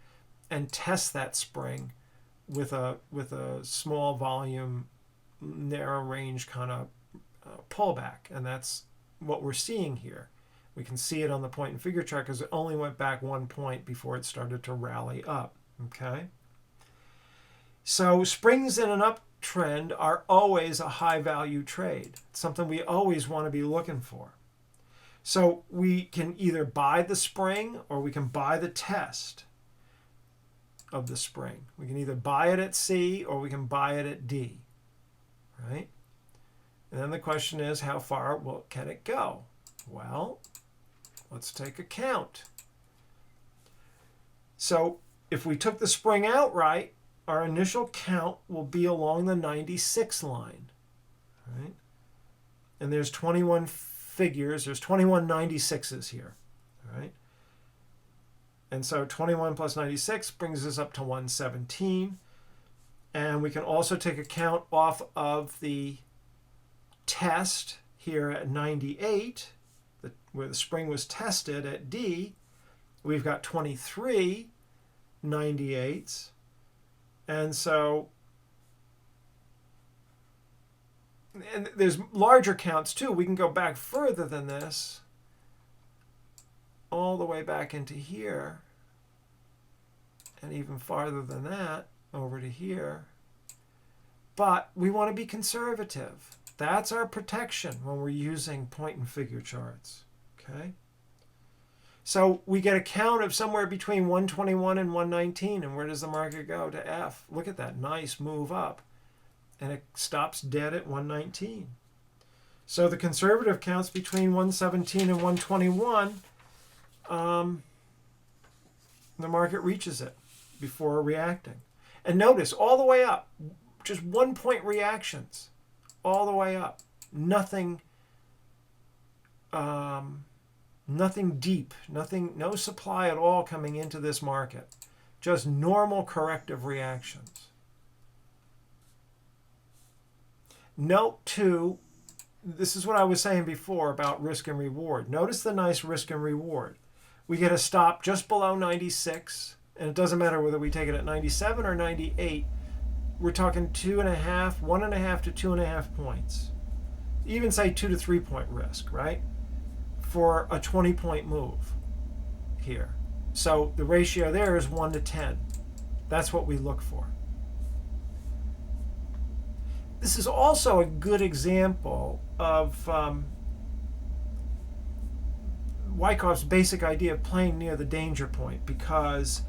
and tests that spring with a small volume, narrow range kind of pullback, and that's what we're seeing here. We can see it on the point and figure chart because it only went back 1 point before it started to rally up. Okay, So springs in an uptrend are always a high value trade. It's something we always want to be looking for. So we can either buy the spring or we can buy the test of the spring. We can either buy it at C or we can buy it at D, right? And then the question is, how far can it go? Well, let's take a count. So if we took the spring outright, our initial count will be along the 96 line, right? And there's 21 figures, there's 21 96s here, right? And so 21 plus 96 brings us up to 117. And we can also take a count off of the test here at 98, where the spring was tested at D. We've got 23 98s. And so, and there's larger counts too. We can go back further than this, all the way back into here, and even farther than that, over to here. But we want to be conservative. That's our protection when we're using point and figure charts, okay? So we get a count of somewhere between 121 and 119, and where does the market go? To F. Look at that nice move up, and it stops dead at 119. So the conservative counts between 117 and 121, the market reaches it before reacting. And notice, all the way up, just 1 point reactions, all the way up. Nothing deep, no supply at all coming into this market. Just normal corrective reactions. Note too, this is what I was saying before about risk and reward. Notice the nice risk and reward. We get a stop just below 96, and it doesn't matter whether we take it at 97 or 98. We're talking 1.5 to 2.5 points. Even say 2 to 3 point risk, right? For a 20-point move here. So the ratio there is 1 to 10. That's what we look for. This is also a good example of Wyckoff's basic idea of playing near the danger point, because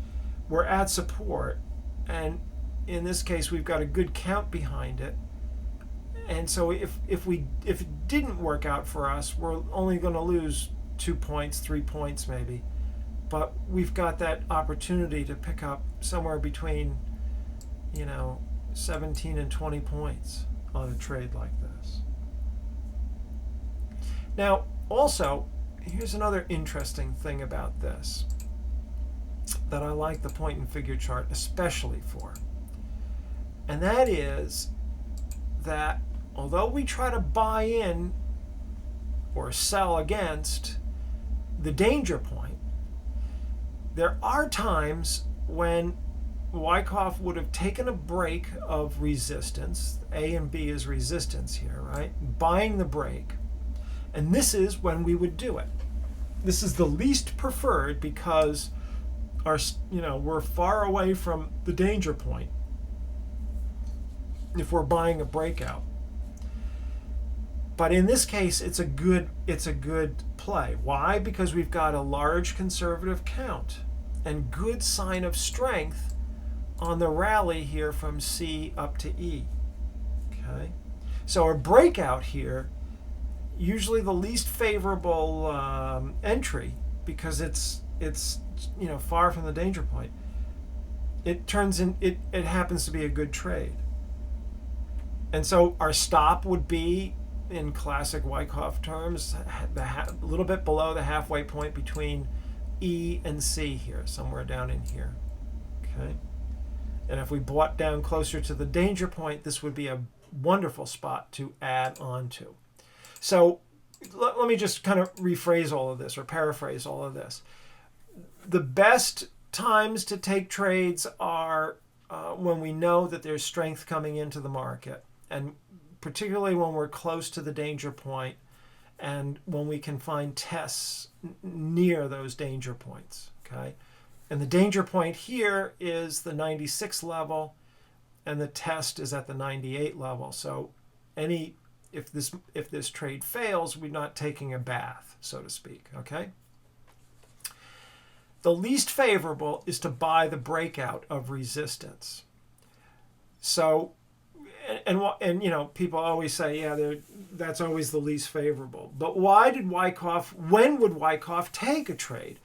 we're at support, and in this case we've got a good count behind it. And so if it didn't work out for us, we're only going to lose 2 points, 3 points maybe. But we've got that opportunity to pick up somewhere between, 17 and 20 points on a trade like this. Now, also, here's another interesting thing about this that I like the point and figure chart especially for. And that is that although we try to buy in or sell against the danger point, there are times when Wyckoff would have taken a break of resistance. A and B is resistance here, right? Buying the break. And this is when we would do it. This is the least preferred because we're far away from the danger point if we're buying a breakout. But in this case, it's a good play. Why? Because we've got a large conservative count and good sign of strength on the rally here from C up to E. Okay, so a breakout here, usually the least favorable entry, because it's far from the danger point. It happens to be a good trade. And so our stop would be, in classic Wyckoff terms, a little bit below the halfway point between E and C here, somewhere down in here. Okay, and if we bought down closer to the danger point, this would be a wonderful spot to add on to. So let me just kind of rephrase all of this or paraphrase all of this. The best times to take trades are when we know that there's strength coming into the market, and particularly when we're close to the danger point and when we can find tests near those danger points, okay? And the danger point here is the 96 level, and the test is at the 98 level. So if this trade fails, we're not taking a bath, so to speak, okay? The least favorable is to buy the breakout of resistance. So, and you know, people always say, yeah, that's always the least favorable. But when would Wyckoff take a trade?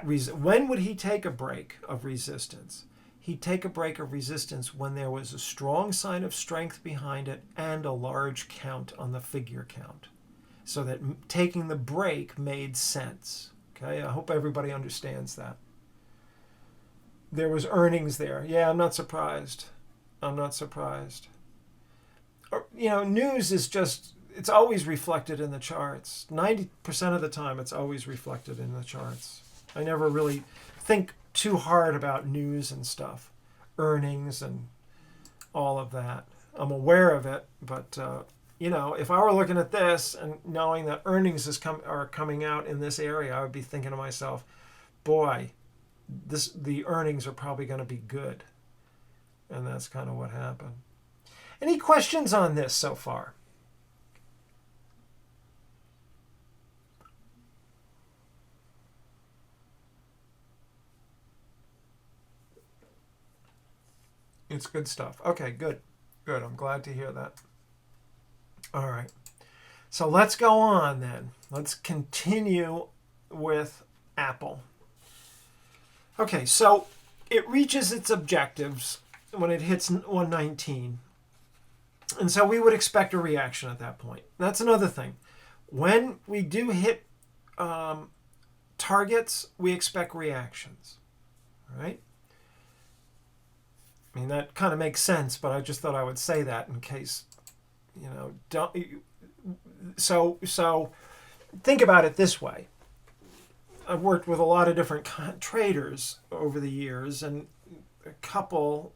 When would he take a break of resistance? He'd take a break of resistance when there was a strong sign of strength behind it and a large count on the figure count, so that taking the break made sense. Okay, I hope everybody understands that. There was earnings there. Yeah, I'm not surprised. I'm not surprised. Or, you know, news is just, it's always reflected in the charts. 90% of the time, it's always reflected in the charts. I never really think too hard about news and stuff, earnings and all of that. I'm aware of it, but you know, if I were looking at this and knowing that earnings are coming out in this area, I would be thinking to myself, boy, the earnings are probably going to be good. And that's kind of what happened. Any questions on this so far? It's good stuff. Okay, good. Good. I'm glad to hear that. All right. So let's go on then. Let's continue with Apple. Okay, so it reaches its objectives when it hits 119. And so we would expect a reaction at that point. That's another thing. When we do hit targets, we expect reactions. All right? I mean, that kind of makes sense, but I just thought I would say that in case, you know, don't. So think about it this way. I've worked with a lot of different traders over the years, and a couple,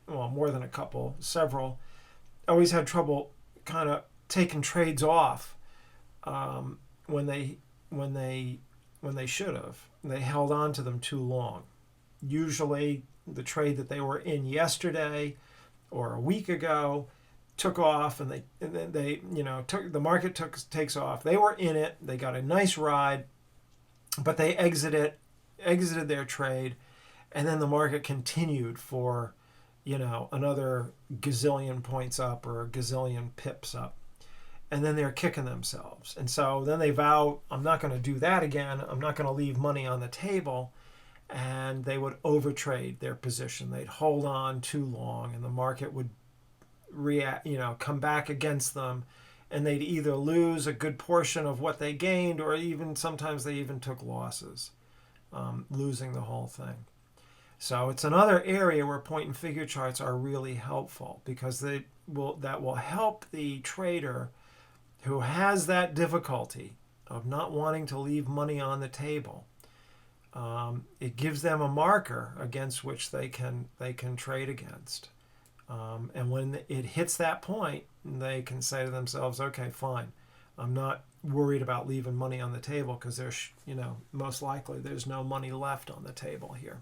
well, more than a couple, several, always had trouble kind of taking trades off when they should have. They held on to them too long. Usually the trade that they were in yesterday or a week ago took off, and they you know, the market takes off. They were in it. They got a nice ride, but they exited their trade, and then the market continued for, you know, another gazillion points up or a gazillion pips up. And then they're kicking themselves. And so then they vow, I'm not going to do that again. I'm not going to leave money on the table. And they would overtrade their position. They'd hold on too long, and the market would react, you know, come back against them, and they'd either lose a good portion of what they gained, or even sometimes they even took losses, losing the whole thing. So it's another area where point and figure charts are really helpful, because that will help the trader who has that difficulty of not wanting to leave money on the table. It gives them a marker against which they can trade against. And when it hits that point, they can say to themselves, okay, fine, I'm not worried about leaving money on the table, because there's, you know, most likely there's no money left on the table here.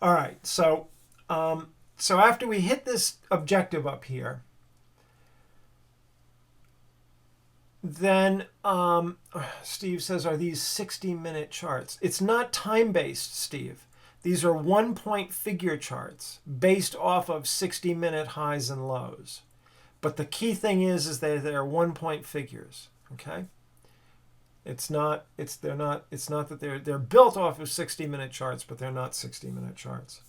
All right, so after we hit this objective up here, then Steve says, are these 60-minute charts? It's not time-based, Steve. These are one-point figure charts based off of 60-minute highs and lows. But the key thing is that they're one-point figures. Okay? It's not that they're built off of 60-minute charts, but they're not 60-minute charts.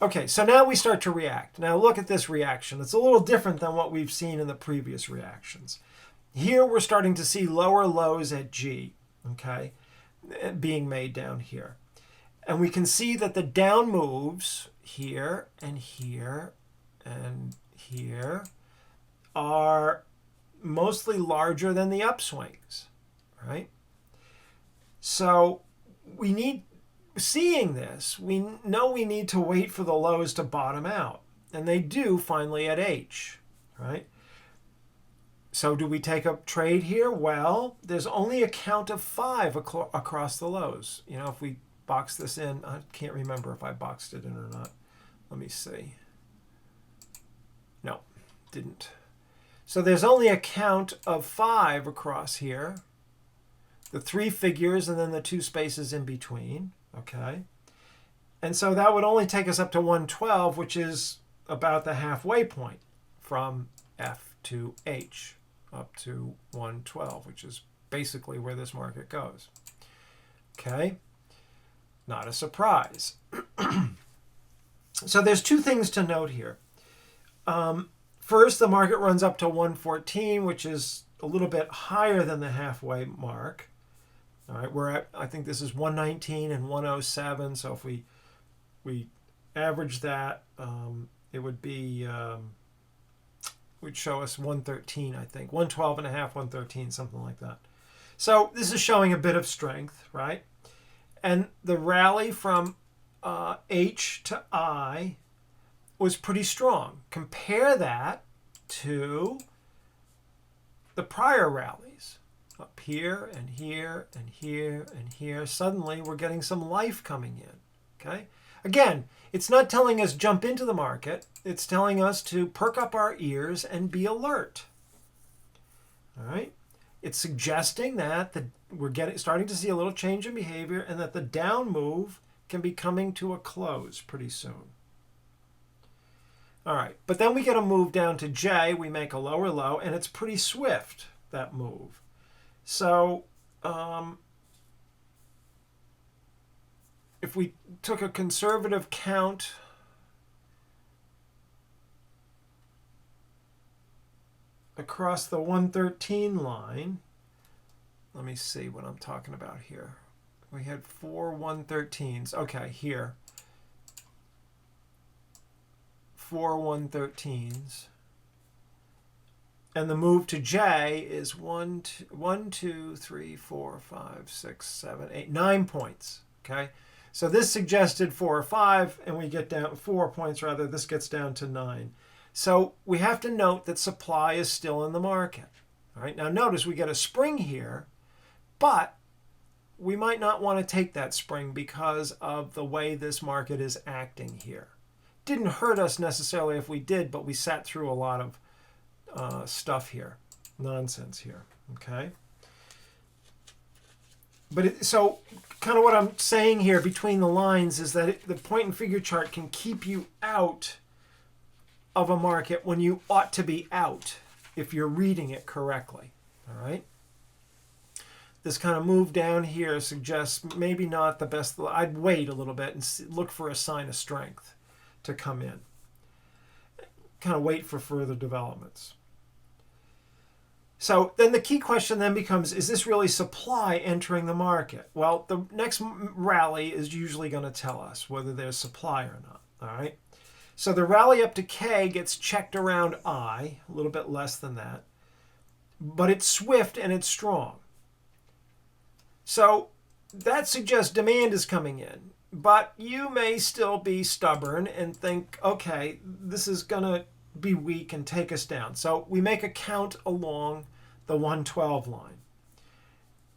Okay, so now we start to react. Now look at this reaction. It's a little different than what we've seen in the previous reactions. Here we're starting to see lower lows at G, okay, being made down here. And we can see that the down moves here and here and here are mostly larger than the upswings, right? So seeing this, we know we need to wait for the lows to bottom out. And they do finally at H, right? So do we take a trade here? Well, there's only a count of 5 across the lows. You know, if we box this in, I can't remember if I boxed it in or not. Let me see. No, didn't. So there's only a count of 5 across here. The 3 figures and then the 2 spaces in between. Okay. And so that would only take us up to 112, which is about the halfway point from F to H, up to 112, which is basically where this market goes. Okay. Not a surprise. So there's 2 things to note here. First, the market runs up to 114, which is a little bit higher than the halfway mark. All right, we're at, I think this is 119 and 107. So if we average that, it would be, would show us 113, I think. 112 and a half, 113, something like that. So this is showing a bit of strength, right? And the rally from H to I was pretty strong. Compare that to the prior rallies. Up here and here and here and here. Suddenly we're getting some life coming in. Okay? Again, it's not telling us jump into the market. It's telling us to perk up our ears and be alert. All right? It's suggesting that we're starting to see a little change in behavior and that the down move can be coming to a close pretty soon. All right, but then we get a move down to J, we make a lower low, and it's pretty swift, that move. So if we took a conservative count across the 113 line, let me see what I'm talking about here. We had 4 113s. Okay, here. 4 113s. And the move to J is 1, 2, 3, 4, 5, 6, 7, 8, 9 points. Okay? So this suggested 4 or 5, and we get down 4 points rather. This gets down to 9. So we have to note that supply is still in the market. All right? Now notice we get a spring here, but we might not want to take that spring because of the way this market is acting here. Didn't hurt us necessarily if we did, but we sat through a lot of stuff here, nonsense here, okay? But so kind of what I'm saying here between the lines is that the point and figure chart can keep you out of a market when you ought to be out if you're reading it correctly, all right? This kind of move down here suggests maybe not the best. I'd wait a little bit and look for a sign of strength to come in. Kind of wait for further developments. So then the key question then becomes, is this really supply entering the market? Well, the next rally is usually going to tell us whether there's supply or not. All right. So the rally up to K gets checked around I, a little bit less than that. But it's swift and it's strong. So that suggests demand is coming in. But you may still be stubborn and think, okay, this is going to be weak and take us down. So we make a count along the 112 line.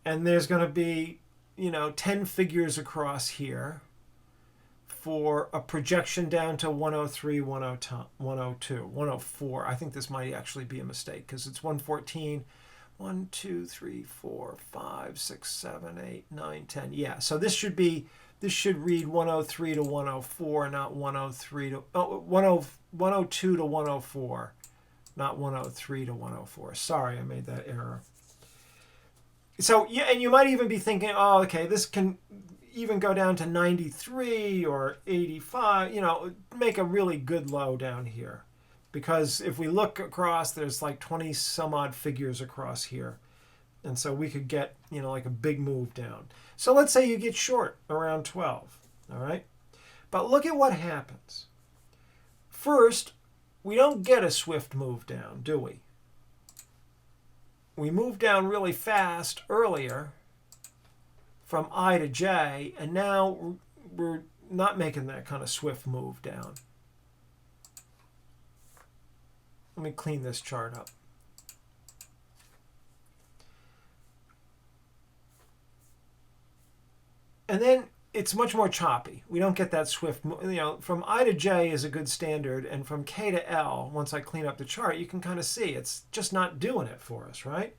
And there's going to be, 10 figures across here for a projection down to 103, 102, 104. I think this might actually be a mistake because it's 114. 1, 2, 3, 4, 5, 6, 7, 8, 9, 10. Yeah, so this should read 103 to 104, not 103 to 102 to 104, not 103 to 104. Sorry, I made that error. So yeah, and you might even be thinking, oh, okay, this can even go down to 93 or 85. Make a really good low down here. Because if we look across, there's like 20 some odd figures across here. And so we could get, like a big move down. So let's say you get short around 12, all right? But look at what happens. First, we don't get a swift move down, do we? We moved down really fast earlier from I to J, and now we're not making that kind of swift move down. Let me clean this chart up. And then it's much more choppy. We don't get that swift, from I to J is a good standard, and from K to L, once I clean up the chart, you can kind of see it's just not doing it for us, right?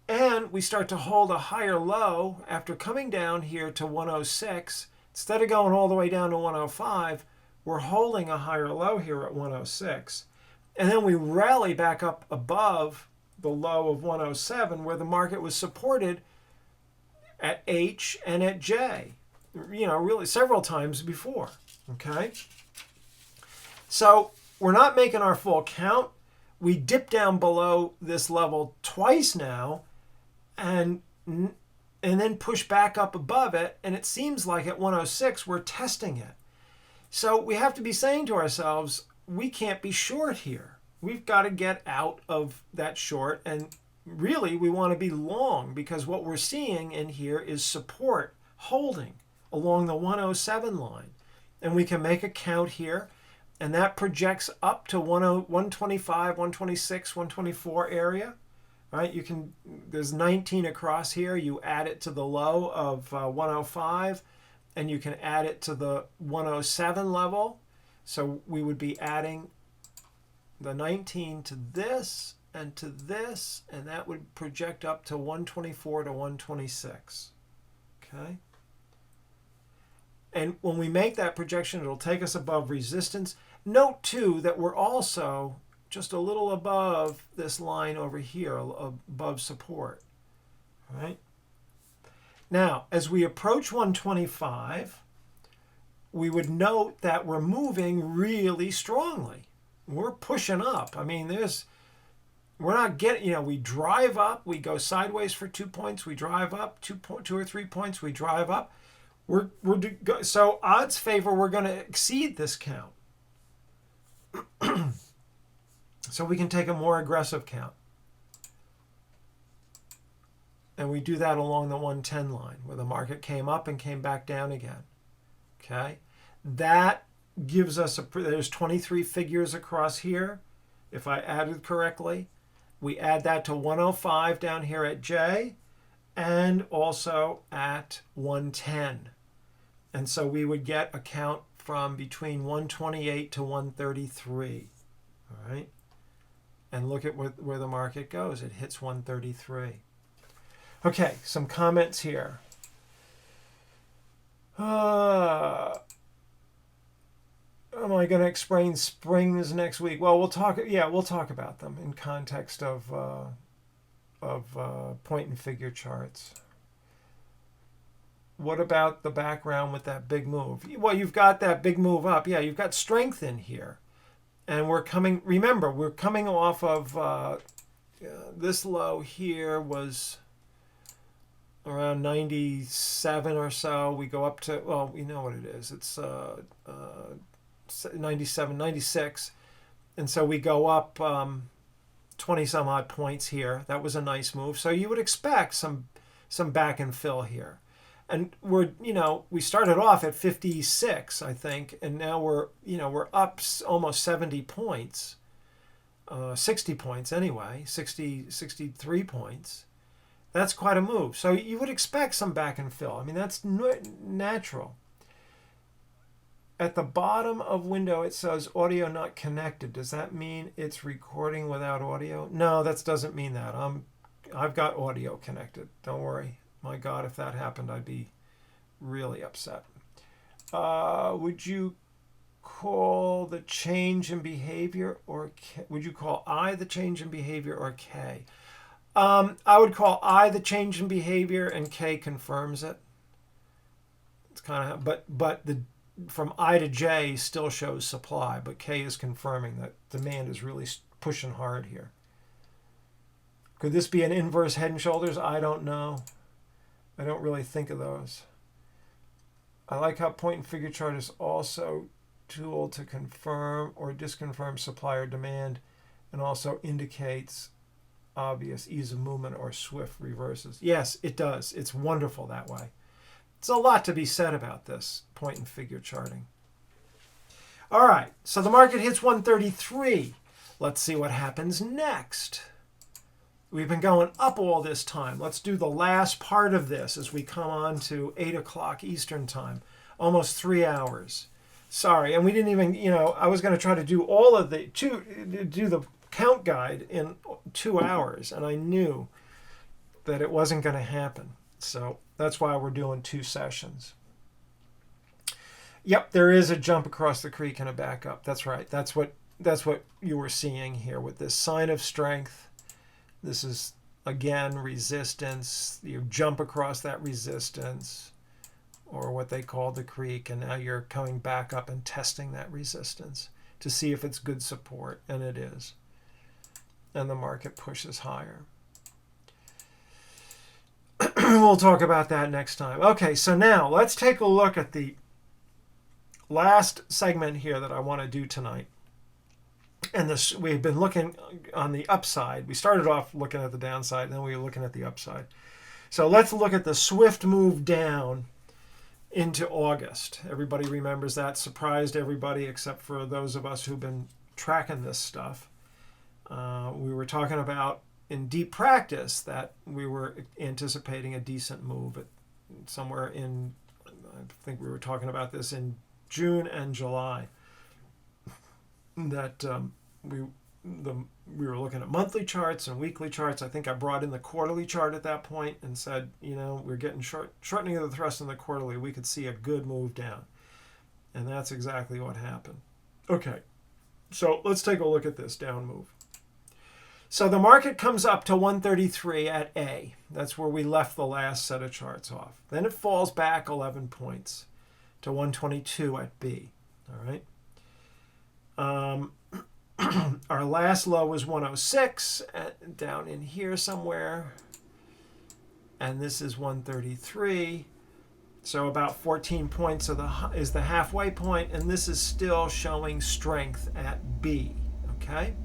And we start to hold a higher low after coming down here to 106. Instead of going all the way down to 105, we're holding a higher low here at 106. And then we rally back up above the low of 107, where the market was supported at H and at J, really several times before, okay? So we're not making our full count. We dip down below this level twice now and then push back up above it, and it seems like at 106 we're testing it. So we have to be saying to ourselves, we can't be short here. We've got to get out of that short, and really we want to be long, because what we're seeing in here is support holding along the 107 line. And we can make a count here, and that projects up to 125, 126, 124 area. Right? There's 19 across here. You add it to the low of 105, and you can add it to the 107 level. So we would be adding the 19 to this and to this, and that would project up to 124 to 126. Okay? And when we make that projection, it'll take us above resistance. Note, too, that we're also just a little above this line over here, above support. All right? Now, as we approach 125, we would note that we're moving really strongly. We're pushing up. I mean, we're not getting, we drive up, we go sideways for 2 points, we drive up 2 or 3 points, we drive up. So odds favor we're going to exceed this count. So we can take a more aggressive count. And we do that along the 110 line, where the market came up and came back down again. Okay? That gives us there's 23 figures across here, if I added correctly. We add that to 105 down here at J, and also at 110. And so we would get a count from between 128 to 133. All right? And look at where the market goes. It hits 133. Okay, some comments here. Am I going to explain springs next week? Well, we'll talk about them in context of point and figure charts. What about the background with that big move? Well, you've got that big move up. Yeah, you've got strength in here. And we're coming off of this low here was around 97 or so. We go up to, well, we know what it is. It's 97, 96. And so we go up 20 some odd points here. That was a nice move. So you would expect some back and fill here. And we started off at 56, I think, and now we're up almost 70 points, 60 points anyway, 63 points. That's quite a move. So you would expect some back and fill. I mean, that's natural. At the bottom of window, it says audio not connected. Does that mean it's recording without audio? No, that doesn't mean that. I've got audio connected. Don't worry. My God, if that happened, I'd be really upset. Would you call the change in behavior, or would you call I the change in behavior, or K? I would call I the change in behavior, and K confirms it. It's kind of, but from I to J still shows supply, but K is confirming that demand is really pushing hard here. Could this be an inverse head and shoulders? I don't know. I don't really think of those. I like how point and figure chart is also tool to confirm or disconfirm supply or demand, and also indicates obvious ease of movement or swift reverses. Yes, it does. It's wonderful that way. It's a lot to be said about this point and figure charting. All right, so the market hits 133. Let's see what happens next. We've been going up all this time. Let's do the last part of this as we come on to 8 o'clock Eastern time. Almost 3 hours. Sorry, and we didn't even, I was going to try to do all of do the count guide in 2 hours, and I knew that it wasn't going to happen. So that's why we're doing 2 sessions. Yep, there is a jump across the creek and a back up. That's right. That's what you were seeing here with this sign of strength. This is, again, resistance. You jump across that resistance, or what they call the creek, and now you're coming back up and testing that resistance to see if it's good support, and it is. And the market pushes higher. We'll talk about that next time. Okay, so now let's take a look at the last segment here that I want to do tonight. And this, we've been looking on the upside. We started off looking at the downside, and then we were looking at the upside. So let's look at the swift move down into August. Everybody remembers that. Surprised everybody except for those of us who've been tracking this stuff. We were talking about in deep practice that we were anticipating a decent move at somewhere in, I think we were talking about this in June and July, that we were looking at monthly charts and weekly charts. I think I brought in the quarterly chart at that point and said, we're getting shortening of the thrust in the quarterly. We could see a good move down. And that's exactly what happened. Okay, so let's take a look at this down move. So the market comes up to 133 at A. That's where we left the last set of charts off. Then it falls back 11 points to 122 at B. All right. Our last low was 106 down in here somewhere. And this is 133. So about 14 points is the halfway point, and this is still showing strength at B. Okay.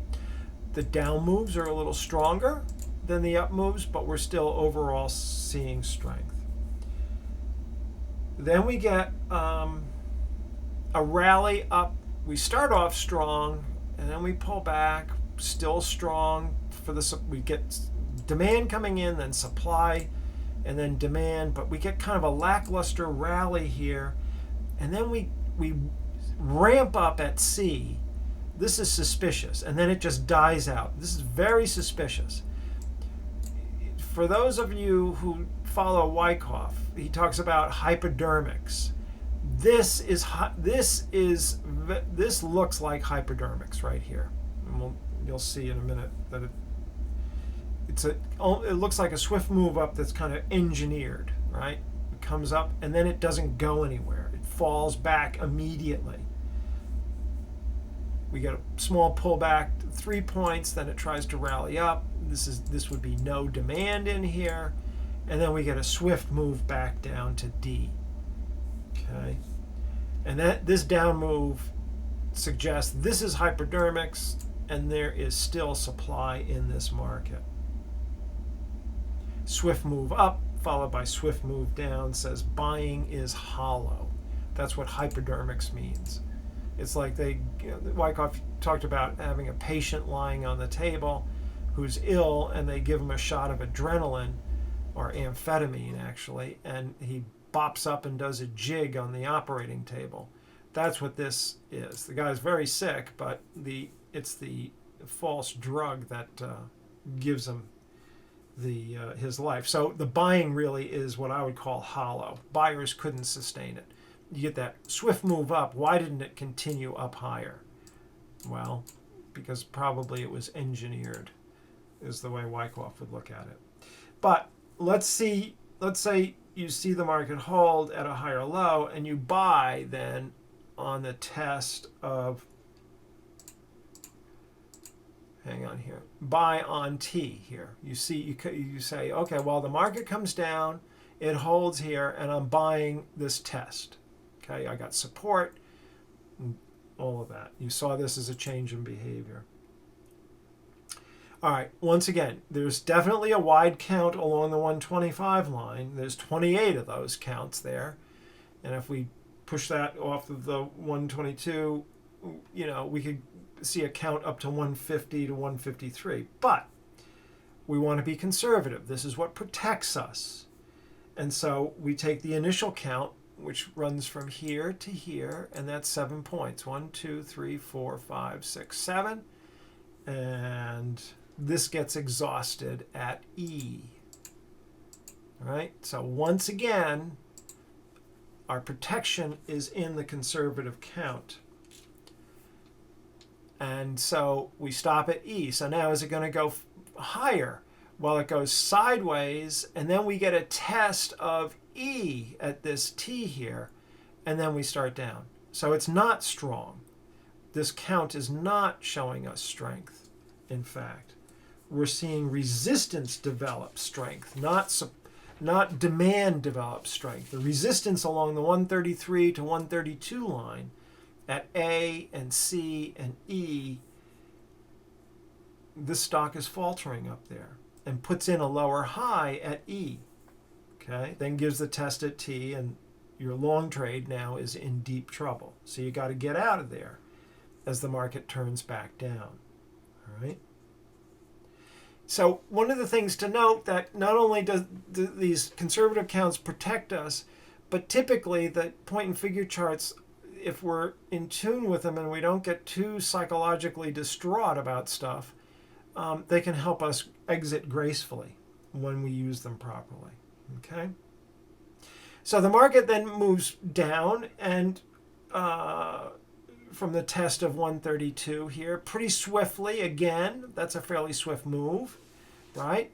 The down moves are a little stronger than the up moves, but we're still overall seeing strength. Then we get a rally up. We start off strong, and then we pull back, still strong. We get demand coming in, then supply, and then demand. But we get kind of a lackluster rally here, and then we ramp up at C. This is suspicious, and then it just dies out. This is very suspicious. For those of you who follow Wyckoff, he talks about hypodermics. This looks like hypodermics right here. And you'll see in a minute that it looks like a swift move up that's kind of engineered, right? It comes up and then it doesn't go anywhere. It falls back immediately. We get a small pullback, 3 points, then it tries to rally up. This would be no demand in here, and then we get a swift move back down to D. Okay, and this down move suggests this is hypodermics, and there is still supply in this market. Swift move up followed by swift move down says buying is hollow. That's what hypodermics means. It's like Wyckoff talked about having a patient lying on the table who's ill, and they give him a shot of adrenaline or amphetamine, actually, and he bops up and does a jig on the operating table. That's what this is. The guy's very sick, but it's the false drug that gives him his life. So the buying really is what I would call hollow. Buyers couldn't sustain it. You get that swift move up. Why didn't it continue up higher? Well, because probably it was engineered, is the way Wyckoff would look at it. But let's say you see the market hold at a higher low, and you buy then on the test of, hang on here, buy on T here. You say, okay, well, the market comes down, it holds here, and I'm buying this test. Okay, I got support, all of that. You saw this as a change in behavior. All right, once again, there's definitely a wide count along the 125 line. There's 28 of those counts there. And if we push that off of the 122, we could see a count up to 150 to 153. But we want to be conservative. This is what protects us. And so we take the initial count, which runs from here to here, and that's 7 points. 1, 2, 3, 4, 5, 6, 7. And this gets exhausted at E. All right? So once again, our protection is in the conservative count. And so we stop at E. So now is it going to go higher? Well, it goes sideways, and then we get a test of E at this T here, and then we start down. So it's not strong. This count is not showing us strength. In fact, we're seeing resistance develop strength, not demand develop strength. The resistance along the 133 to 132 line at A and C and E, this stock is faltering up there and puts in a lower high at E. Okay, then gives the test at T, and your long trade now is in deep trouble. So you got to get out of there as the market turns back down. All right. So one of the things to note that not only does these conservative counts protect us, but typically the point and figure charts, if we're in tune with them and we don't get too psychologically distraught about stuff, they can help us exit gracefully when we use them properly. Okay? So the market then moves down, and from the test of 132 here, pretty swiftly again. That's a fairly swift move, right?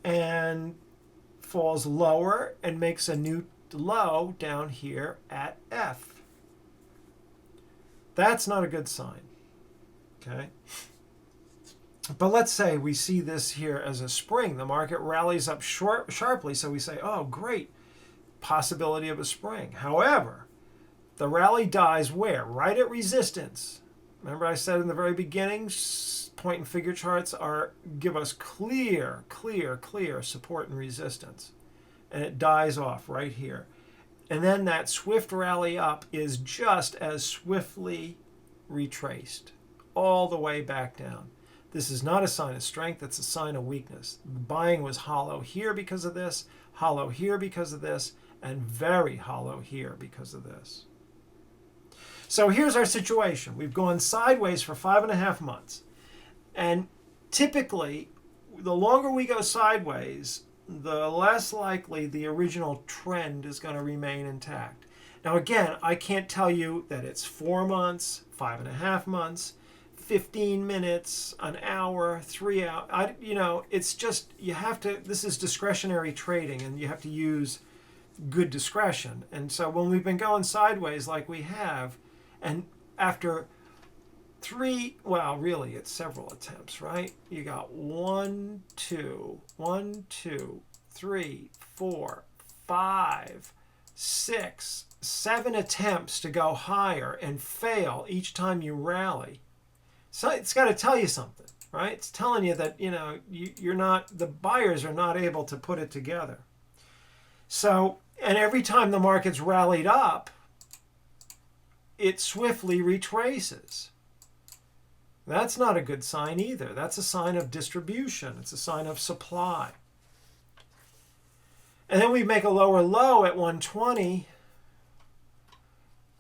And falls lower and makes a new low down here at F. That's not a good sign, okay? But let's say we see this here as a spring. The market rallies up sharply, so we say, oh, great, possibility of a spring. However, the rally dies where? Right at resistance. Remember I said in the very beginning, point and figure charts give us clear support and resistance. And it dies off right here. And then that swift rally up is just as swiftly retraced all the way back down. This is not a sign of strength, it's a sign of weakness. The buying was hollow here because of this, hollow here because of this, and very hollow here because of this. So here's our situation. We've gone sideways for 5.5 months. And typically, the longer we go sideways, the less likely the original trend is going to remain intact. Now again, I can't tell you that it's 4 months, 5.5 months, 15 minutes, an hour, 3 hours. It's just, you have to, this is discretionary trading, and you have to use good discretion. And so when we've been going sideways like we have, and after really it's several attempts, right? You got 1, 2, 3, 4, 5, 6, 7 attempts to go higher and fail each time you rally. So it's got to tell you something, right? It's telling you that, you're not, the buyers are not able to put it together. So, and every time the market's rallied up, it swiftly retraces. That's not a good sign either. That's a sign of distribution. It's a sign of supply. And then we make a lower low at 120,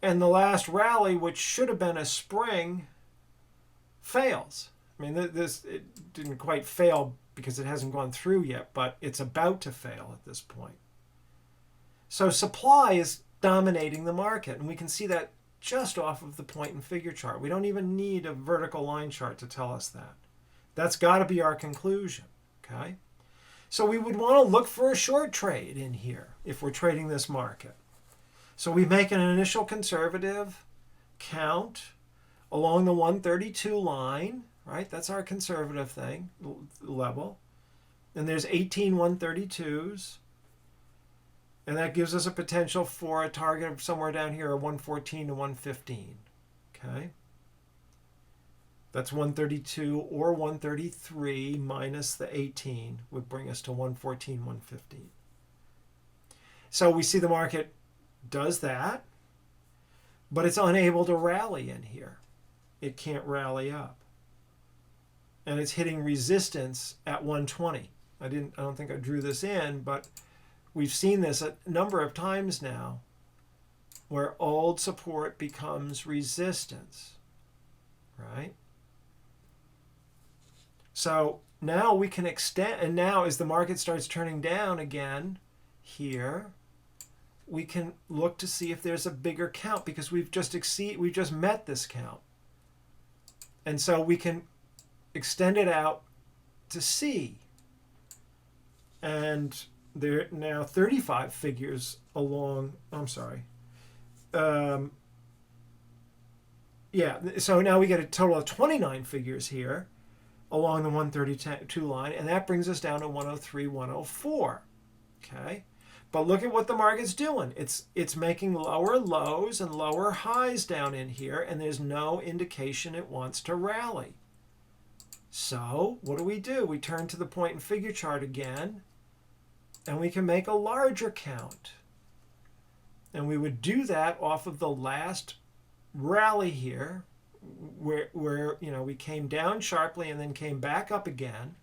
and the last rally, which should have been a spring, fails. I mean, it didn't quite fail because it hasn't gone through yet, but it's about to fail at this point. So supply is dominating the market, and we can see that just off of the point and figure chart. We don't even need a vertical line chart to tell us that. That's got to be our conclusion, okay? So we would want to look for a short trade in here if we're trading this market. So we make an initial conservative count along the 132 line, right? That's our conservative thing, level. And there's 18 132s. And that gives us a potential for a target of somewhere down here of 114 to 115. Okay? That's 132 or 133 minus the 18 would bring us to 114, 115. So we see the market does that, but it's unable to rally in here. It can't rally up. and it's hitting resistance at 120. I don't think I drew this in, but we've seen this a number of times now where old support becomes resistance, right? So now we can extend, and now as the market starts turning down again here, we can look to see if there's a bigger count because we've just met this count. And so we can extend it out to C. And there are now 35 figures along, yeah, so now we get a total of 29 figures here along the 132 line, and that brings us down to 103, 104. Okay? But look at what the market's doing. It's making lower lows and lower highs down in here, and there's no indication it wants to rally. So what do? We turn to the point and figure chart again, and we can make a larger count. And we would do that off of the last rally here, where we came down sharply and then came back up again.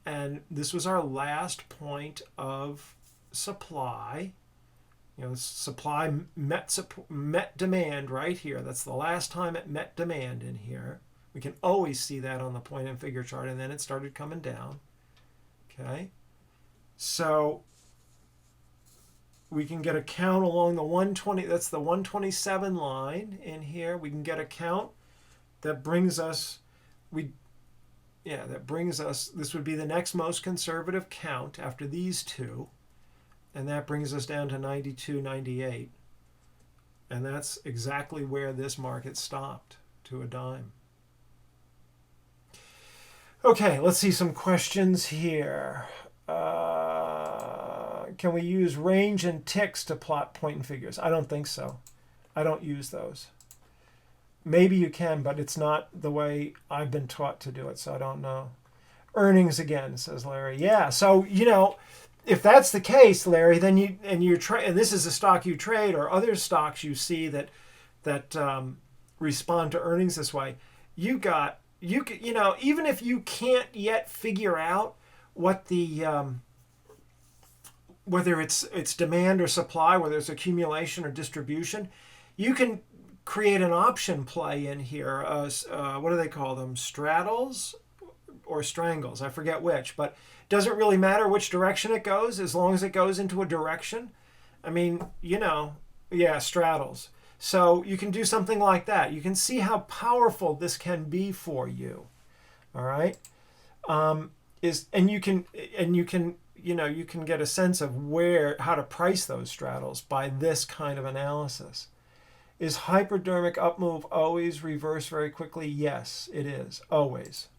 And this was our last point of supply. Supply met demand right here. That's the last time it met demand in here. We can always see that on the point and figure chart, and then it started coming down. Okay, so we can get a count along the 120. That's the 127 line in here. We can get a count that brings us. This would be the next most conservative count after these two. And that brings us down to 92, 98. And that's exactly where this market stopped, to a dime. Okay, let's see some questions here. Can we use range and ticks to plot point and figures? I don't think so. I don't use those. Maybe you can, but it's not the way I've been taught to do it, so I don't know. Earnings again, says Larry. Yeah, so, if that's the case, Larry, then and this is a stock you trade or other stocks you see that respond to earnings this way, even if you can't yet figure out what the whether it's demand or supply, whether it's accumulation or distribution, you can create an option play in here. What do they call them? Straddles or strangles? I forget which, but doesn't really matter which direction it goes as long as it goes into a direction. Straddles. So you can do something like that. You can see how powerful this can be for you. All right. You can get a sense of how to price those straddles by this kind of analysis. Is hypodermic up move always reverse very quickly? Yes, it is, always.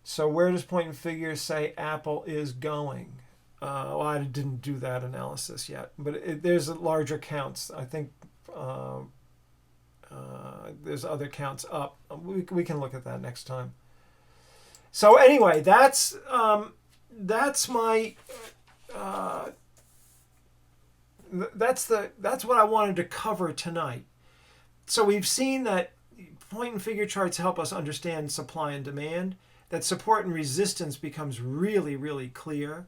So where does point and figure say Apple is going? I didn't do that analysis yet, but there's larger counts. I think there's other counts up. We can look at that next time. So anyway, that's my that's what I wanted to cover tonight. So we've seen that point and figure charts help us understand supply and demand, that support and resistance becomes really, really clear,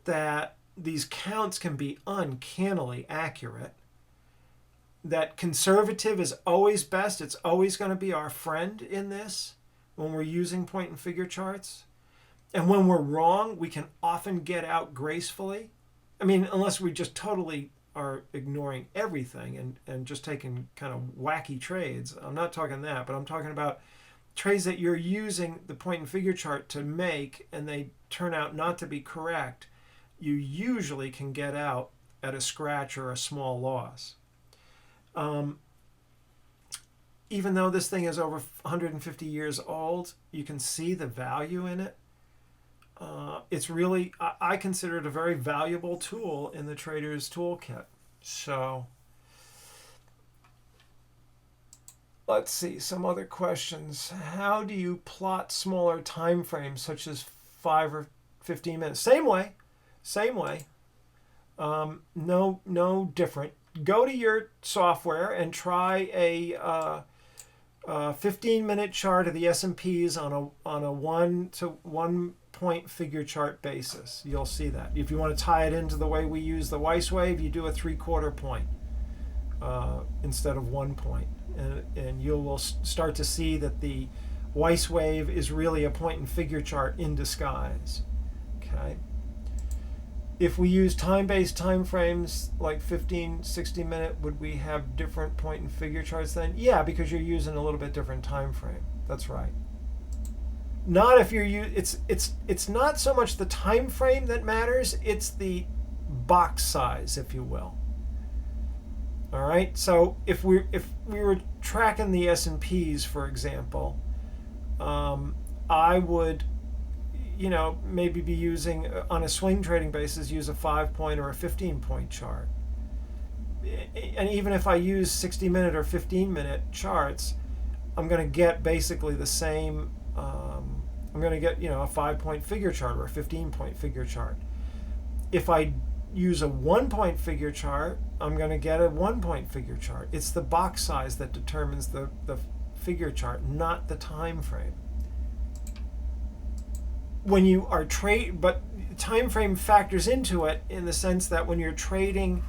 that these counts can be uncannily accurate, that conservative is always best. It's always going to be our friend in this when we're using point and figure charts. And when we're wrong, we can often get out gracefully. Unless we just totally are ignoring everything and just taking kind of wacky trades. I'm not talking that, but I'm talking about trades that you're using the point and figure chart to make and they turn out not to be correct. You usually can get out at a scratch or a small loss. Even though this thing is over 150 years old, you can see the value in it. It's really, I consider it a very valuable tool in the trader's toolkit. So let's see some other questions. How do you plot smaller time frames such as 5 or 15 minutes? Same way. No different. Go to your software and try 15-minute chart of the S&Ps on a 1 to 1 point figure chart basis. You'll see that. If you want to tie it into the way we use the Weiss wave, you do a 3/4 point instead of 1 point. And you will start to see that the Weiss wave is really a point and figure chart in disguise. Okay. If we use time-based time frames like 15, 60 minute, would we have different point and figure charts then? Yeah, because you're using a little bit different time frame. That's right. Not if you're it's not so much the time frame that matters, it's the box size, if you will. All right. So if we were tracking the S&Ps, for example, I would, maybe be using, on a swing trading basis, use a 5-point or a 15-point chart. And even if I use 60-minute or 15-minute charts, I'm going to get basically the same. I'm going to get, a 5-point figure chart or a 15-point figure chart. If I use a 1-point figure chart, I'm going to get a 1-point figure chart. It's the box size that determines the figure chart, not the time frame. When you are but time frame factors into it in the sense that when you're trading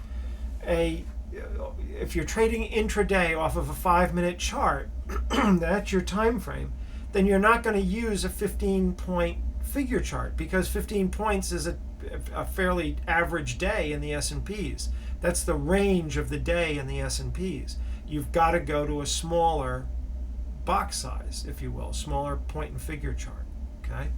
if you're trading intraday off of a 5-minute chart, that's your time frame, then you're not going to use a 15-point figure chart, because 15 points is a fairly average day in the S&Ps. That's the range of the day in the S&Ps. You've got to go to a smaller box size, if you will, smaller point and figure chart. Okay.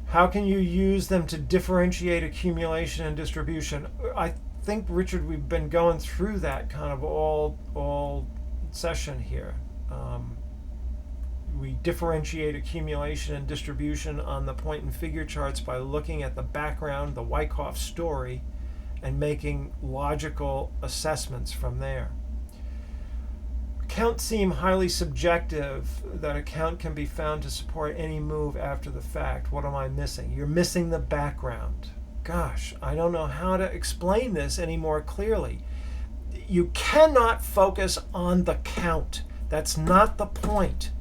How can you use them to differentiate accumulation and distribution? I think, Richard, we've been going through that kind of all session here. We differentiate accumulation and distribution on the point and figure charts by looking at the background, the Wyckoff story, and making logical assessments from there. Accounts seem highly subjective, that account can be found to support any move after the fact. What am I missing? You're missing the background. Gosh, I don't know how to explain this any more clearly. You cannot focus on the count. That's not the point.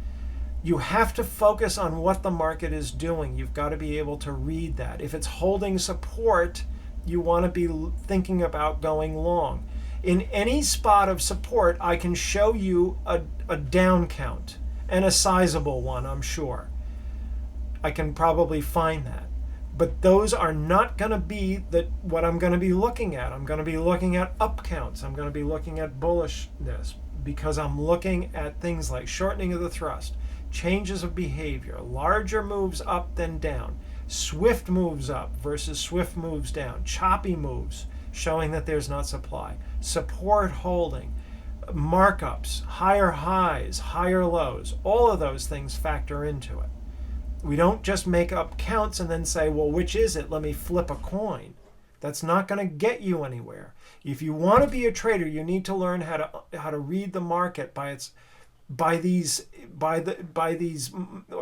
You have to focus on what the market is doing. You've got to be able to read that. If it's holding support, you want to be thinking about going long. In any spot of support, I can show you a down count, and a sizable one, I'm sure. I can probably find that. But those are not going to be what I'm going to be looking at. I'm going to be looking at up counts. I'm going to be looking at bullishness, because I'm looking at things like shortening of the thrust, changes of behavior, larger moves up than down, swift moves up versus swift moves down, choppy moves showing that there's not supply, support holding, markups, higher highs, higher lows. All of those things factor into it. We don't just make up counts and then say, well, which is it? Let me flip a coin. That's not going to get you anywhere. If you want to be a trader, you need to learn how to read the market by these,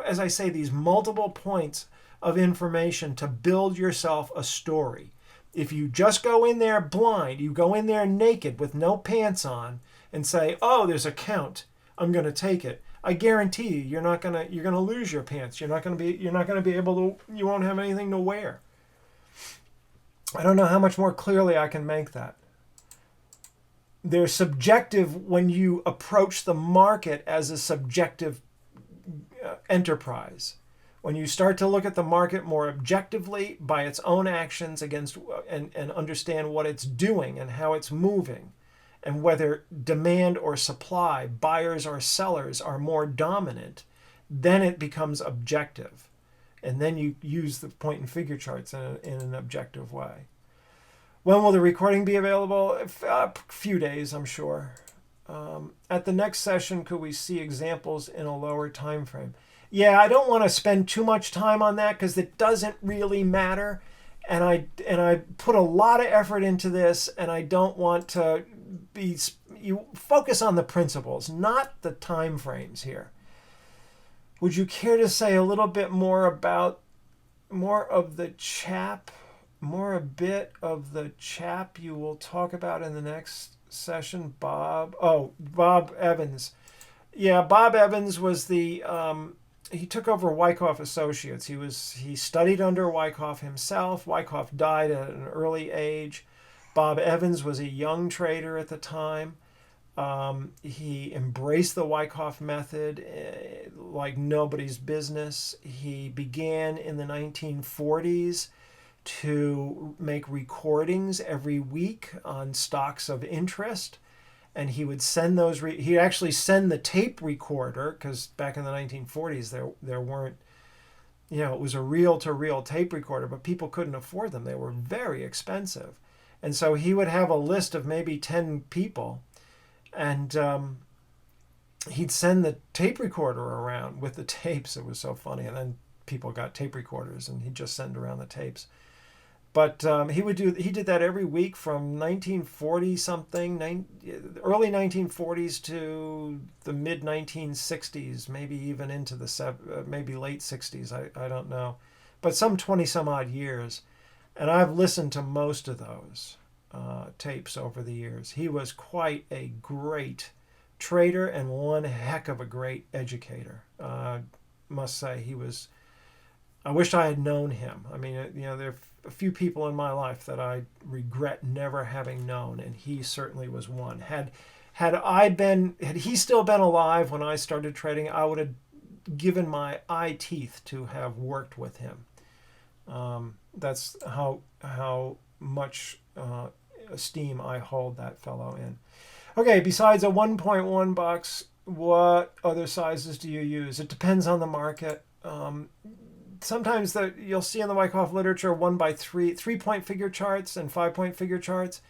as I say, these multiple points of information to build yourself a story. If you just go in there blind, you go in there naked with no pants on and say, oh, there's a count, I'm going to take it, I guarantee you, you're going to lose your pants. You're not going to be able to, you won't have anything to wear. I don't know how much more clearly I can make that. They're subjective when you approach the market as a subjective enterprise. When you start to look at the market more objectively by its own actions and understand what it's doing and how it's moving, and whether demand or supply, buyers or sellers are more dominant, then it becomes objective. And then you use the point and figure charts in an objective way. When will the recording be available? A few days, I'm sure. At the next session, could we see examples in a lower time frame? Yeah, I don't want to spend too much time on that because it doesn't really matter. And I put a lot of effort into this, and I don't want to you focus on the principles, not the time frames here. Would you care to say a little bit more about a bit of the chap you will talk about in the next session. Bob Evans. Yeah, Bob Evans was the he took over Wyckoff Associates. He studied under Wyckoff himself. Wyckoff died at an early age. Bob Evans was a young trader at the time. He embraced the Wyckoff method like nobody's business. He began in the 1940s to make recordings every week on stocks of interest. And he would send those, he'd actually send the tape recorder, because back in the 1940s there weren't, it was a reel-to-reel tape recorder, but people couldn't afford them. They were very expensive. And so he would have a list of maybe 10 people, and he'd send the tape recorder around with the tapes. It was so funny. And then people got tape recorders, and he'd just send around the tapes. But he did that every week from 1940 something, early 1940s to the mid 1960s, maybe even into the maybe late 60s. I don't know, but some 20 some odd years, and I've listened to most of those tapes over the years. He was quite a great trader and one heck of a great educator. Must say he was. I wish I had known him. I mean, there are a few people in my life that I regret never having known, and he certainly was one. Had he still been alive when I started trading, I would have given my eye teeth to have worked with him. That's how much esteem I hold that fellow in. Okay, besides a 1.1 box, what other sizes do you use? It depends on the market. Sometimes you'll see in the Wyckoff literature 1x3, 3-point figure charts and 5-point figure charts.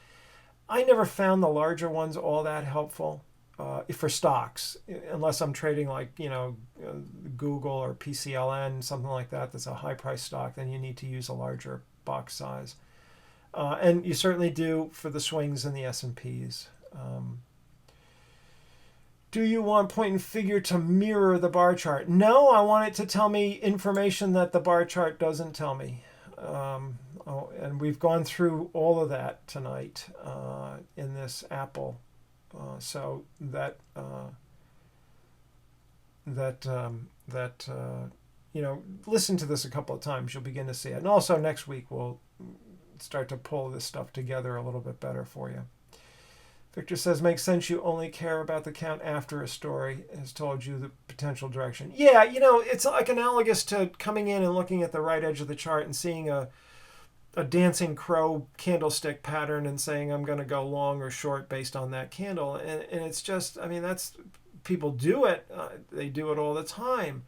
I never found the larger ones all that helpful for stocks, unless I'm trading like Google or PCLN, something like that. That's a high price stock. Then you need to use a larger box size, and you certainly do for the swings and the S&Ps. Do you want point and figure to mirror the bar chart? No, I want it to tell me information that the bar chart doesn't tell me. And we've gone through all of that tonight in this Apple. So listen to this a couple of times. You'll begin to see it. And also next week we'll start to pull this stuff together a little bit better for you. Victor says, makes sense you only care about the count after a story has told you the potential direction. Yeah, it's like analogous to coming in and looking at the right edge of the chart and seeing a dancing crow candlestick pattern and saying I'm going to go long or short based on that candle. And it's just, that's, people do it. They do it all the time.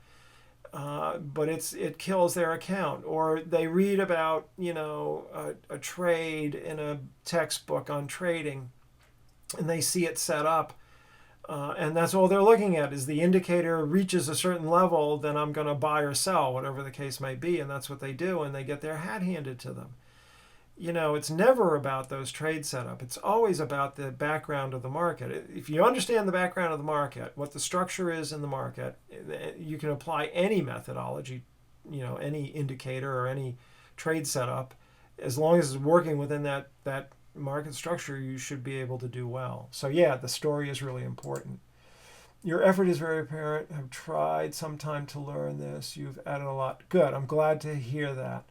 But it kills their account. Or they read about, a trade in a textbook on trading, and they see it set up, and that's all they're looking at is the indicator reaches a certain level, then I'm going to buy or sell, whatever the case may be, and that's what they do, and they get their hat handed to them. It's never about those trades set up. It's always about the background of the market. If you understand the background of the market, what the structure is in the market, you can apply any methodology, any indicator or any trade setup, as long as it's working within that market structure, you should be able to do well. So yeah, the story is really important. Your effort is very apparent. I've tried some time to learn this. You've added a lot. Good. I'm glad to hear that.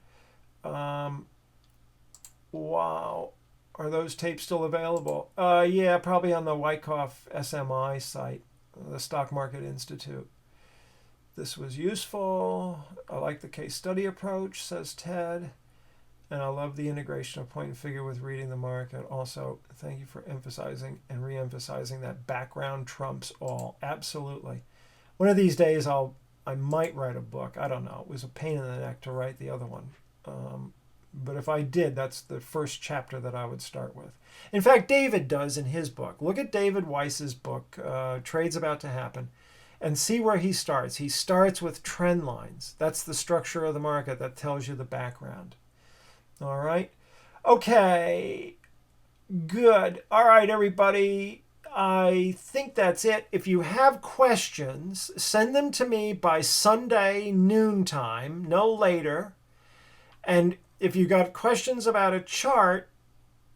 Wow. Are those tapes still available? Yeah, probably on the Wyckoff SMI site, the Stock Market Institute. This was useful. I like the case study approach, says Ted. And I love the integration of point and figure with reading the market. Also, thank you for emphasizing and re-emphasizing that background trumps all. Absolutely. One of these days, I might write a book. I don't know. It was a pain in the neck to write the other one. But if I did, that's the first chapter that I would start with. In fact, David does in his book. Look at David Weiss's book, Trades About to Happen, and see where he starts. He starts with trend lines. That's the structure of the market that tells you the background. All right. Okay. Good. All right, everybody. I think that's it. If you have questions, send them to me by Sunday noontime, no later. And if you got questions about a chart,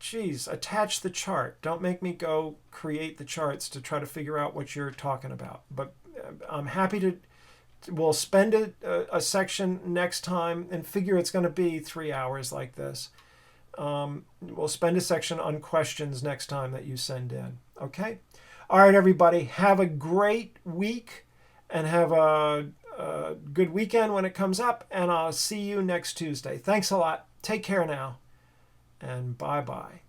geez, attach the chart. Don't make me go create the charts to try to figure out what you're talking about. But I'm happy to, we'll spend a section next time, and figure it's going to be 3 hours like this. We'll spend a section on questions next time that you send in. Okay? All right, everybody. Have a great week, and have a good weekend when it comes up, and I'll see you next Tuesday. Thanks a lot. Take care now, and bye-bye.